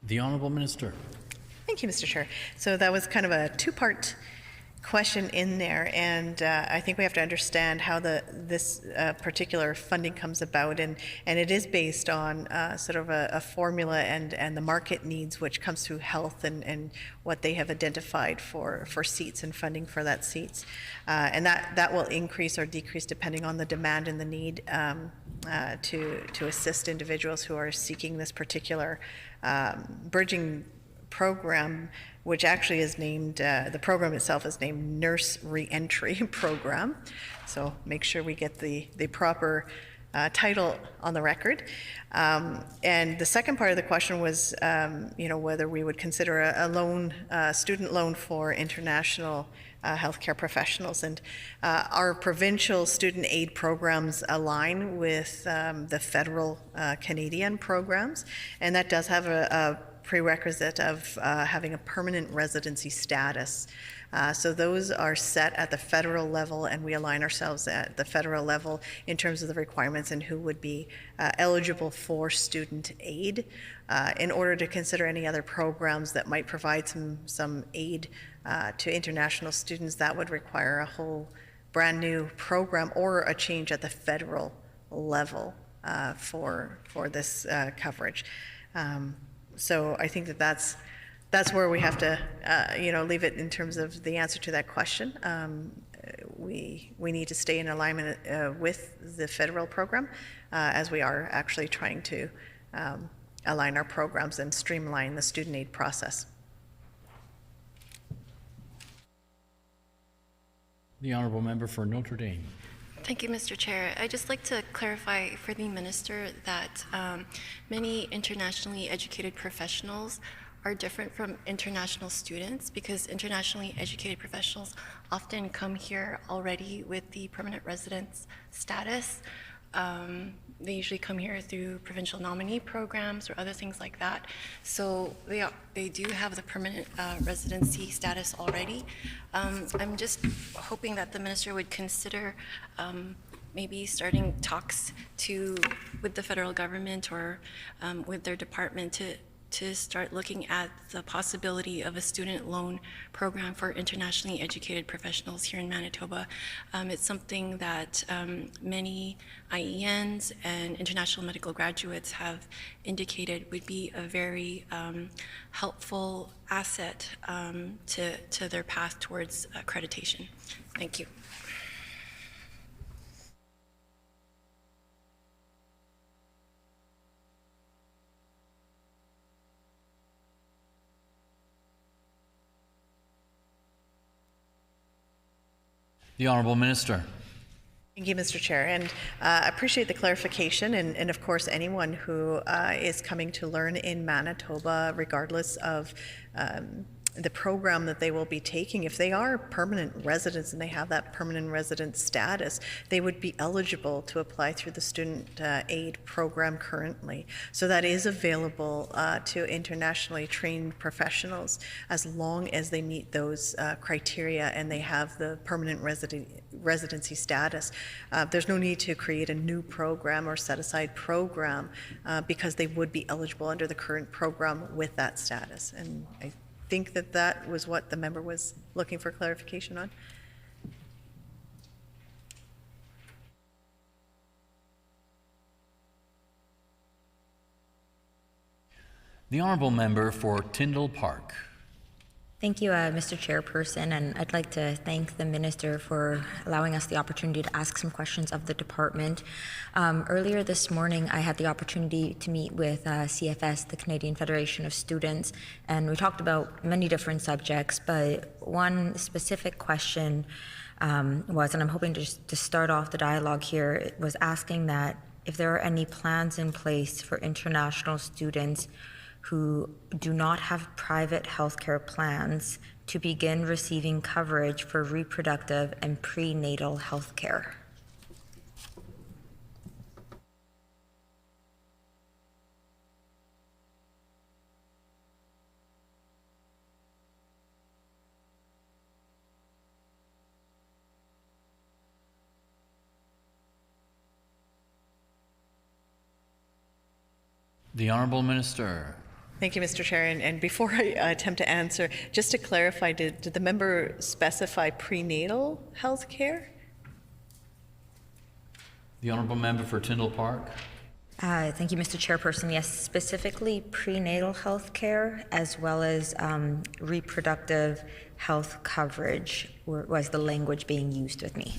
The Honourable Minister. Thank you, Mr. Chair. So that was kind of a two-part question in there, and I think we have to understand how this particular funding comes about, and it is based on sort of a formula and the market needs, which comes through health and what they have identified for seats and funding for that seats, and that will increase or decrease depending on the demand and the need to assist individuals who are seeking this particular bridging program, which actually is named, the program itself is named Nurse Reentry Program. So make sure we get the proper title on the record. And the second part of the question was, whether we would consider a loan, student loan for international healthcare professionals. And our provincial student aid programs align with the federal Canadian programs, and that does have a prerequisite of having a permanent residency status. So those are set at the federal level, and we align ourselves at the federal level in terms of the requirements and who would be eligible for student aid. In order to consider any other programs that might provide some aid to international students, that would require a whole brand new program or a change at the federal level for this coverage. So I think that's where we have to, leave it in terms of the answer to that question. We need to stay in alignment with the federal program, as we are actually trying to align our programs and streamline the student aid process. The Honourable Member for Notre Dame. Thank you, Mr. Chair. I'd just like to clarify for the Minister that many internationally educated professionals are different from international students, because internationally educated professionals often come here already with the permanent residence status. They usually come here through provincial nominee programs or other things like that. So they do have the permanent residency status already. I'm just hoping that the Minister would consider maybe starting talks with the federal government or with their department to start looking at the possibility of a student loan program for internationally educated professionals here in Manitoba. It's something that many IENs and international medical graduates have indicated would be a very helpful asset to their path towards accreditation. Thank you. The Honourable Minister. Thank you, Mr. Chair, and I appreciate the clarification, and of course anyone who is coming to learn in Manitoba, regardless of the program that they will be taking, if they are permanent residents and they have that permanent resident status, they would be eligible to apply through the student aid program currently. So that is available to internationally trained professionals as long as they meet those criteria and they have the permanent residency status. There's no need to create a new program or set aside program because they would be eligible under the current program with that status. And I think that was what the member was looking for clarification on. The Honourable Member for Tyndall Park. Thank you, Mr. Chairperson, and I'd like to thank the Minister for allowing us the opportunity to ask some questions of the department. Earlier this morning, I had the opportunity to meet with CFS, the Canadian Federation of Students, and we talked about many different subjects, but one specific question was, and I'm hoping to start off the dialogue here, it was asking that if there are any plans in place for international students who do not have private healthcare plans to begin receiving coverage for reproductive and prenatal health care. The Honourable Minister. Thank you, Mr. Chair. And before I attempt to answer, just to clarify, did the member specify prenatal health care? The Honourable Member for Tyndall Park. Thank you, Mr. Chairperson. Yes, specifically prenatal health care as well as reproductive health coverage was the language being used with me.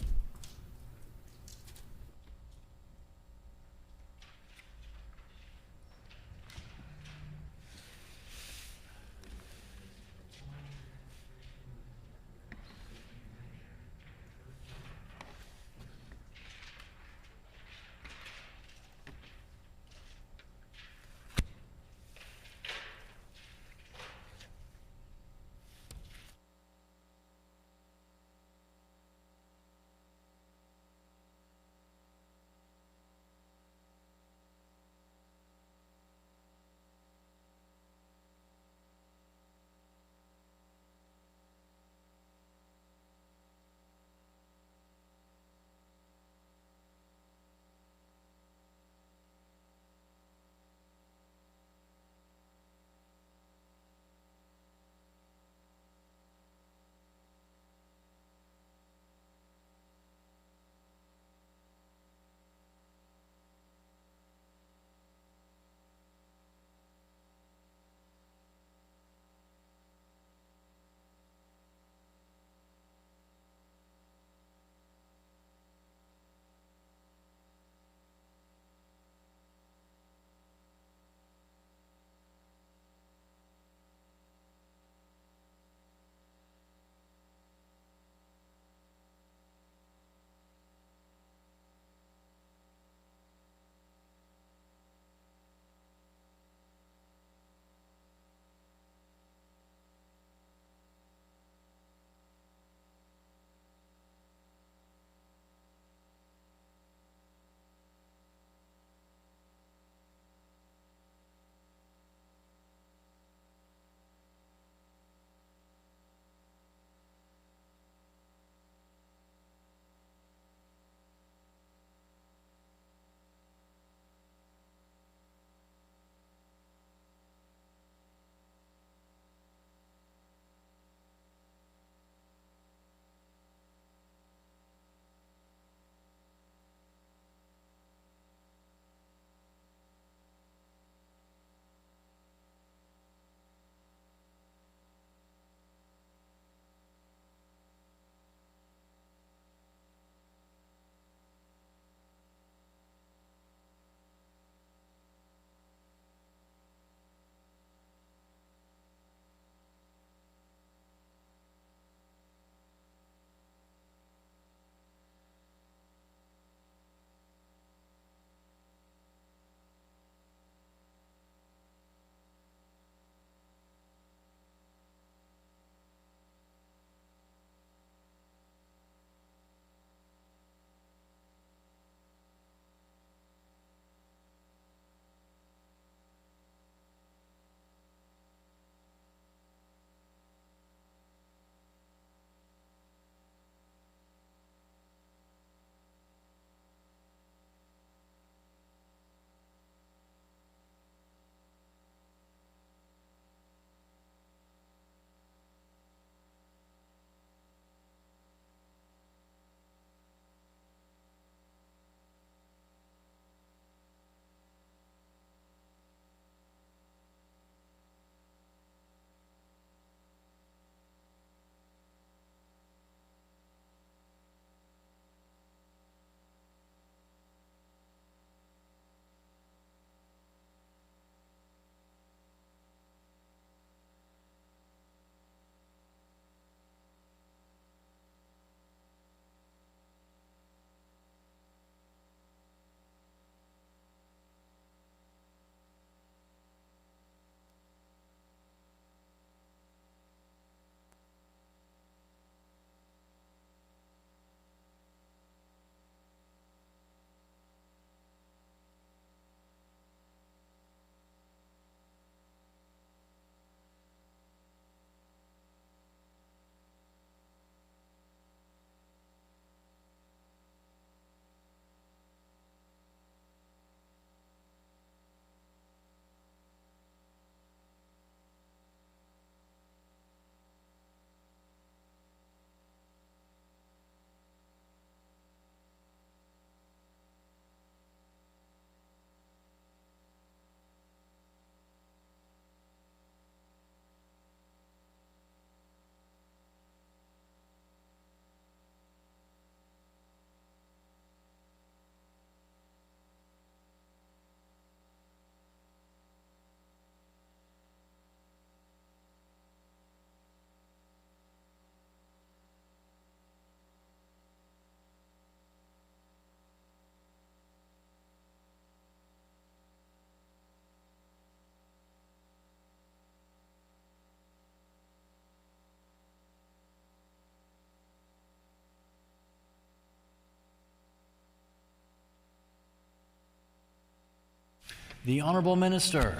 The Honourable Minister.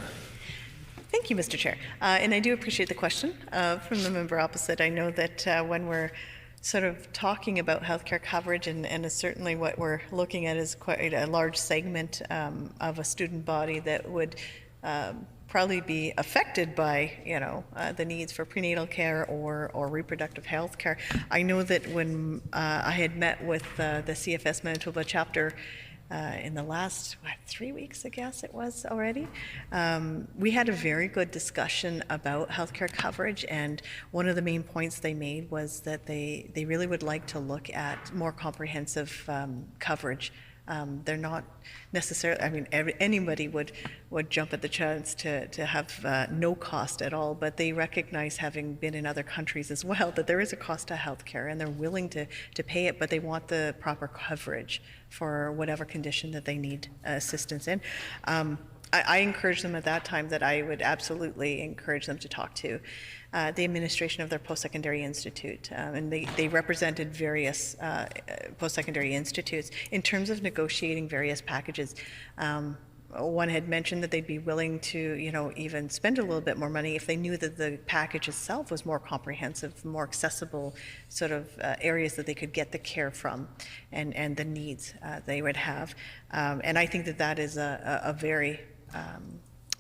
Thank you, Mr. Chair. And I do appreciate the question from the member opposite. I know that when we're sort of talking about healthcare coverage, and certainly what we're looking at is quite a large segment of a student body that would probably be affected by, the needs for prenatal care or reproductive health care. I know that when I had met with the CFS Manitoba chapter in the last 3 weeks, I guess it was already, we had a very good discussion about healthcare coverage, and one of the main points they made was that they really would like to look at more comprehensive coverage. They're not necessarily, anybody would jump at the chance to have no cost at all, but they recognize, having been in other countries as well, that there is a cost to healthcare, and they're willing to pay it, but they want the proper coverage for whatever condition that they need assistance in. I encouraged them at that time that I would absolutely encourage them to talk to the administration of their post-secondary institute, and they represented various post-secondary institutes in terms of negotiating various packages. One had mentioned that they'd be willing to, even spend a little bit more money if they knew that the package itself was more comprehensive, more accessible sort of areas that they could get the care from, and the needs they would have. And I think that is a very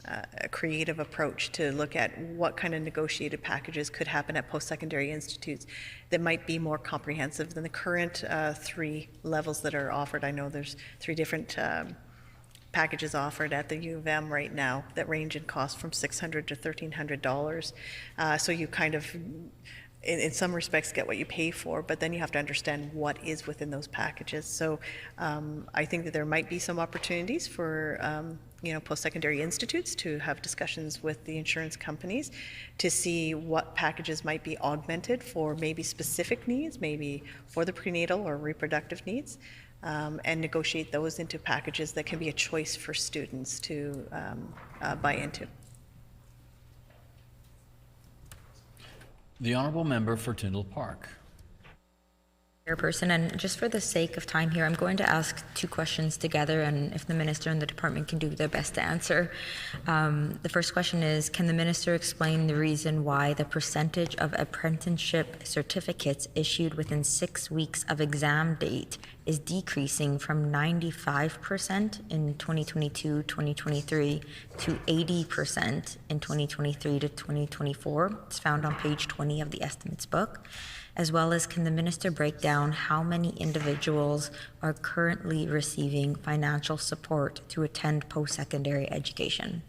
a creative approach to look at what kind of negotiated packages could happen at post-secondary institutes that might be more comprehensive than the current 3 levels that are offered. I know there's 3 different packages offered at the U of M right now that range in cost from $600 to $1,300. So you kind of, in some respects, get what you pay for, but then you have to understand what is within those packages. So I think that there might be some opportunities for post-secondary institutes to have discussions with the insurance companies to see what packages might be augmented for maybe specific needs, maybe for the prenatal or reproductive needs, and negotiate those into packages that can be a choice for students to buy into. The Honourable Member for Tyndall Park. Chairperson, and just for the sake of time here, I'm going to ask 2 questions together, and if the Minister and the Department can do their best to answer. The first question is, can the Minister explain the reason why the percentage of apprenticeship certificates issued within 6 weeks of exam date is decreasing from 95% in 2022-2023 to 80% in 2023 to 2024? It's found on page 20 of the estimates book. As well as, can the Minister break down how many individuals are currently receiving financial support to attend post-secondary education?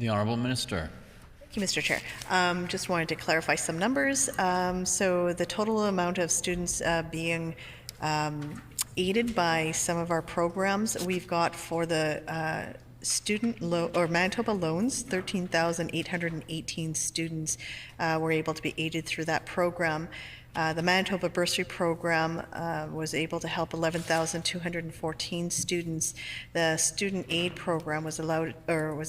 The Honourable Minister. Thank you, Mr. Chair. Just wanted to clarify some numbers. So the total amount of students being aided by some of our programs, we've got for the Manitoba loans, 13,818 students were able to be aided through that program. The Manitoba Bursary Program was able to help 11,214 students. The Student Aid Program was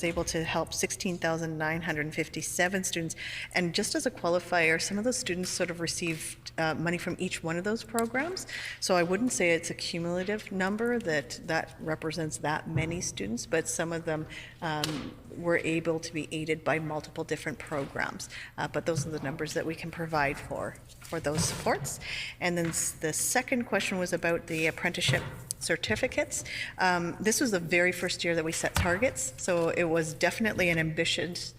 able to help 16,957 students. And just as a qualifier, some of those students sort of received money from each one of those programs. So I wouldn't say it's a cumulative number that represents that many students, but some of them were able to be aided by multiple different programs. But those are the numbers that we can provide for those supports. And then the second question was about the apprenticeship certificates. This was the very first year that we set targets, so it was definitely an ambitious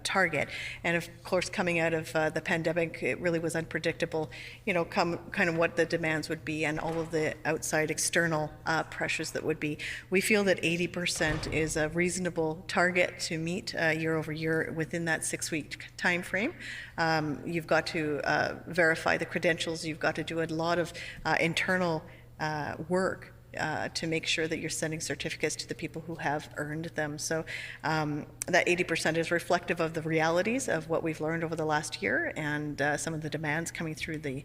target. And of course, coming out of the pandemic, it really was unpredictable, kind of what the demands would be and all of the outside external pressures that would be. We feel that 80% is a reasonable target to meet year over year within that 6-week time frame. You've got to verify the credentials. You've got to do a lot of internal work to make sure that you're sending certificates to the people who have earned them. So that 80% is reflective of the realities of what we've learned over the last year and some of the demands coming through the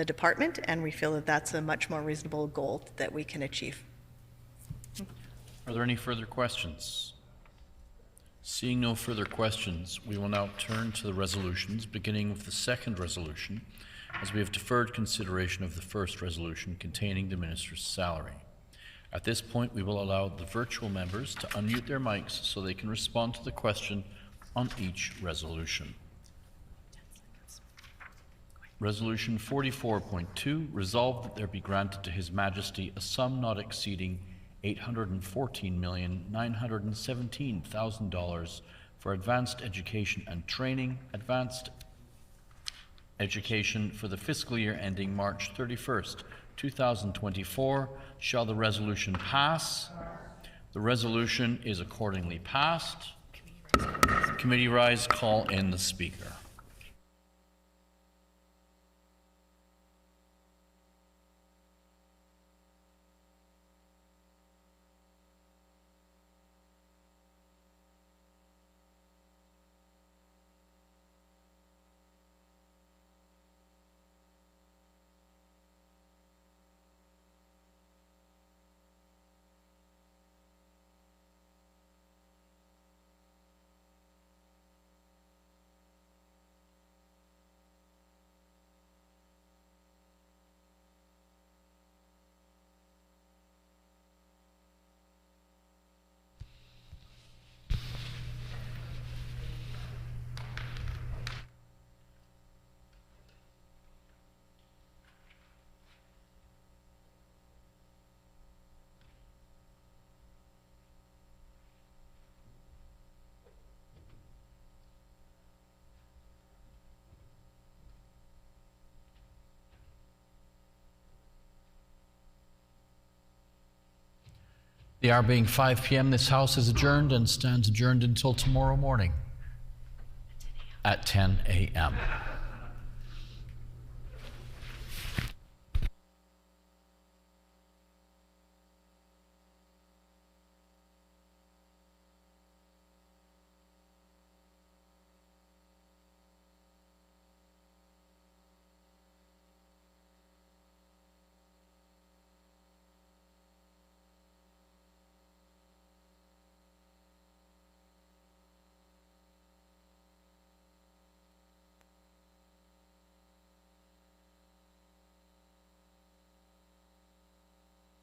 department, and we feel that that's a much more reasonable goal that we can achieve. Are there any further questions? Seeing no further questions, we will now turn to the resolutions, beginning with the second resolution, as we have deferred consideration of the first resolution containing the minister's salary. At this point, we will allow the virtual members to unmute their mics so they can respond to the question on each resolution. Resolution 44.2, resolved that there be granted to His Majesty a sum not exceeding $814,917,000 for advanced education and training, advanced education for the fiscal year ending March 31st, 2024. Shall the resolution pass? The resolution is accordingly passed. Committee rise, call in the Speaker. The hour being 5 p.m., this House is adjourned and stands adjourned until tomorrow morning at 10 a.m.